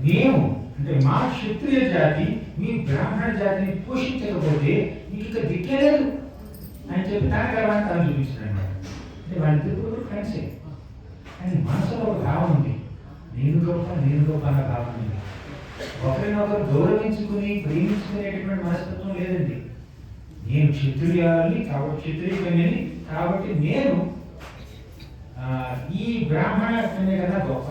మేము అంటే మా క్షత్రియ జాతి మీ బ్రాహ్మణ జాతిని పోషించకపోతే మీకు ఇక దిక్కే లేదు అని చెప్పి తన గర్వాన్ని తను చూపించాడు అనమాట. అంటే వాళ్ళిద్దరు ఫ్రెండ్సే, కానీ మనసులో ఒక భావం ఉంది, నేను గొప్ప అన్న భావం ఉంది. ఒకరినొకరు గౌరవించుకుని ప్రేమించుకునేటటువంటి మనస్తత్వం లేదండి. నేను క్షత్రియాలని కాబట్టి క్షత్రియ కన్యని కాబట్టి నేను ఈ బ్రాహ్మణ కన్య కదా గొప్ప,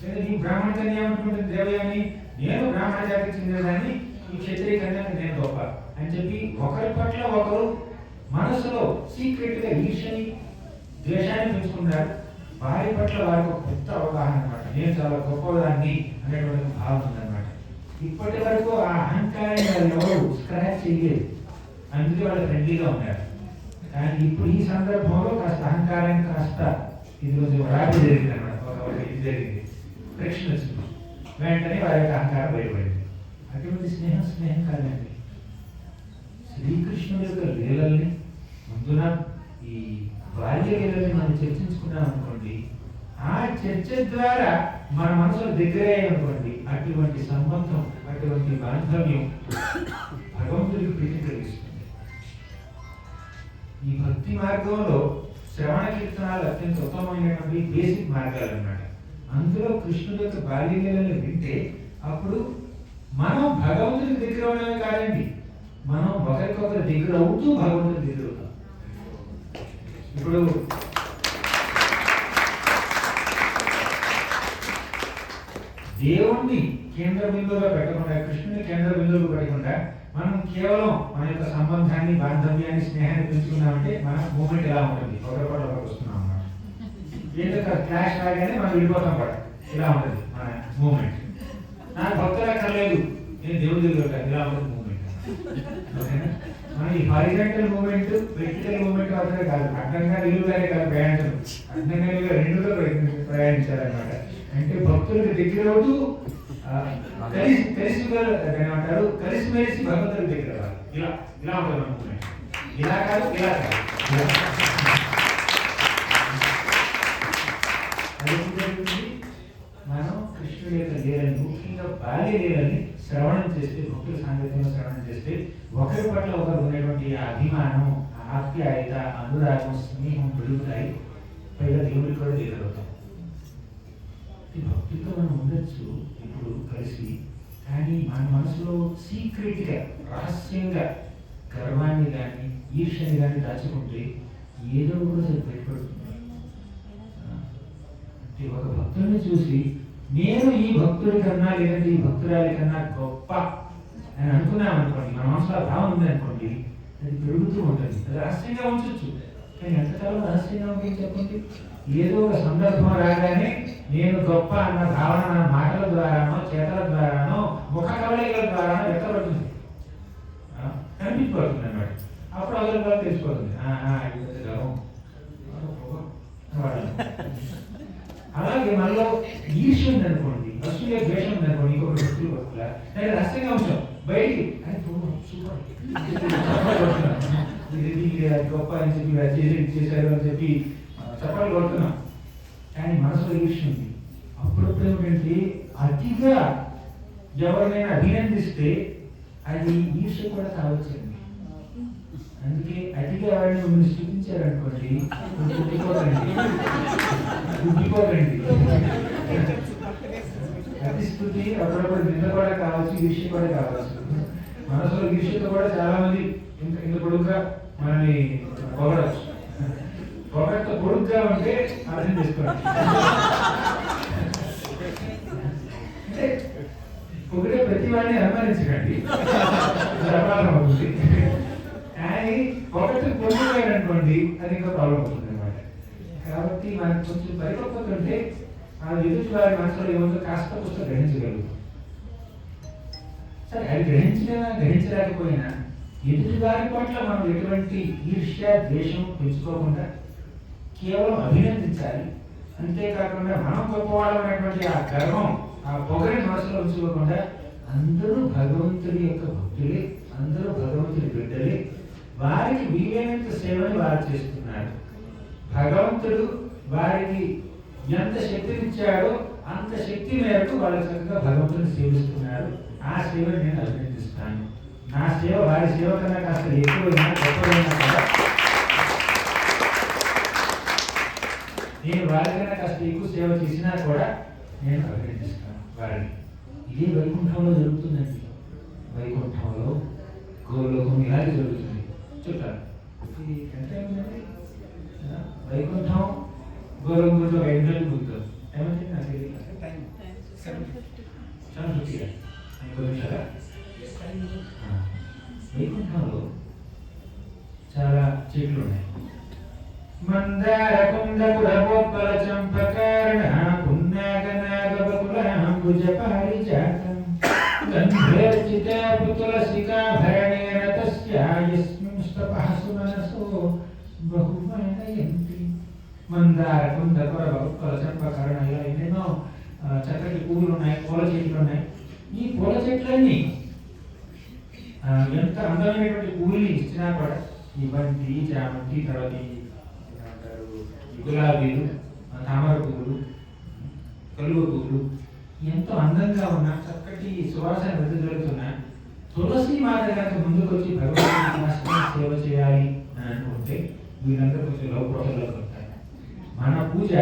లేదా ఈ బ్రాహ్మణ కన్య ఏమంటుంది దేవయాని, నేను బ్రాహ్మణ జాతికి చెందినదాన్ని, ఈ క్షత్రియ కన్య నేను గొప్ప అని చెప్పి ఒకరి పట్ల ఒకరు మనసులో సీక్రెట్ గా ఈర్ష్యని, ద్వేషాన్ని పెంచుకున్నారు. భార్య పట్ల వారికి ఒక పెద్ద అవగాహన అనమాట, నేను చాలా గొప్పదాన్ని అనేటువంటి భావన ఉందన్నమాట. ఇప్పటి వరకు ఆ అహంకారాన్ని వాళ్ళు ఎవరు స్క్రాచ్ చేయలేదు, అందుకే వాళ్ళు ఫ్రెండ్లీగా ఉన్నారు. కానీ ఇప్పుడు ఈ సందర్భంలో కాస్త అహంకారాన్ని కాస్త ఇది కొంచెం రాబడి జరిగింది అనమాట. ఇది జరిగింది. ప్రశ్న వచ్చింది. వెంటనే వారి యొక్క అహంకారం బయటపడింది. అటువంటి స్నేహం కాదండి. శ్రీకృష్ణుడి యొక్క లీలల్ని ముందున ఈ బాల్య లీలని మనం చర్చించుకున్నాం అనుకోండి, ఆ చర్చ ద్వారా మన మనసులో దగ్గరే అనుకోండి, అటువంటి సంబంధం, అటువంటి బాంధవ్యం భగవంతుడికి ప్రీతి కలిగిస్తుంది. ఈ భక్తి మార్గంలో శ్రవణ కీర్తనాలు అత్యంత ఉత్తమమైనటువంటి బేసిక్ మార్గాలు అన్నమాట. అందులో కృష్ణుడి యొక్క బాల్య లీలని వింటే అప్పుడు మనం భగవంతుడికి దగ్గర ఉండడమే కాదండి, మనం ఒకరికొకరు దగ్గర అవుతూ భగవంతుడి దగ్గర అవుతాం. ఇప్పుడు దేవుణ్ణి కేంద్ర బిందువుగా పెట్టకుండా, కృష్ణుని కేంద్ర బిందువుగా పెట్టకుండా మనం కేవలం మన యొక్క సంబంధాన్ని, బాంధవ్యాన్ని, స్నేహాన్ని పెంచుకున్నామంటే మన మూమెంట్ ఎలా ఉంటుంది, ఒకరికొకరు వస్తున్నాం అన్నమాట. ఏదో క్లాష్ రాగానే మనం విడిపోతాం కూడా, ఇలా ఉంటుంది మన మూమెంట్. నాకు భక్తులు అక్కర్లేదు, నేను దేవుడి దగ్గర ఇలా ఉంటుంది మూమెంట్. మన ఈ హారిజాంటల్ మూమెంట్, వెర్టికల్ మూమెంట్ అవసరం కాదు, అడ్డంగా నిలువుగానే కాదు ప్రయాణించడం, అడ్డంగా నిలువుగా రెండుగా ప్రయాణించాలన్నమాట. అంటే భక్తులకు దగ్గర అవుతూ ఏమంటారు, కలిసిమెలిసి భగవంతుడికి దగ్గర అవ్వాలి. ఇలా ఇలా ఉంటుంది మన మూమెంట్. ఇలా కాదు, ఇలా కాదు. మనం కృష్ణుడి యొక్క లీలని, ముఖ్యంగా బాల్య లీలని శ్రవణం చేస్తే, భక్తుల సాంగత్యంలో శ్రవణం చేస్తే ఒకరి పట్ల ఒకరు ఉన్నటువంటి అభిమానం, ఆప్యాయత, అనురాగం, స్నేహం పెరుగుతాయి. పైగా దేవుడికి కూడా దగ్గరవుతాం. ఈ భక్తితో మనం ఉండొచ్చు ఇప్పుడు కలిసి, కానీ మన మనసులో సీక్రెట్గా, రహస్యంగా గర్వాన్ని కానీ ఈర్ష్యని కానీ దాచుకుంటే ఏదో కూడా బయటపడుతుంది. అంటే ఒక భక్తుడిని చూసి నేను ఈ భక్తుడి కన్నా లేదంటే ఈ భక్తురాలి కన్నా గొప్ప అని అనుకున్నాం అనుకోండి, మన మనసులో భావం ఉంది అనుకోండి, అది పెరుగుతూ ఉంటుంది. అది రహస్యంగా ఉంచవచ్చు, కానీ ఎంతకాలం రహస్యంగా ఉంటుంది చెప్పండి. ఏదో ఒక సందర్భం రాగానే నేను గొప్ప అన్న భావన నా మాటల ద్వారానో, చేతల ద్వారానో, ముఖ కవళికల ద్వారానో వ్యక్తపడుతుంది, కనిపించబడుతుంది అన్నమాట. అప్పుడు అదొక కూడా తెలిసిపోతుంది, గర్వం. అలాగే మనలో ఈర్ష్య ఉందనుకోండి, అసూయ ద్వేషం ఉందనుకోండి, ఇంకొక వ్యక్తులు పట్ల దాని రహస్యంగా ఉంచాం బయటికి, అది సూపర్ గొప్ప అని చెప్పి చేశారు అని చెప్పి చప్పాలు కొడుతున్నాం, కానీ మనసులో ఈర్ష్య ఉంది. అప్పుడప్పుడు ఏమిటంటే అతిగా ఎవరినైనా అభినందిస్తే అది ఈర్ష్య కూడా కావచ్చండి. అందుకే అతిగా ఎవరైనా మిమ్మల్ని స్థుతించారనుకోండి, గుడ్డిపోకండి. అతి స్థుతి అప్పుడప్పుడు నింద కూడా కావచ్చు, ఈర్ష్య కూడా కావచ్చు. మనసులో ఈర్ష్యతో కూడా చాలా మంది ఇంత పొడుగ్గా మనల్ని పొగడచ్చు. పొగడతో పొడుగ్గా ఉంటే అర్థం చేసుకోండి. అంటే పొగిడే ప్రతి వాడిని అనుమానించకండి, అపరాధం అవుతుంది. కానీ పొగట్టు పొందుకోవాలనుకోండి, అది ఇంకా ప్రాబ్లం అవుతుంది అన్నమాట. కాబట్టి మనకు కొంచెం పరిపక్వత ఉంటే మన ఎదుటి వారి మనసులో ఏమో కాస్త పుస్తకం గ్రహించగలుగుతాం. సరే, అది గ్రహించలేకపోయినా ఎదుటి వారి పట్ల మనం ఎటువంటి ఈర్ష్య, ద్వేషం పెంచుకోకుండా కేవలం అభినందించాలి. అంతేకాకుండా మనం గొప్పవాళ్ళం అనేటువంటి ఆ గర్వం, ఆ పొగని మనసులో ఉంచుకోకుండా అందరూ భగవంతుడి యొక్క భక్తులే, అందరూ భగవంతుడి బిడ్డలే, వారికి వీలైనంత సేవని వారు చేస్తున్నారు. భగవంతుడు వారికి ఎంత శక్తినిచ్చాడో అంత శక్తి మేరకు వాళ్ళు చక్కగా భగవంతుడిని సేవిస్తున్నారు. ఆ సేవని నేను అభినందిస్తాను. నా సేవ వారి సేవ కన్నా కాస్త ఎక్కువైనా గొప్పదైనా కూడా నేను వారికన్నా కాస్త ఎక్కువ సేవ చేసినా కూడా నేను అభినందిస్తాను వారిని. ఇదే వైకుంఠంలో జరుగుతుందండి. వైకుంఠంలో గోలోకం ఇలాగే జరుగుతుంది. చూడాలి వైకుంఠం గోలోకం గురించి 5 నిమిషాలు కూర్చోదు. ఏమంటే నాకు తెలియదు. 7:50 వైకుంఠంలో చాలా చెట్లు ఉన్నాయి. మందార కుందకుల బొప్పల చంపకారణ పున్నాగనాగబకుల అంబుజ పారిజాతం గంధర్చిత పుతులసికాభరణేన తస్యాయస్మిన్ స్తపః సుమనసో బహుమానయంతి. మందార కుందకుల బొప్పల చంపకారణ, ఇలా ఎన్నెన్నో చక్కటి పువ్వులు ఉన్నాయి, పూల చెట్లు ఉన్నాయి. ఈ పూల చెట్లన్నీ ఎంత అందమైనటువంటి పువ్వుల్ని ఇచ్చినా కూడా ఈ బంతి, చామంతి, తర్వాత ఈ గులాబీలు, తామర పువ్వులు, కలువ పువ్వులు ఎంతో అందంగా ఉన్న చక్కటి సువాసన వెదజల్లుతున్నా తులసి మాత కనుక ముందుకు వచ్చి భగవంతుని సేవ చేయాలి అని అనుకుంటే వీళ్ళందరూ కొంచెం లోపలలోకి ఉంటారు. మన పూజ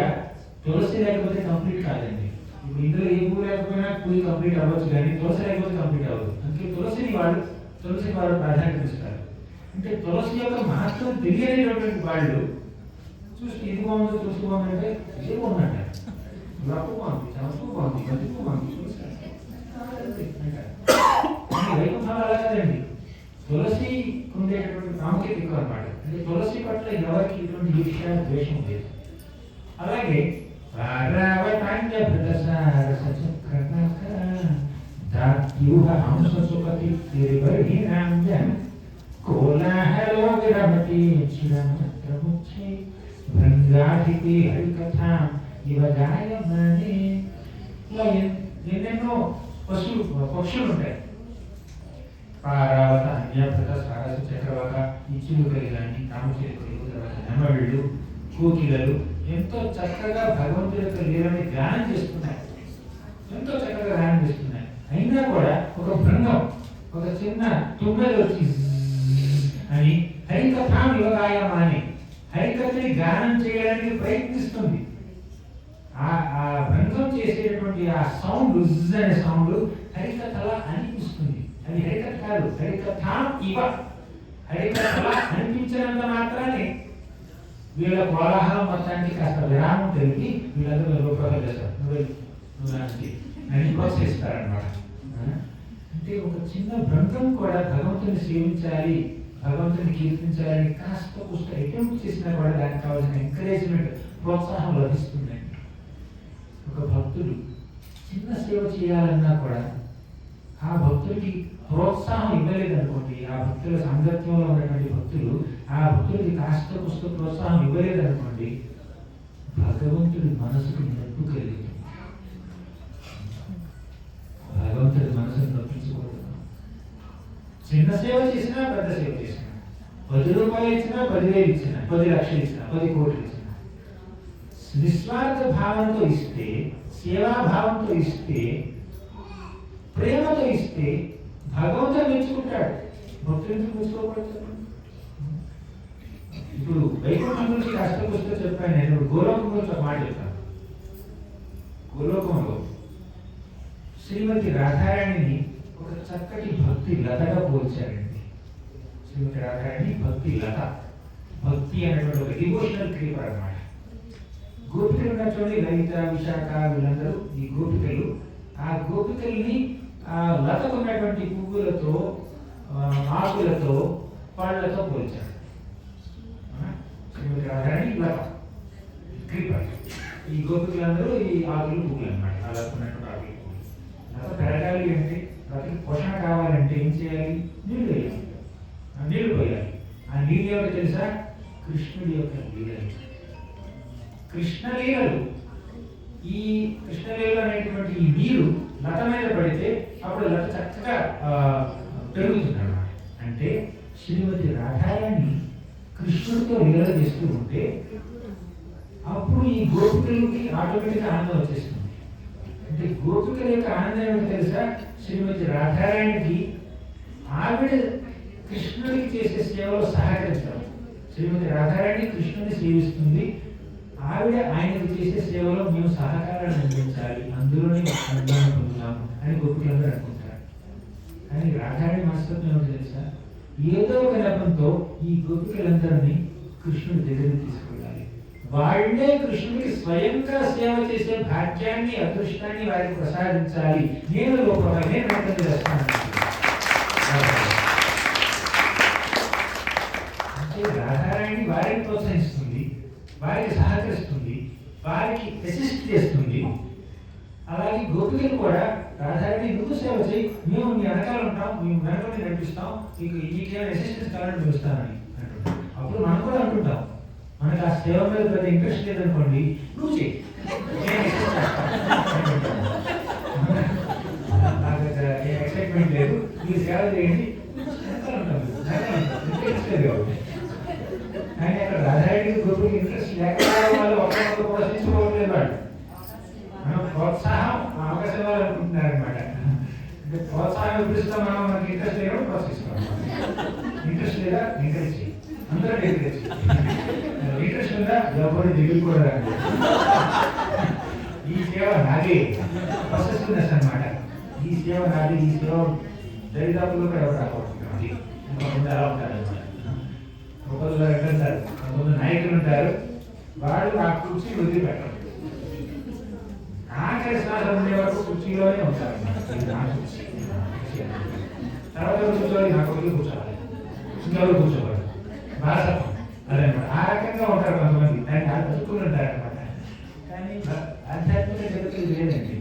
తులసి లేకపోతే కంప్లీట్ కాదండి. ఇప్పుడు ఇందులో ఏ పూజ లేకపోయినా పూజ కంప్లీట్ అవ్వచ్చు, కానీ తులసి లేకపోతే కంప్లీట్ అవ్వదు. అందుకే తులసిని వారు ప్రాధాన్యత ఇస్తారు. అంటే తులసి యొక్క మహత్వం తెలియనటువంటి వాళ్ళు చూసి ఇది బాగుంది, తులసి బాగుంది అంటే ఏ బాగుందంట, రప్పు బాగుంది, చమకు బాగుంది, బతుకు బాగుంది, తులసి వైకుంఠం అలా కాదండి. తులసి ఉండేటటువంటి ప్రాముఖ్యత ఎక్కువ అన్నమాట. అంటే తులసి పట్ల ఎవరికి ఇటువంటి ఈర్ష, ద్వేషం లేదు. అలాగే ఎన్నెన్నో పక్షులు ఉంటాయి. పారావత, అన్యప్రత, సారస, చక్రవక, ఈ చిలుకలు కానీ, కామచిలుకలు, తర్వాత నెమళ్ళు, కోకిలలు ఎంతో చక్కగా భగవంతుడి యొక్క లీలని ధ్యానం చేస్తున్నాయి. ఎంతో చక్కగా ధ్యానం చేస్తున్నాయి. అయినా కూడా ఒక బృందం, ఒక చిన్న తుమ్మెద వచ్చి అని హరికథాం యువగాయమా అని హరికథని గానం చేయడానికి ప్రయత్నిస్తుంది. ఆ బృందం చేసేటటువంటి ఆ సౌండ్, అనే సౌండ్ హరికథలా అనిపిస్తుంది. అది హరికథ కాదు, హరికథాం ఇవ. హరికథలా అనిపించినంత మాత్రాన్ని వీళ్ళ కోలాహలం మొత్తానికి కాస్త విరామం తెలిపి వీళ్ళందరూ రూపకం చేస్తారు. నన్ను ప్రోత్సహిస్తారనమాట. అంటే ఒక చిన్న బృందం కూడా భగవంతుని సేవించాలి, భగవంతుని కీర్తించాలని కాస్త పుష్ట అటెంప్ట్ చేసినా కూడా దానికి కావాల్సిన ఎంకరేజ్మెంట్, ప్రోత్సాహం లభిస్తుందండి. ఒక భక్తుడు చిన్న సేవ చేయాలన్నా కూడా ఆ భక్తుడికి ప్రోత్సాహం ఇవ్వలేదనుకోండి, ఆ భక్తుల సాంగత్యంలో ఉన్నటువంటి భక్తులు ఆ భక్తుడికి కాస్త పుష్ట ప్రోత్సాహం ఇవ్వలేదనుకోండి, భగవంతుడి మనసుకు నొప్పి కలుగుతుంది. భగవంతుడి మనసును నొప్పించకూడదు. చిన్న సేవ చేసినా, పెద్ద సేవ చేసినా, 10 రూపాయలు ఇచ్చినా, 10,000 ఇచ్చినా, 10 లక్షలు ఇచ్చినా, 10 కోట్లు ఇచ్చినా, నిస్వార్థ భావంతో ఇస్తే, సేవాభావంతో ఇస్తే, ప్రేమతో ఇస్తే భగవంతుడు మెచ్చుకుంటాడు. భక్తులు మెచ్చుకోకూడదు. ఇప్పుడు వైకుంఠం గురించి కష్టపుస్తూ చెప్పాను నేను. ఇప్పుడు గోలోకం గురించి ఒక మాట చెప్తాను. గోలోకంలో శ్రీమతి రాధారాణిని ఒక చక్కటి భక్తి లతగా పోల్చారండి. శ్రీమతి రాధారాణి భక్తి లత. భక్తి అనేటువంటి ఒక డివోషనల్ క్రీపర్ అన్నమాట. గోపికలు ఉన్నటువంటి లలిత, విశాఖ వీళ్ళందరూ ఈ గోపికలు. ఆ గోపికల్ని ఆ లతకు ఉన్నటువంటి పువ్వులతో, ఆకులతో, పళ్ళతో పోల్చారు. శ్రీమతి రాధారాణి లత క్రీపర్. ఈ గోపికలందరూ ఈ ఆకులు, పువ్వులు అన్నమాట. అలా ఉన్నటువంటి ఆకులు, పువ్వులు. లత పెరగాలి అంటే, లతకి పోషణ కావాలంటే ఏం చేయాలి? నీళ్ళు వేయాలి, నీళ్ళు పోయాలి. ఆ నీళ్ళు ఎవరు తెలుసా? కృష్ణుడి యొక్క లీలలు. కృష్ణలీలలు. ఈ కృష్ణలీలలు అనేటువంటి ఈ నీరు లత మీద పడితే అప్పుడు లత చక్కగా పెరుగుతుంది అన్నమాట. అంటే శ్రీమతి రాధారాణి కృష్ణుడితో లీలలు చేస్తూ ఉంటే అప్పుడు ఈ గోపికలకి ఆటోమేటిక్గా ఆనందం వచ్చేస్తుంది. అంటే గోపికల యొక్క ఆనందం ఏమిటి తెలుసా? శ్రీమతి రాధారాణికి ఆవిడ కృష్ణుడికి చేసే సేవలో సహకరించడం. శ్రీమతి రాధారాణి కృష్ణుడిని సేవిస్తుంది, ఆవిడ ఆయనకు చేసే సేవలో మేము సహకారాన్ని అందించాలి, అందులోనే అనుభవం పొందుతాము అని గోపికలందరూ అనుకుంటారు. కానీ రాధారాణి మనస్తత్వం ఏమిటి తెలుసా? ఏదో ఒక నెపంతో ఈ గోపికలందరినీ కృష్ణుడి దగ్గరికి తీసుకెళ్ళాలి, వాళ్ళే కృష్ణుడికి స్వయంగా సేవ చేసే భాగ్యాన్ని, అదృష్టాన్ని వారికి ప్రసాదించాలి. నేను లోపలనే ప్రయత్నం చేస్తాను. అంటే రాధారాణి వారిని ప్రోత్సహిస్తుంది, వారికి సహకరిస్తుంది, వారికి అసిస్ట్ చేస్తుంది. అలాగే గోపికలు కూడా రాధారాణి నువ్వు సేవ చేయి, మేము మీ వెనకాల ఉంటాం, మేము వెనకాల నడిపిస్తాం, మీకు మీకేమైనా అసిస్టెన్స్ కావాలని పిలుస్తామని అంటుంటాం. అప్పుడు మనం కూడా అంటుంటాం, మనకు ఆ సేవ మీద పెద్ద ఇంట్రెస్ట్ లేదనుకోండి, నువ్వు చేయి, చేయండి కానీ అక్కడ రాధారెడ్డి గ్రూపుకి ఇంట్రెస్ట్ లేకపోవడం వల్ల ఒకరికొకరు ప్రోత్సహించుకోవట్లేదు వాళ్ళు. మనం ప్రోత్సాహం అవకాశం ఇవ్వాలనుకుంటున్నారు అనమాట. అంటే ప్రోత్సాహం ఇప్పిస్తాం, మనం మనకి ఇంట్రెస్ట్ లేదో ప్రోత్సహిస్తాం. ఇంట్రెస్ట్ లేదా ఎంకరేజ్ చేయి, అందరూ ఎంకరేజ్ చేయి. ఇంట్రెస్ట్ ఉందా ఎవరు దిగులు కూడా రాదు. ఈ సేవ నాదే ప్రాసెస్నెస్ అనమాట. ఈ సేవ నాది, ఈ సేవ దరిదాపుల్లో కూడా ఎవరు రాకపోతుంది. అది ఇంకొంత అలా ఉంటారు అనమాట. ఒకళ్ళు ఉంటారు, కొంతమంది నాయకులు ఉంటారు, వాళ్ళు ఆ కుర్చీ వదిలిపెట్టరు. ఆఖరి శ్వాస ఉండే వరకు కుర్చీలోనే ఉంటారు. తర్వాత కూర్చోవాలి, నా కొడుకు కూర్చోవాలి, ఇంకెవరు కూర్చోవాలి, బాసత్వం అదనమాట. ఆ రకంగా ఉంటారు కొంతమంది, దాన్ని వాళ్ళు బతుకుని ఉంటారు అనమాట. కానీ ఆధ్యాత్మిక జగత్తు లేదండి,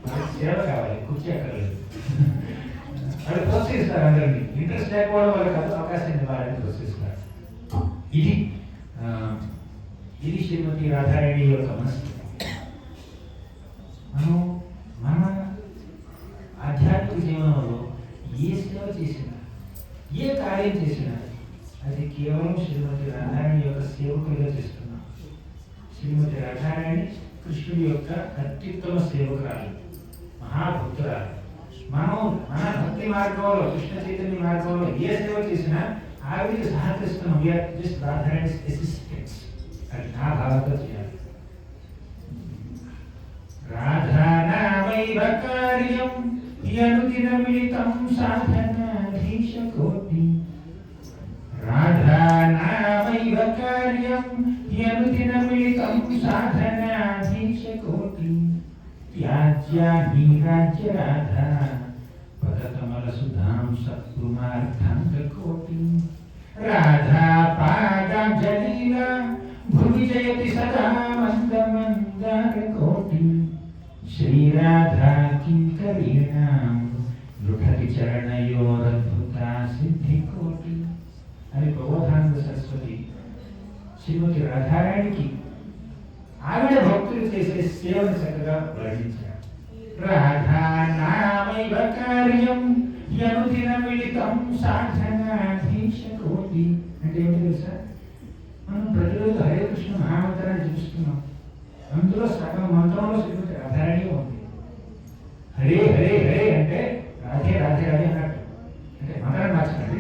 వాళ్ళకి సేవ కావాలి, కుర్చీ అక్కర్లేదు. వాళ్ళు ప్రోత్సహిస్తారు అందరినీ. ఇంట్రెస్ట్ లేకపోవడం వాళ్ళకి అవకాశం ఇవ్వాలని ప్రోత్సహిస్తారు. ఇది శ్రీమతి రాధారెడ్డి యొక్క మనస్థితి. మనం మన ఆధ్యాత్మిక జీవనంలో ఏ సేవ చేసినా, ఏ కార్యం చేసినా అది కేవలం శ్రీమతి రాధారాణి యొక్క సేవకులుగా చేస్తున్నాం. శ్రీమతి రాధారాణి కృష్ణుడి యొక్క అత్యుత్తమ సేవకురాలు, మహాభక్తురాలు. మనం మన భక్తి మార్గంలో, కృష్ణ చైతన్య మార్గంలో ఏ సేవ చేసినా ఆవిడికి సహకరిస్తున్నాం. Just Radharani assistants. అది నా భావంతో చేయాలి. రాధానామైవ కార్యం యనుదినమితం సాధనాధీశ కోటి. రాధానామైవ కార్యం యనుదినమితం సాధనాధీశ కోటి. త్యాజ్యాని రాజ్య రాధా పదకమల సుధాం సత్కుమార్థాంగ కోటి. రాధా పాదాబ్జలీలా భువి జయతి సదా మంద మందార కోటి. శ్రీరాధా కింకరీణాం లుఠతి చరణయోరద్భుతా సిద్ధి కోటి అని ప్రబోధానంద సరస్వతి శ్రీమతి రాధారాణికి ఆవిడ భక్తులు చేసే సేవను చక్కగా వర్ణించారు. రాధానామైవ కార్యం యనుదిన మిళితం సాధనాధీశ కోటి. అంటే ఏమిటి తెలుసా? మనం ప్రతిరోజు హరే కృష్ణ మహామంత్రాన్ని జపిస్తున్నాం. అందులో సగం మంత్రంలో శ్రీమతి రాధారాణి ఉంది. హరే హరే హరే అంటే రాధే రాధే రాధే అన్నట్టు. అంటే మంత్రాన్ని మార్చండి,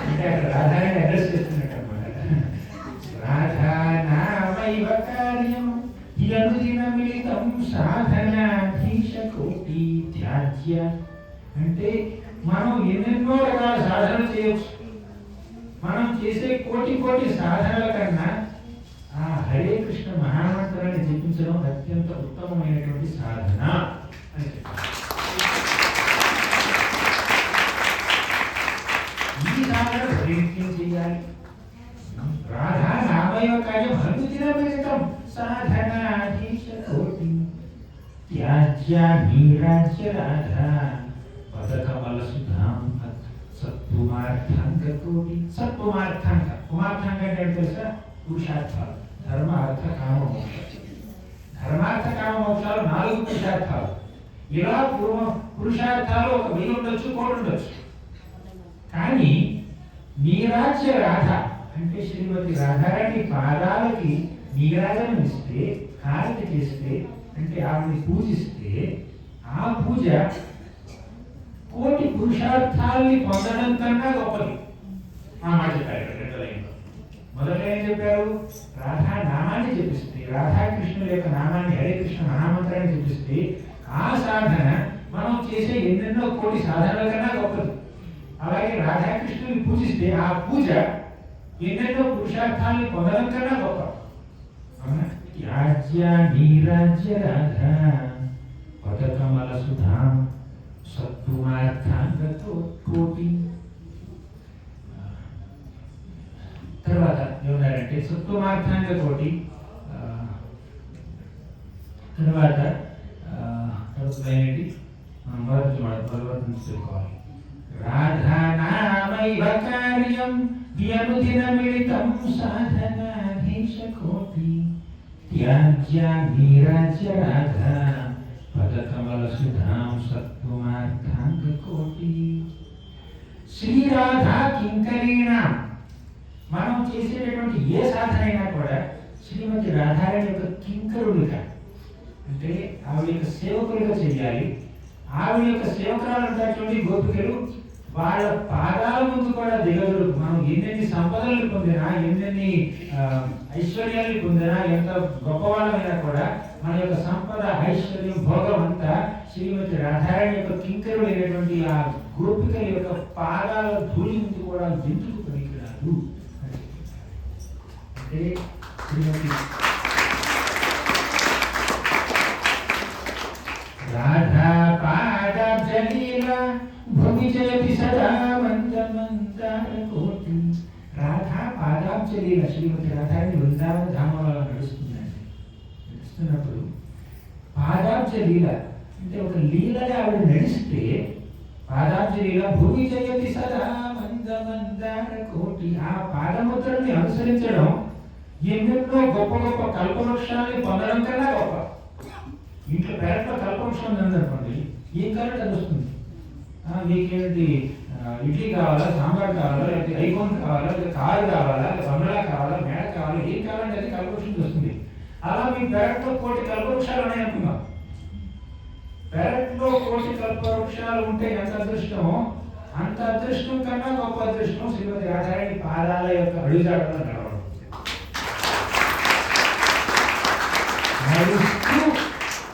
అంటే అక్కడ రాధారాణి అడ్రస్ చేస్తున్నట్టు అనమాట. రాధానామైవ కార్యం యనుదిన మిళితం సాధనాధీశ కోటి. త్యాజ్య అంటే మనం ఎన్నెన్నో రకాల సాధనలు చేయవచ్చు. మనం చేసే కోటి కోటి సాధనల కన్నా ఆ హరే కృష్ణ మహామంత్రాన్ని జపించడం అత్యంత ఉత్తమమైనటువంటి సాధన అని చెప్పారు. ఈ సాధన ప్రయత్నం చేయాలి. రాధా నామయ కార్యం హనుదిన మిళితం సాధనాధీశ కోటి. త్యాజ్యాని రాజ్య రాధా పదకమల సుధాం సత్పుమార్థాంగ కోటి. సత్పుమార్థాంగ, పుమార్థాంగ అంటే తెలుసా? పురుషార్థాలు, ధర్మ అర్థ కామ మోక్షం. ధర్మార్థ కామ మోక్షాలు 4 పురుషార్థాలు. ఇలా పురుషార్థాలు ఒక 1000 ఉండొచ్చు, 1,000 ఉండొచ్చు. కానీ నీరాజ్య రాధ అంటే శ్రీమతి రాధారాణి పాదాలకి నీరాజనం ఇస్తే, హారతి చేస్తే, అంటే ఆవిడని పూజిస్తే ఆ పూజ కోటి పురుషార్థాలని పొందడం కన్నా గొప్పది. ఆ మాట చెప్పారు రెండో లైన్లో. మొదట ఏం చెప్పారు? రాధా నామాన్ని జపిస్తే, రాధాకృష్ణుల యొక్క నామాన్ని, హరే కృష్ణ మహామంత్రాన్ని జపిస్తే ఆ సాధన మనం చేసే ఎన్నెన్నో కోటి సాధనల కన్నా గొప్పది. అలాగే రాధాకృష్ణుని పూజిస్తే ఆ పూజ ఎన్నెన్నో పురుషార్థాలని పొందడం కన్నా గొప్ప. త్యాజ్య నీరాజ్య రాధా పదకమల సుధాం సత్పుమార్థాంగ కోటి. తర్వాత ఏమన్నారంటే సత్పుమార్థాంగ కోటి. తర్వాత ఏంటి? మొదటి నుంచి చెప్పుకోవాలి. రాధానామైవ కార్యం యనుదిన మిళితం సాధనాధీశ కోటి. త్యాజ్య నీరాజ్య రాధా పదకమల సుధాం సత్వమార్థాంగకోటి. శ్రీరాధా కింకరీణ, మనం చేసేటటువంటి ఏ సాధన అయినా కూడా శ్రీమతి రాధారాణి యొక్క కింకరుడిగా, అంటే ఆవిడ యొక్క సేవకులుగా చేయాలి. ఆవిడ యొక్క సేవకురాలు ఉన్నటువంటి గోపికలు వాళ్ళ పాదాల ముందు కూడా దిగదురు. మనం ఎన్నెన్ని సంపదలు పొందినా, ఎన్నెన్ని ఐశ్వర్యాలు పొందినా, ఎంత గొప్పవాళ్ళమైనా కూడా మన యొక్క సంపద, ఐశ్వర్యం, భోగం అంతా శ్రీమతి రాధారాణి యొక్క కింకరుడు అయినటువంటి ఆ గోపికల యొక్క పాదాల ధూళి ముందు కూడా ఎందుకు పనికిరాదు అంటే శ్రీమతి రాధా పాదాబ్జలీల భూమి జయతి సదా మందమందారకోటి. రాధా పాదాబ్జలీల, శ్రీమతి రాధారాణి వృందావన ధామంలో నడుస్తుందండి. నడుస్తున్నప్పుడు పాదాబ్జలీల అంటే ఒక లీలగా ఆవిడ నడిస్తే, పాదాబ్జలీల భూమి జయతి సదా మందమందారకోటి. ఆ పాదముద్రని అనుసరించడం ఎన్నెన్నో గొప్ప గొప్ప కల్పవృక్షాన్ని పొందడం కన్నా గొప్ప. ఇంట్లో పెరట్లో కల్పవృక్షం ఉందనుకోండి, ఏం కావాలంటే అది వస్తుంది. మీకేంటి ఇడ్లీ కావాలా, సాంబార్ కావాలా, లేకపోతే ఐఫోన్ కావాలా, లేదా కారు కావాలా, లేదా బంగ్లా కావాలా, మేడ కావాలా, ఏం కావాలంటే అది కల్పవృక్షం వస్తుంది. అలా మీ పెరట్లో కోటి కల్పవృక్షాలు ఉన్నాయి అనుకున్నాం. పెరట్లో కోటి కల్పవృక్షాలు ఉంటే ఎంత అదృష్టమో, అంత అదృష్టం కన్నా గొప్ప అదృష్టం శ్రీమతి రాధారాణి పాదాల యొక్క అడుగుజాడలో నడవడం.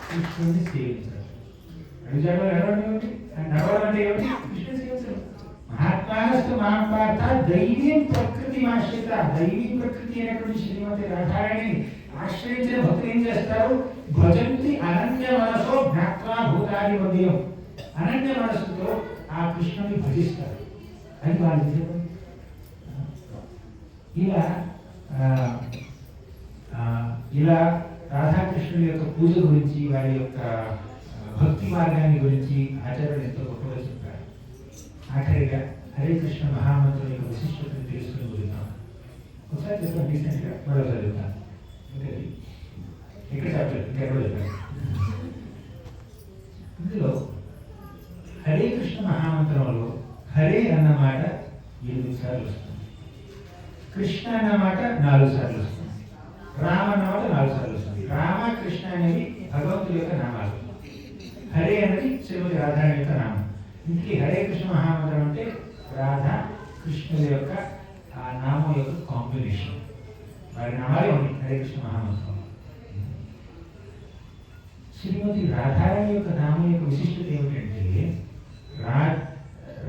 కృష్ణుని సేవించడం. అడుగుజాడలో నడవడం ఏమిటి? నడవడం అంటే ఏమిటి? కృష్ణుని సేవించడం. మహాత్మానస్తు మహాపార్థ దైవీం ప్రకృతి ఆశ్రిత. దైవీ ప్రకృతి అయినటువంటి శ్రీమతి రాధారాణిని ఆశ్రయించిన భక్తులు ఏం చేస్తారు? భజంతి అనన్య మనసో జ్ఞాత్వా భూతాది మధ్యం. అనన్య మనస్సుతో ఆ కృష్ణుని భజిస్తారు. అది వాళ్ళు ఇలా రాధాకృష్ణుల యొక్క పూజ గురించి, వారి యొక్క భక్తి మార్గాన్ని గురించి ఆచార్యులు ఎంతో గొప్పగా చెప్పారు. ఆఖరిగా హరే కృష్ణ మహామంత్రుల యొక్క విశిష్టతను తెలుసుకుని పోతున్నాం. ఒకసారి చెప్పాను, రీసెంట్గా మరోసారి చెప్తాను. ఇక్కడ చెప్పలేదు, ఇంకెక్కడ చెప్పాను. ఇందులో హరే కృష్ణ మహామంత్రంలో హరే అన్నమాట 8 సార్లు వస్తుంది, కృష్ణ అన్నమాట 4 సార్లు వస్తుంది, రామ అన్నమాట 4 సార్లు వస్తుంది. రామ, కృష్ణ అనేవి భగవంతుడి యొక్క నామాలు, హరే అనేది శ్రీమతి రాధారాణి యొక్క నామం. ఇంటికి హరే కృష్ణ మహామంత్రం అంటే రాధా కృష్ణుల యొక్క ఆ నామం యొక్క కాంబినేషన్. వారి నామాలే ఉంది హరే కృష్ణ మహామంత్రం. శ్రీమతి రాధారాణి యొక్క నామం యొక్క విశిష్టత ఏమిటంటే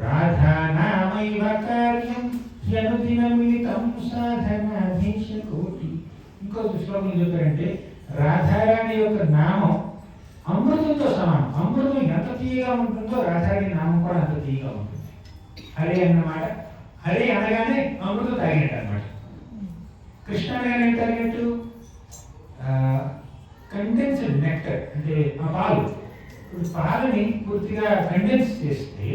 రాధా నామైవ కార్యం యనుదినమితం సాధనాధీశ కోటి. ఇంకో శ్లోకం చెప్పారంటే రాధారాణి యొక్క నామం అమృతంతో సమానం. అమృతం ఎంత తీయగా ఉంటుందో రాధారాణి నామం కూడా అంత తీయగా ఉంటుంది. హరే అన్నమాట, హరే అనగానే అమృతం తాగినట్టు అన్నమాట. కృష్ణ అనగానే ఏం తాగినట్టు? కండెన్స్డ్ నెక్టర్, అంటే ఆ పాలు. ఇప్పుడు పాలని పూర్తిగా కండెన్స్ చేస్తే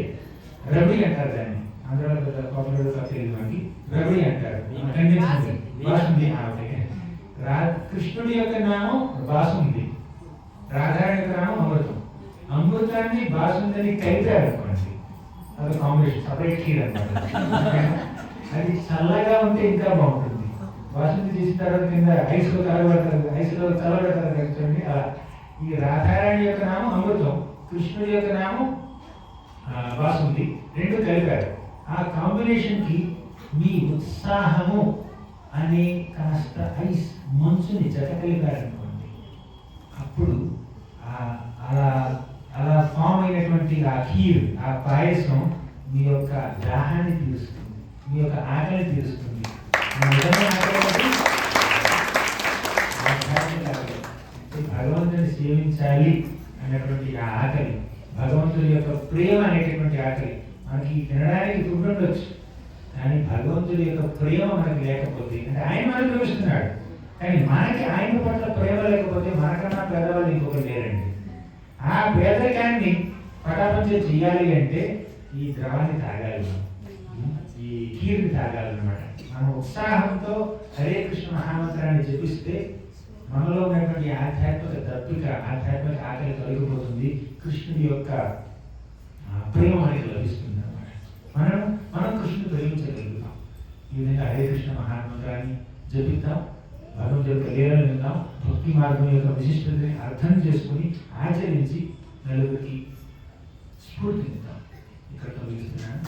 రబడి అంటారు దాన్ని. ఆంధ్రలో పాపులర్ తెలియదు మనకి, రబడి అంటారు. బాసుంది. కృష్ణుడి యొక్క నామం బాసుంది, రాధారాణి యొక్క నామం అమృతం. అమృతాన్ని బాసుందని కలిపారు అనుకోండి, అది కాంబినేషన్, సపరేట్ ఖీర్ అన్నమాట. అది చల్లగా ఉంటే ఇంకా బాగుంటుంది. బాసుంది చేసిన తర్వాత కింద ఐస్లో కలబడతారు, ఐస్లో చల్లబడతారు చూడండి. అలా ఈ రాధారాణి యొక్క నామం అమృతం, కృష్ణుడి యొక్క నామం బాసుంది, రెండు కలిపారు. ఆ కాంబినేషన్ కి మీ ఉత్సాహము అనే కాస్త ఐస్ మంచుని జత కలిపారనుకోండి, అప్పుడు అలా అలా ఫామ్ అయినటువంటి ఆ ఖీర్, ఆ పాయసం మీ యొక్క దాహాన్ని తీరుస్తుంది, మీ యొక్క ఆకలిని తీరుస్తుంది. భగవంతుని సేవించాలి అనేటువంటి ఆ ఆకలి, భగవంతుని యొక్క ప్రేమ అనేటటువంటి ఆకలి. మనకి తినడానికి ఫుడ్ ఉండొచ్చు, కానీ భగవంతుడి యొక్క ప్రేమ మనకి లేకపోతే, అంటే ఆయన మనకు ప్రేమిస్తున్నాడు, కానీ మనకి ఆయన పట్ల ప్రేమ లేకపోతే మనకన్నా పేదవాళ్ళు ఇంకొకరు లేరండి. ఆ పేదరికాన్ని పటాపంచే చేయాలి అంటే ఈ ద్రవాన్ని తాగాలి, ఈ కీర్ని తాగాలి అన్నమాట. మనం ఉత్సాహంతో హరే కృష్ణ మహామంత్రాన్ని జపిస్తే మనలో ఉన్నటువంటి ఆధ్యాత్మిక దప్పిక, ఆధ్యాత్మిక ఆకలి తొలగిపోతుంది. కృష్ణుడి యొక్క ప్రేమ మనకి లభిస్తుంది అన్నమాట. మనం కృష్ణుని ప్రేమించగలుగుతాం. ఈ విధంగా హరే కృష్ణ మహామంత్రాన్ని జపిద్దాం, భగవంతుడి యొక్క లీలను విందాం, భక్తి మార్గం యొక్క విశిష్టతని అర్థం చేసుకుని ఆచరించి నలుగురికి స్ఫూర్తినిద్దాం. ఇక్కడ తొలగిస్తున్నాను.